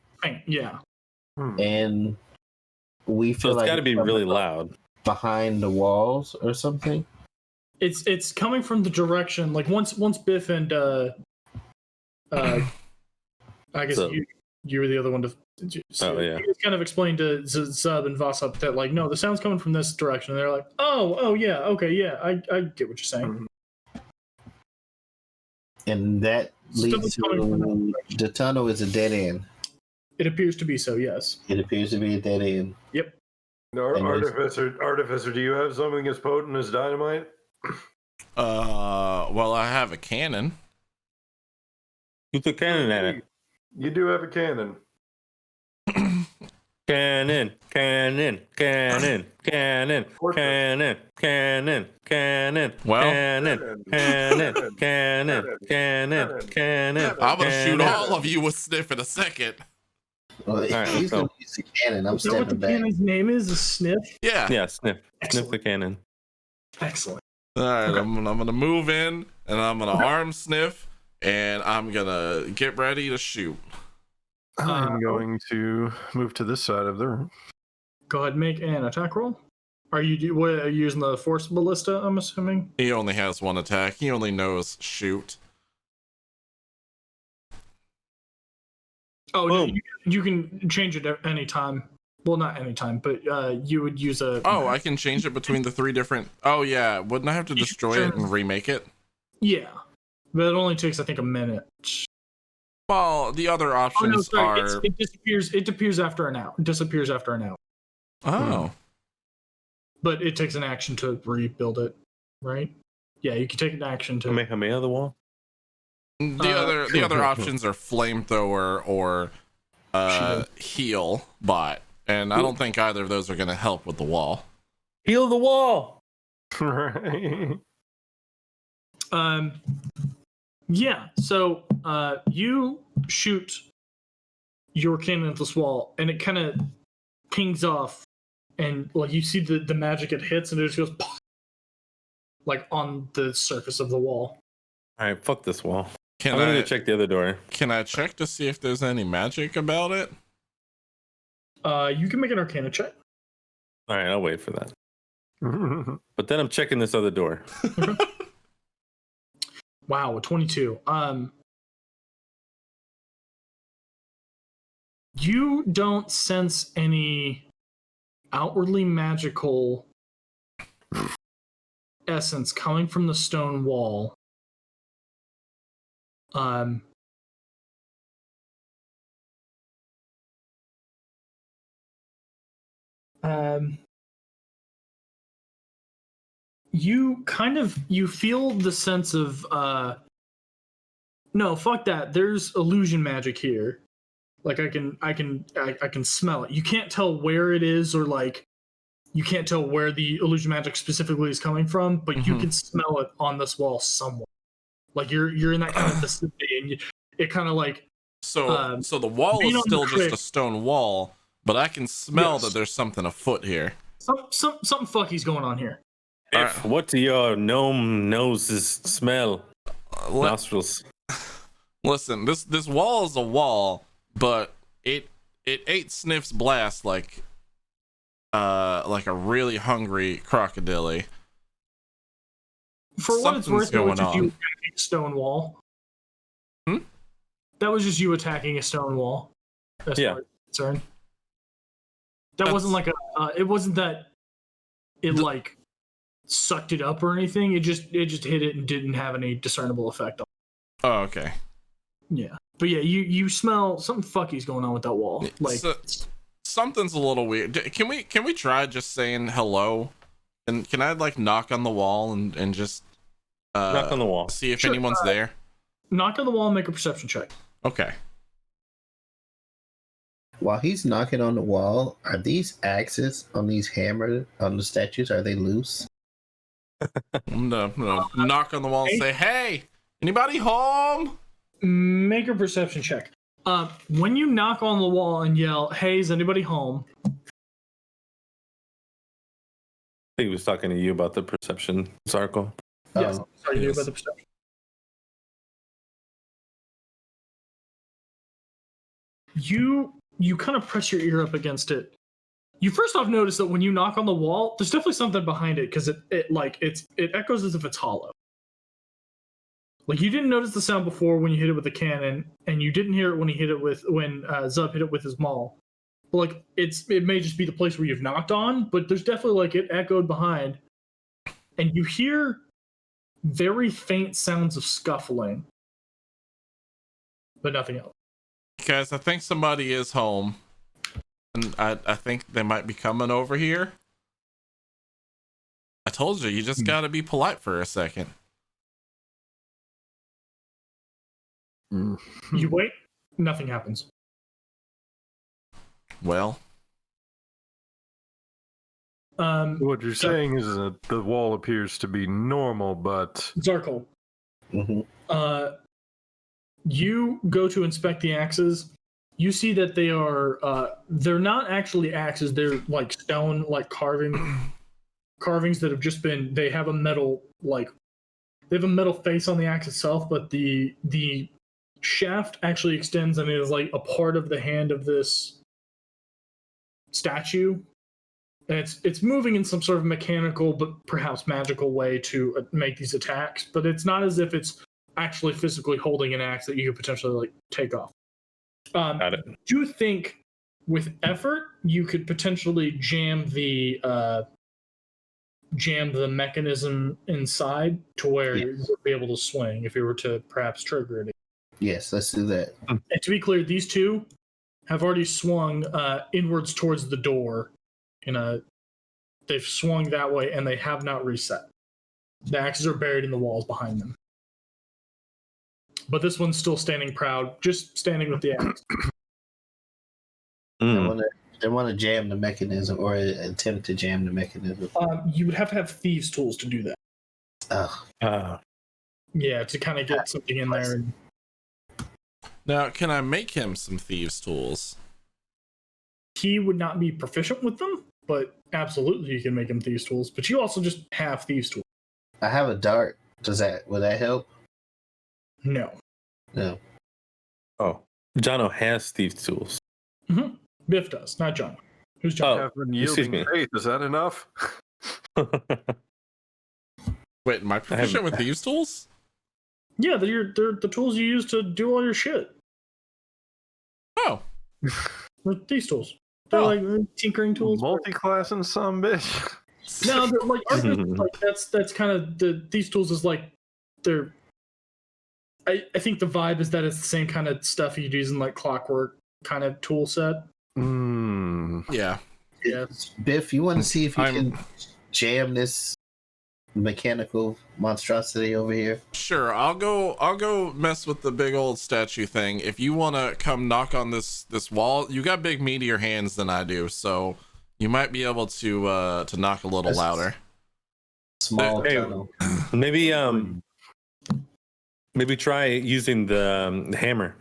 Yeah. And we feel it's like got to be really loud behind the walls or something. It's coming from the direction like once Biff and I guess you were the other one to. So yeah. He kind of explained to Zub and Vossop that like no, the sound's coming from this direction. And they're like, oh yeah, okay, yeah, I get what you're saying. And that leads to the tunnel is a dead end. It appears to be so. Yes. It appears to be a dead end. Yep. Artificer, do you have something as potent as dynamite? Well, I have a cannon. You took cannon at it. You do have a cannon. Cannon. Well, Cannon. I'm gonna shoot all of you with Sniff in a second. Well, he's going to use the cannon. I'm stepping what the back. cannon's name is? A Sniff? Yeah, Sniff. Sniff the cannon. Excellent. All right, Okay. I'm gonna move in, and I'm gonna arm Sniff, and I'm gonna get ready to shoot. I'm going to move to this side of the room. Go ahead and make an attack roll. Are you using the force ballista, I'm assuming? He only has one attack. He only knows shoot. Oh, no, you can change it at any time. Well, not any time, but you would use a... Oh, I can change it between the three different... Oh, yeah. Wouldn't I have to destroy it and remake it? Yeah. But it only takes, I think, a minute. Well, the other options are... It disappears after an hour. It disappears after an hour. Oh. But it takes an action to rebuild it, right? Yeah, you can take an action to... Make a man of the wall? The other options are flamethrower or heal bot, and I don't think either of those are going to help with the wall. Heal the wall. Right. Yeah. So you shoot your cannon at this wall, and it kind of pings off, and like you see the magic it hits, and it just goes like on the surface of the wall. All right, fuck this wall. I'm gonna go check the other door. Can I check to see if there's any magic about it? You can make an Arcana check. All right, I'll wait for that. But then I'm checking this other door. Wow, a 22. You don't sense any outwardly magical essence coming from the stone wall. You feel the sense of no, fuck that. There's illusion magic here. Like I can smell it. You can't tell where it is, or like you can't tell where the illusion magic specifically is coming from, but you can smell it on this wall somewhere. Like you're in that kind of vicinity, and it kind of like so the wall is still just a stone wall, but I can smell that there's something afoot here. Something fucky's going on here. What do your gnome noses smell? Nostrils. Listen, this wall is a wall, but it ate Sniff's blast like a really hungry crocodile. For what it's worth, going that was just on. you attacking a stone wall. That was just you attacking a stone wall. As far as I'm concerned. That wasn't like it wasn't that it like sucked it up or anything. It just hit it and didn't have any discernible effect on Oh, okay. Yeah, but yeah, you smell something fucky's going on with that wall. Like Something's a little weird. Can we try just saying hello? And can I like knock on the wall and just Knock on the wall. see if Sure, anyone's there? knock on the wall and make a perception check. Okay. While he's knocking on the wall, are these axes on these hammer on the statues? Are they loose? I'm gonna knock on the wall and say, "Hey, anybody home?" Make a perception check. When you knock on the wall and yell, "Hey, is anybody home?" I think he was talking to you about the perception, Zarkle. Yes. Sorry, you yes. about the perception. You kind of press your ear up against it. You first off notice that when you knock on the wall, there's definitely something behind it because it echoes as if it's hollow. Like you didn't notice the sound before when you hit it with the cannon, and you didn't hear it when Zub hit it with his maul. But like it may just be the place where you've knocked on, but there's definitely like it echoed behind, and you hear very faint sounds of scuffling, but nothing else. Guys, I think somebody is home, and I think they might be coming over here. I told you, you just gotta be polite for a second. You wait, nothing happens. Well, What you're saying is that the wall appears to be normal, but Zarkle, Mm-hmm. you go to inspect the axes. You see that they are they're not actually axes. They're like stone, like carvings that have just been. They have a metal face on the axe itself, but the shaft actually extends and it is like a part of the hand of this statue. And it's moving in some sort of mechanical but perhaps magical way to make these attacks. But it's not as if it's actually physically holding an axe that you could potentially like take off. Got it. Do you think with effort you could potentially jam the mechanism inside to where you would be able to swing if you were to perhaps trigger it? Yes, let's do that. And to be clear, these two have already swung inwards towards the door. They've swung that way and they have not reset. The axes are buried in the walls behind them. But this one's still standing proud, just standing with the axe. They want to jam the mechanism or attempt to jam the mechanism. You would have to have thieves' tools to do that. Yeah, to kind of get something in there. now can I make him some thieves' tools? He would not be proficient with them, but absolutely you can make him thieves' tools. But you also just have thieves' tools. I have a dart. Would that help? No. No. Oh, Jono has thieves' tools. Mm-hmm. Biff does, not John. Who's John? have been excuse yielding me. faith. Is that enough? Wait, am I proficient with thieves' tools? Yeah, they're the tools you use to do all your shit. Oh, They're these tools. They're like tinkering tools. Multi-class and some bitch. No, they're like, like that's kind of these tools is like they're. I think the vibe is that it's the same kind of stuff you'd use in like Clockwork kind of tool set. yeah. Yeah. Biff, you want to see if you I'm- can jam this mechanical monstrosity over here? Sure, I'll go mess with the big old statue thing. If you want to come knock on this wall, you got big meatier hands than I do, so you might be able to knock a little louder. Small Hey, tunnel. Maybe try using the hammer.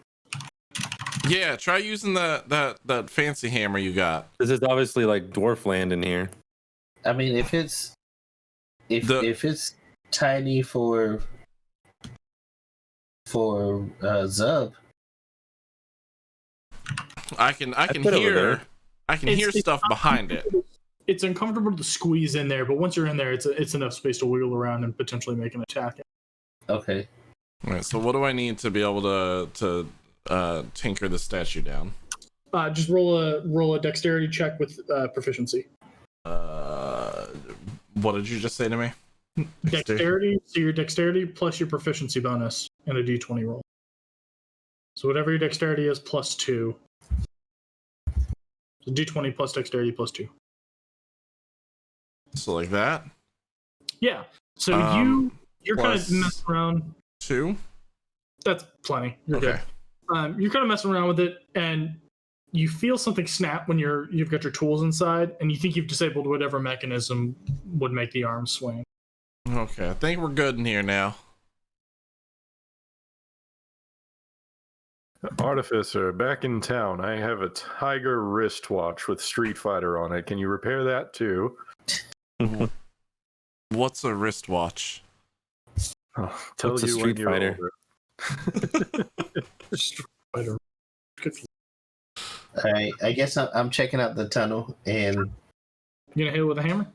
Yeah, try using that fancy hammer you got. This is obviously like dwarf land in here. I mean, if it's tiny for Zub, I can put it over hear there. It's stuff behind it. It's uncomfortable to squeeze in there, but once you're in there, it's enough space to wiggle around and potentially make an attack. okay. All right, so what do I need to be able to tinker the statue down? Just roll a dexterity check with proficiency. What did you just say to me? Dexterity, so your dexterity plus your proficiency bonus and a d20 roll. So whatever your dexterity is plus 2. So d20 plus dexterity plus 2. So like that. Yeah. So you're kind of plus messing around. 2. That's plenty. You're Okay. good. You're kind of messing around with it, and you feel something snap when you've got your tools inside, and you think you've disabled whatever mechanism would make the arm swing. Okay, I think we're good in here now. Artificer, back in town, I have a tiger wristwatch with Street Fighter on it. Can you repair that too? What's a wristwatch? I'll tell What's a you Street when you're Fighter? older. Spider. All right, I guess I'm checking out the tunnel, and You gonna hit it with a hammer?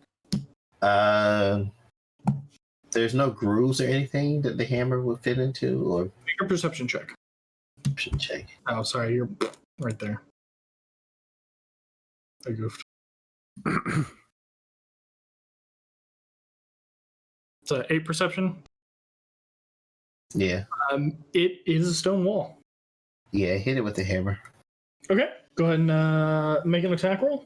there's no grooves or anything that the hammer would fit into, or Make a perception check. should check. Oh, sorry, you're right there. I goofed. It's a 8 perception. Yeah, It is a stone wall. yeah, hit it with the hammer. Okay, go ahead and make an attack roll.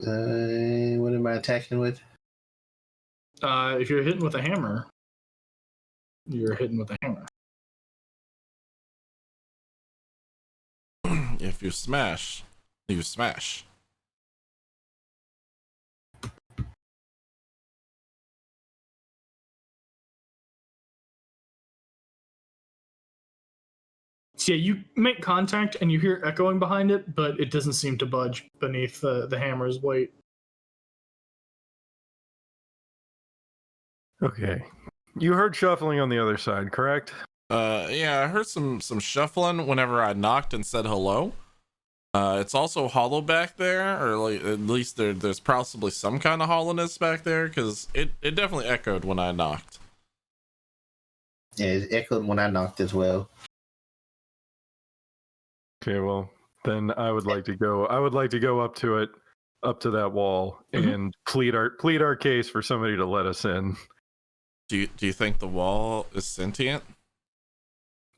What am I attacking with? If you're hitting with a hammer, you're hitting with a hammer. If you smash, you smash. So yeah, you make contact and you hear echoing behind it, but it doesn't seem to budge beneath the hammer's weight. Okay. You heard shuffling on the other side, correct? Yeah, I heard some shuffling whenever I knocked and said hello. It's also hollow back there, or like at least there's possibly some kind of hollowness back there, because it definitely echoed when I knocked. Yeah, it echoed when I knocked as well. Okay, well, then I would like to go up to it, up to that wall, and plead our case for somebody to let us in. Do you think the wall is sentient?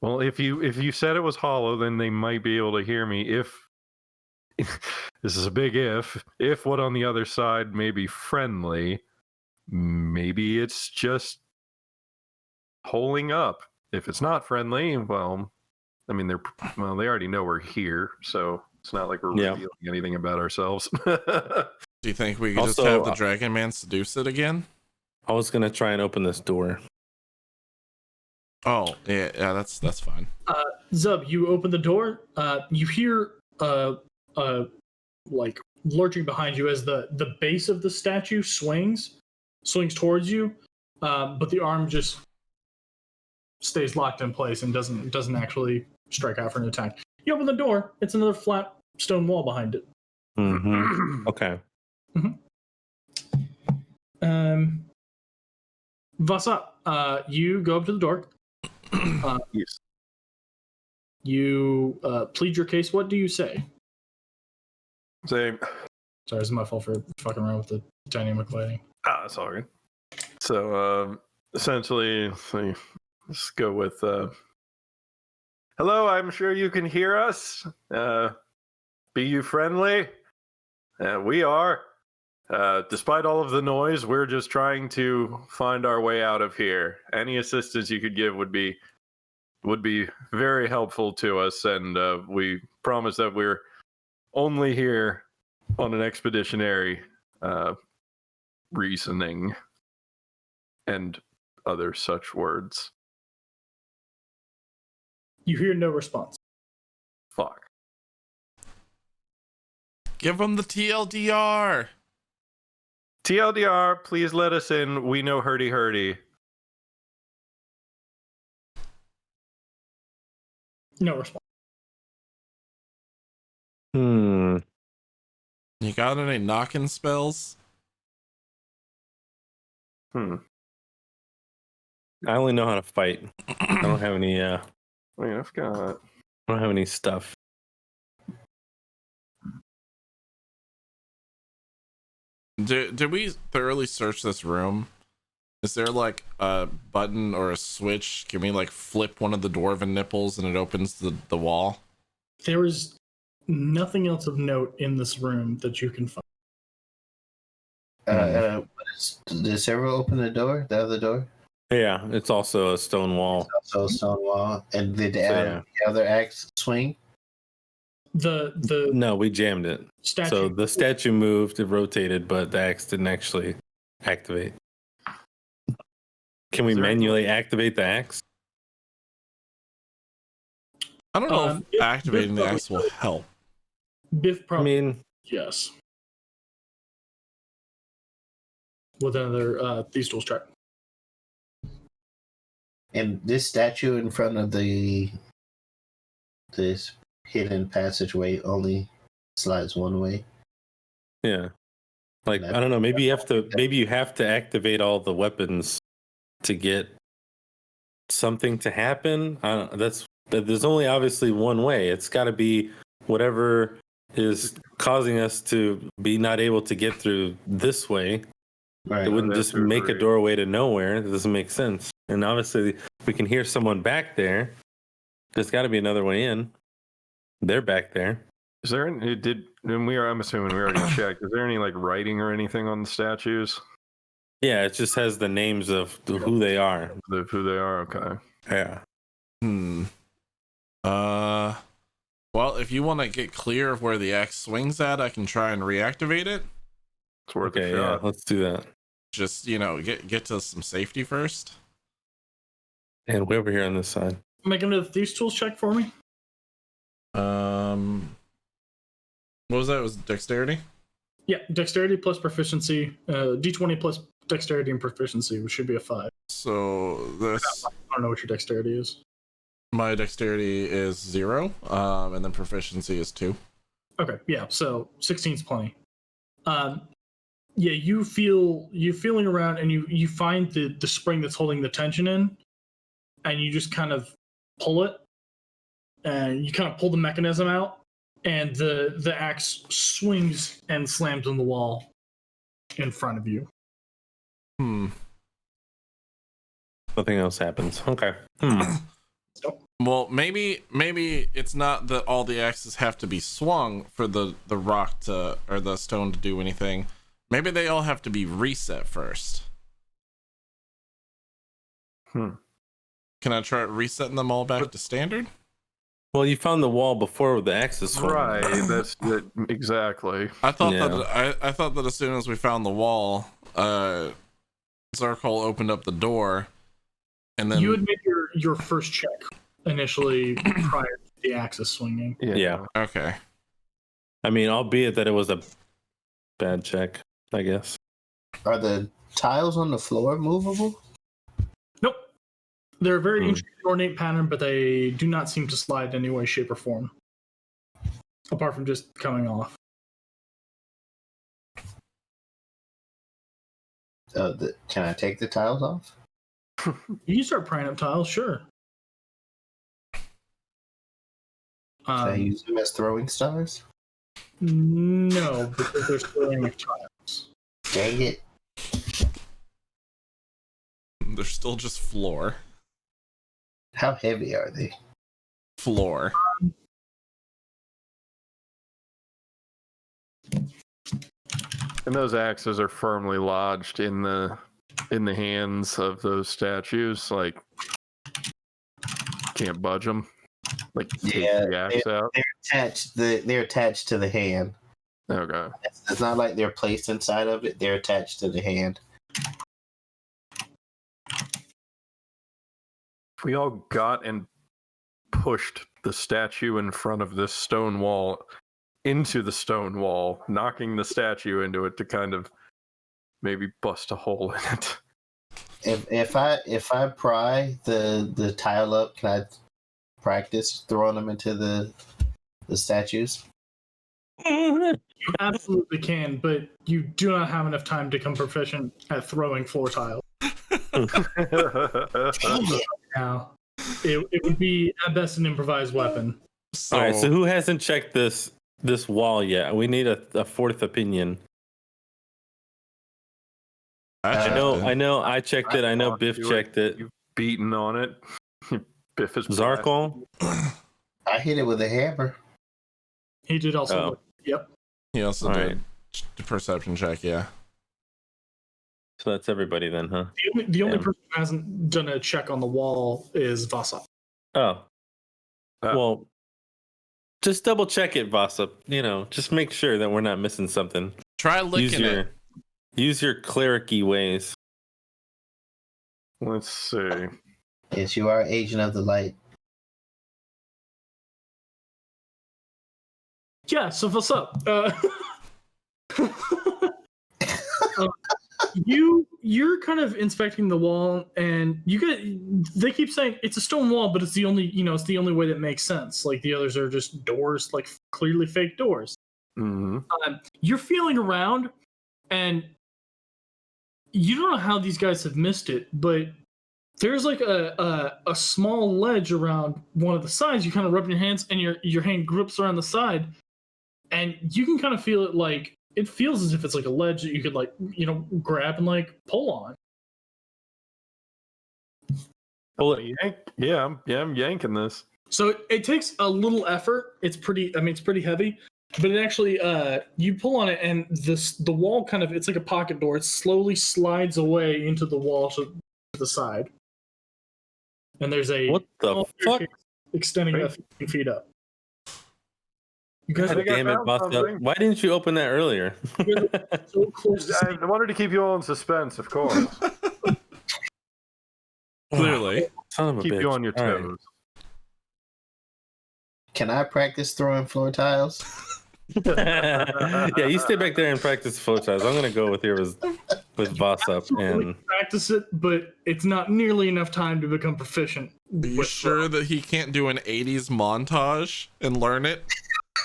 Well, if you said it was hollow, then they might be able to hear me. If this is a big if what on the other side may be friendly, maybe it's just holding up. If it's not friendly, well, I mean they already know we're here, so it's not like we're revealing anything about ourselves. Do you think we could just Also, have the Dragon Man seduce it again? I was gonna try and open this door. Oh, yeah, that's fine. Zub, you open the door. You hear like lurching behind you as the base of the statue swings towards you, but the arm just stays locked in place and doesn't actually strike out for an attack. You open the door. It's another flat stone wall behind it. Mm-hmm. Okay. Vasa, you go up to the door. Yes. You plead your case. What do you say? Say, Sorry, it's my fault for fucking around with the dynamic lighting. that's all right. So essentially, let's go with hello, I'm sure you can hear us. Be you friendly? We are. Despite all of the noise, we're just trying to find our way out of here. Any assistance you could give would be very helpful to us, and we promise that we're only here on an expeditionary reasoning and other such words. You hear no response. Fuck. Give him the TLDR. TLDR, please let us in. We know hurdy. No response. You got any knocking spells? I only know how to fight. I don't have any. Wait, I've got. I don't have any stuff. Did we thoroughly search this room? Is there like a button or a switch? Can we like flip one of the dwarven nipples and it opens the wall? There is nothing else of note in this room that you can find. Did the server open the door? The other door? Yeah, it's also a stone wall. Also a stone wall. And did the, yeah. the other axe swing? No, we jammed it. Statue. So the statue moved, it rotated, but the axe didn't actually activate. Can we manually activate the axe? I don't know if Biff activating the probably axe will help. Biff probably. I mean, yes. With another these tools check. And this statue in front of this hidden passageway only slides one way. yeah. Like, I don't know, maybe you have to activate all the weapons to get something to happen. I don't, there's only obviously one way. It's got to be whatever is causing us to be not able to get through this way. Right. It wouldn't just make a doorway to nowhere. That doesn't make sense. And obviously, we can hear someone back there. There's got to be another way in. They're back there. Is there any, I'm assuming we already checked. Is there any like writing or anything on the statues? Yeah, it just has the names of who they are. Who they are, okay. Yeah. Well, if you want to get clear of where the axe swings at, I can try and reactivate it. It's worth Okay, a shot. yeah, let's do that. Just, get to some safety first. And way over here on this side. Make another these tools check for me. What was that? It was dexterity? Yeah, dexterity plus proficiency. D20 plus dexterity and proficiency, which should be a 5. So this, I don't know what your dexterity is. my dexterity is 0, and then proficiency is 2. Okay, yeah, so 16's plenty. Yeah, you feeling around and you find the spring that's holding the tension in, and you just kind of pull it, and you kind of pull the mechanism out, and the axe swings and slams on the wall in front of you. Nothing else happens. Okay. Well, maybe it's not that all the axes have to be swung for the rock to, or the stone to do anything. Maybe they all have to be reset first. Can I try resetting them all back to standard? Well, you found the wall before the axes swung. Right, that's it, exactly. I thought that I thought that as soon as we found the wall, Zarkol opened up the door, and then You would make your first check initially prior to the axis swinging. Yeah. Okay. I mean, albeit that it was a bad check, I guess. Are the tiles on the floor movable? Nope. They're a very interesting ornate pattern, but they do not seem to slide in any way, shape, or form. Apart from just coming off. Can I take the tiles off? You can start prying up tiles, sure. Can I use them as throwing stars? No, because they're ceramic tiles. Dang it. they're still just floor. How heavy are they? Floor. And those axes are firmly lodged in the hands of those statues. Like, can't budge them. Like, take the axe out. They're attached to the hand. Okay. It's not like they're placed inside of it. They're attached to the hand. If we all got and pushed the statue in front of this stone wall into the stone wall, knocking the statue into it to kind of maybe bust a hole in it. If I pry the tile up, can I practice throwing them into the statues? You absolutely can, but you do not have enough time to become proficient at throwing floor tiles. Now, it would be at best an improvised weapon. So, All right, so who hasn't checked this wall yet? We need a fourth opinion. I know. I checked it. I know talked Biff to checked it. You've beaten on it. Biff is Zarkol. I hit it with a hammer. He did also. Oh. Yep. He also All did right. the perception check, yeah. So that's everybody then, huh? The only Damn. person who hasn't done a check on the wall is Vasa. Oh. Well, just double check it, Vasa. You know, just make sure that we're not missing something. Try licking it. Use your cleric-y ways. Let's see. Yes, you are agent of the light. Yeah. So what's up? You're kind of inspecting the wall, and they keep saying it's a stone wall, but it's the only way that makes sense. Like the others are just doors, like clearly fake doors. Mm-hmm. You're feeling around, and you don't know how these guys have missed it, but there's like a small ledge around one of the sides. You kind of rub your hands, and your hand grips around the side, and you can kind of feel it like. It feels as if it's like a ledge that you could grab and pull on. Pull it, yank. Yeah, I'm yanking this. So it takes a little effort. It's pretty heavy, but it actually you pull on it and the wall it's like a pocket door. It slowly slides away into the wall to the side. And there's a What the fuck? Extending about 15 feet up. You guys God damn it, Busta. Why didn't you open that earlier? so close to I wanted to keep you all in suspense, of course. Clearly. Son of a Keep bitch. you on your All right. toes. Can I practice throwing floor tiles? Yeah, you stay back there and practice flow tiles. I'm gonna go with Voss up and practice it, but it's not nearly enough time to become proficient. Are you sure that he can't do an 80s montage and learn it?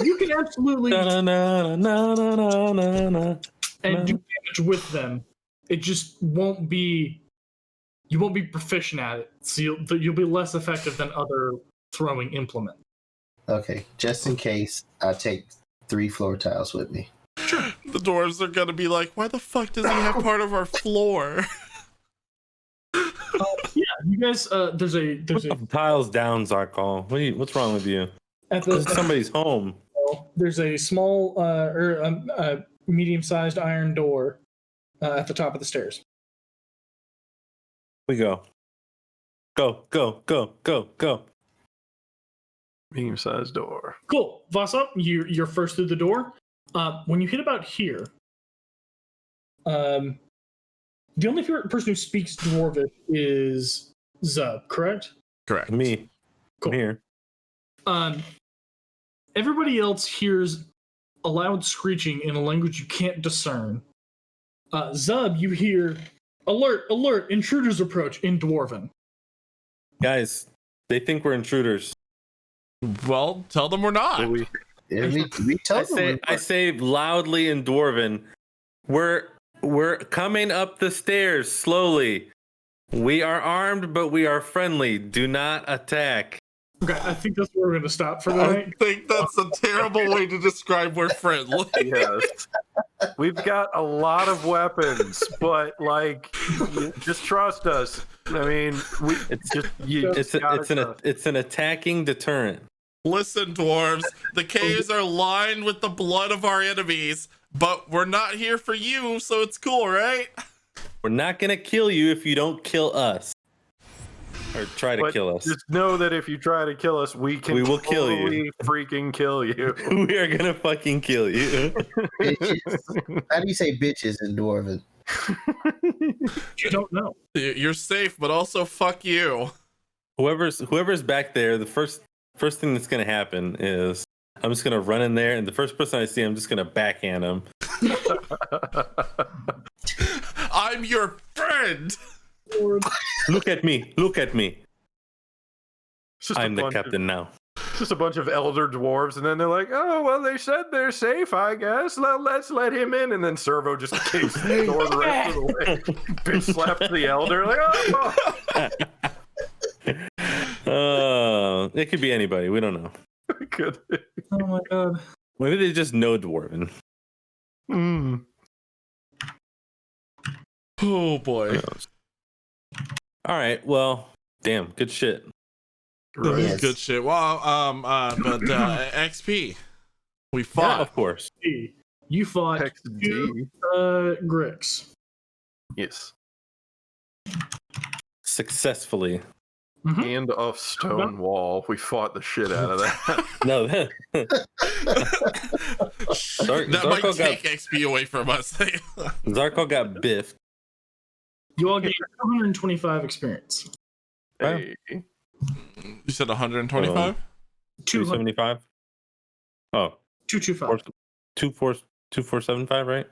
You can absolutely na, na, na, na, na, na, na. and do damage with them. It just won't be. You won't be proficient at it, so you'll be less effective than other throwing implement. Okay, just in case, I take 3 floor tiles with me. The dwarves are gonna be like, why the fuck does he have part of our floor? Yeah, you guys. There's a Tiles down, Zarkol. What's wrong with you? at This is somebody's home. There's a small medium-sized iron door at the top of the stairs. We go. Go, go, go, go, go. Medium-sized door. Cool. Vasa, you're first through the door. When you hit about here, the only person who speaks Dwarvish is Zub, correct? Correct. Me. Cool. I'm here. Everybody else hears a loud screeching in a language you can't discern. Zub, you hear, alert, alert, intruders approach in Dwarven. Guys, they think we're intruders. Well, tell them we're not. We told them. I say loudly in Dwarven, we're coming up the stairs slowly. We are armed, but we are friendly. Do not attack. Okay, I think that's where we're going to stop for I tonight. think that's a terrible way to describe we're friendly. Yes. We've got a lot of weapons, but just trust us. I mean, It's an attacking deterrent. Listen, dwarves, the caves are lined with the blood of our enemies, but we're not here for you, so it's cool, right? We're not gonna kill you if you don't kill us. Or try to kill us. Just know that if you try to kill us, we will kill you. totally freaking kill you. We are gonna fucking kill you. Bitches. How do you say bitches in Dwarven? You don't know. You're safe, but also fuck you. Whoever's back there, the first thing that's gonna happen is I'm just gonna run in there, and the first person I see, I'm just gonna backhand him. I'm your friend. Look at me. Look at me. I'm the bunch captain now. It's just a bunch of elder dwarves, and then they're like, "Oh, well, they said they're safe, I guess. Let's let him in." And then Servo just kicks the door the rest of the way. Bitch slaps the elder, like, "Oh." It could be anybody. We don't know. Good. Oh my god. Maybe they just know Dwarven. Oh boy. All right. Well, damn. Good shit. Right. Yes. Good shit. Well, but XP. We Yeah, fought. of course. You fought Hex two D. Gricks. Yes. Successfully. Mhm. And a stone wall. We fought the shit out of that. No, that Zarko might take XP away from us. Zarko got biffed. You all gained 225 experience. Hey. You said 125? 275. Oh, 225. 2475, right?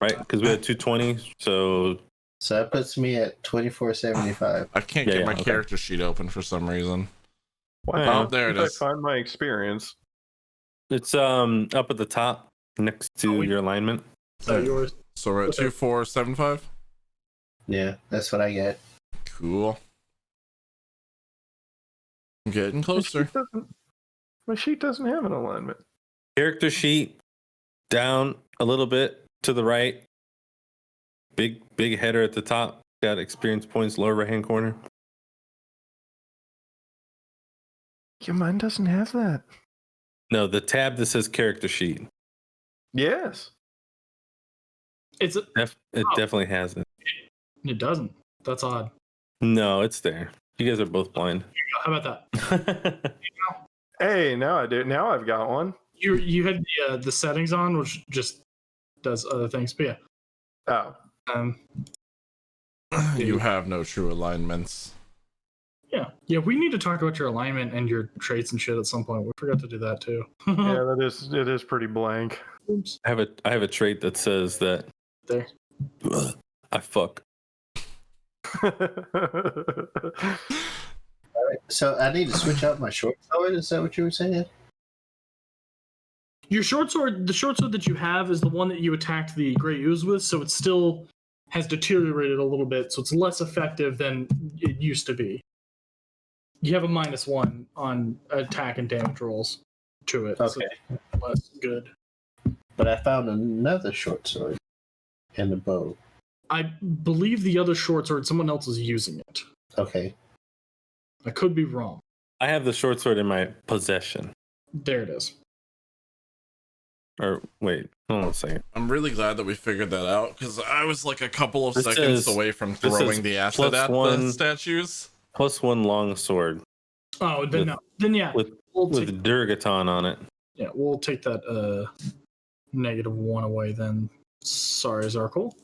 Right, because we had 220. So that puts me at 2475. I can't Yeah, get yeah, my okay. character sheet open for some reason. Wow. Oh, there it If is. I find my experience. it's up at the top next to your alignment. Is that yours? So we're at Okay. 2475. Yeah, that's what I get. Cool. I'm getting closer. My sheet doesn't have an alignment. Character sheet down a little bit to the right. Big header at the top. Got experience points lower right hand corner. Yeah, mine doesn't have that. No, the tab that says character sheet. Yes. It's It definitely has it. It doesn't. That's odd. No, it's there. You guys are both blind. How about that? Hey, now I do. Now I've got one. You had the settings on, which just does other things. But yeah, Oh. You have no true alignments. yeah. We need to talk about your alignment and your traits and shit at some point. We forgot to do that too. Yeah, it is pretty blank. Oops. I have a trait that says that There. I fuck. So I need to switch out my short sword. Is that what you were saying? Your short sword, the short sword that you have, is the one that you attacked the Grey Ooze with, so it still has deteriorated a little bit, so it's less effective than it used to be. You have a -1 on attack and damage rolls to it. Okay. So it's less good. But I found another short sword and a bow. I believe the other short sword, someone else is using it. Okay. I could be wrong. I have the short sword in my possession. There it is. Or wait, hold on a second. I'm really glad that we figured that out because I was like a couple of This seconds is- away from this is throwing the asset plus at the one- statues. +1 long sword Oh, then With- no. Then yeah. with we'll take, with Durgaton on it. yeah, we'll take that -1 away then. Sorry, Zarkle.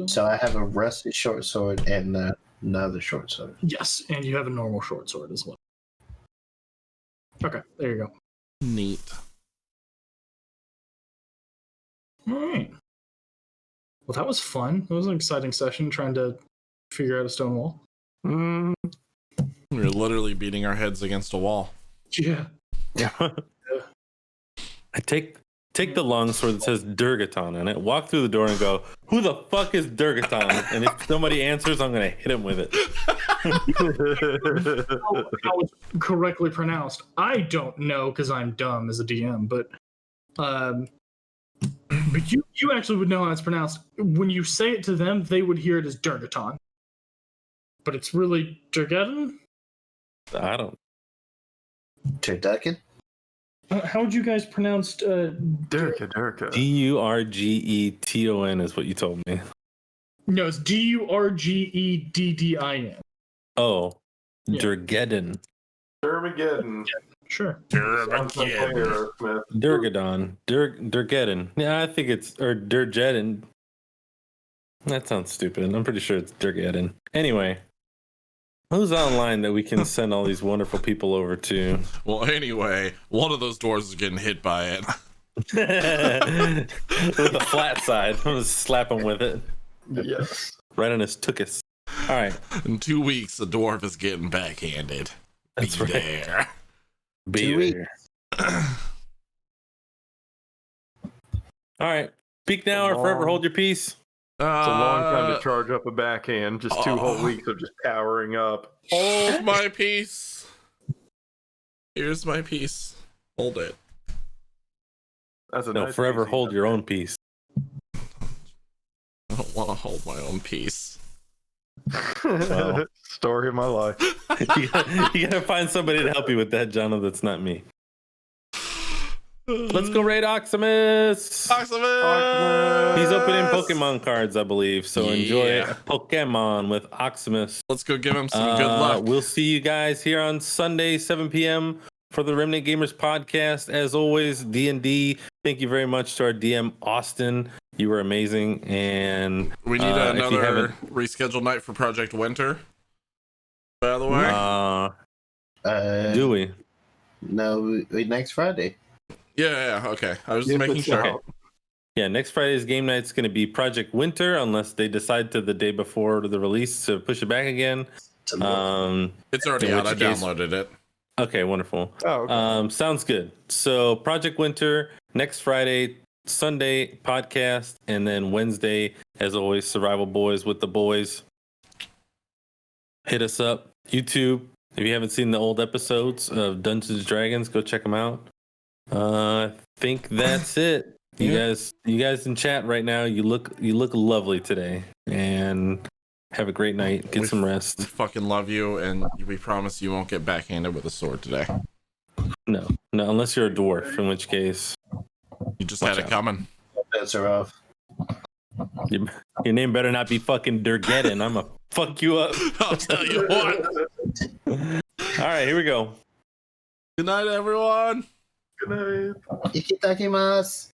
So I have a rusty short sword and another short sword. Yes, and you have a normal short sword as well. Okay, there you go. Neat. All right. Well, that was fun. It was an exciting session trying to figure out a stone wall. Mm, We were literally beating our heads against a wall. Yeah. I take the long sword that says Durgaton on it, walk through the door and go, who the fuck is Durgaton? And if somebody answers, I'm gonna hit him with it. How it's correctly pronounced, I don't know because I'm dumb as a DM, but you actually would know how it's pronounced. When you say it to them, they would hear it as Durgaton. But it's really Durgaton? I don't. Turducken? How would you guys pronounce Durka. Durgeton is what you told me. No, it's Durgeddin. Oh, Yeah. Durgeddon. Armageddon. Sure. Sounds like Aerosmith. Durgadon. Durgeddon. Yeah, I think it's, or Durgeddon. That sounds stupid. I'm pretty sure it's Durgeddon. Anyway, who's online that we can send all these wonderful people over to? Well, anyway, one of those doors is getting hit by it. With the flat side. I'm gonna slap him with it. Yes. Right on his tuchus. All right. In 2 weeks, the dwarf is getting backhanded. That's Be right. there. Be 2 weeks. there. All right. Speak now or forever hold your peace. It's a long time to charge up a backhand. Just 2 whole Oh. weeks of just powering up. Hold my peace. Here's my piece. Hold it. That's a No, nice forever piece. hold your own peace. I don't want to hold my own piece. Wow. Story of my life. You gotta find somebody to help you with that, Jono. That's not me. Let's go raid Oximus. Oximus! He's opening Pokemon cards, I believe. So enjoy Yeah. Pokemon with Oximus. Let's go give him some good luck. We'll see you guys here on Sunday, 7 p.m. for the Remnant Gamers podcast. As always, D&D. Thank you very much to our DM, Austin. You were amazing. And We need if you another haven't- rescheduled night for Project Winter. By the way. Do we? No, next Friday. Yeah, okay. I was just If making it's sure. out. Yeah, next Friday's game night's going to be Project Winter, unless they decide to the day before the release to push it back again. It's already in out. I which case- downloaded it. Okay, wonderful. Oh, okay. Sounds good. So Project Winter next Friday, Sunday podcast, and then Wednesday, as always, Survival Boys with the boys. Hit us up. YouTube. If you haven't seen the old episodes of Dungeons and Dragons, go check them out. I think that's it. You guys in chat right now, you look lovely today, and have a great night. Get some We rest. fucking love you, and we promise you won't get backhanded with a sword today. No, unless you're a dwarf, in which case You just Watch had it out. coming. That's her off. your name better not be fucking Durgeddon. I'm gonna fuck you up. I'll tell you what. All right, here we go. Good night, everyone. Good night. Ikitakimasu.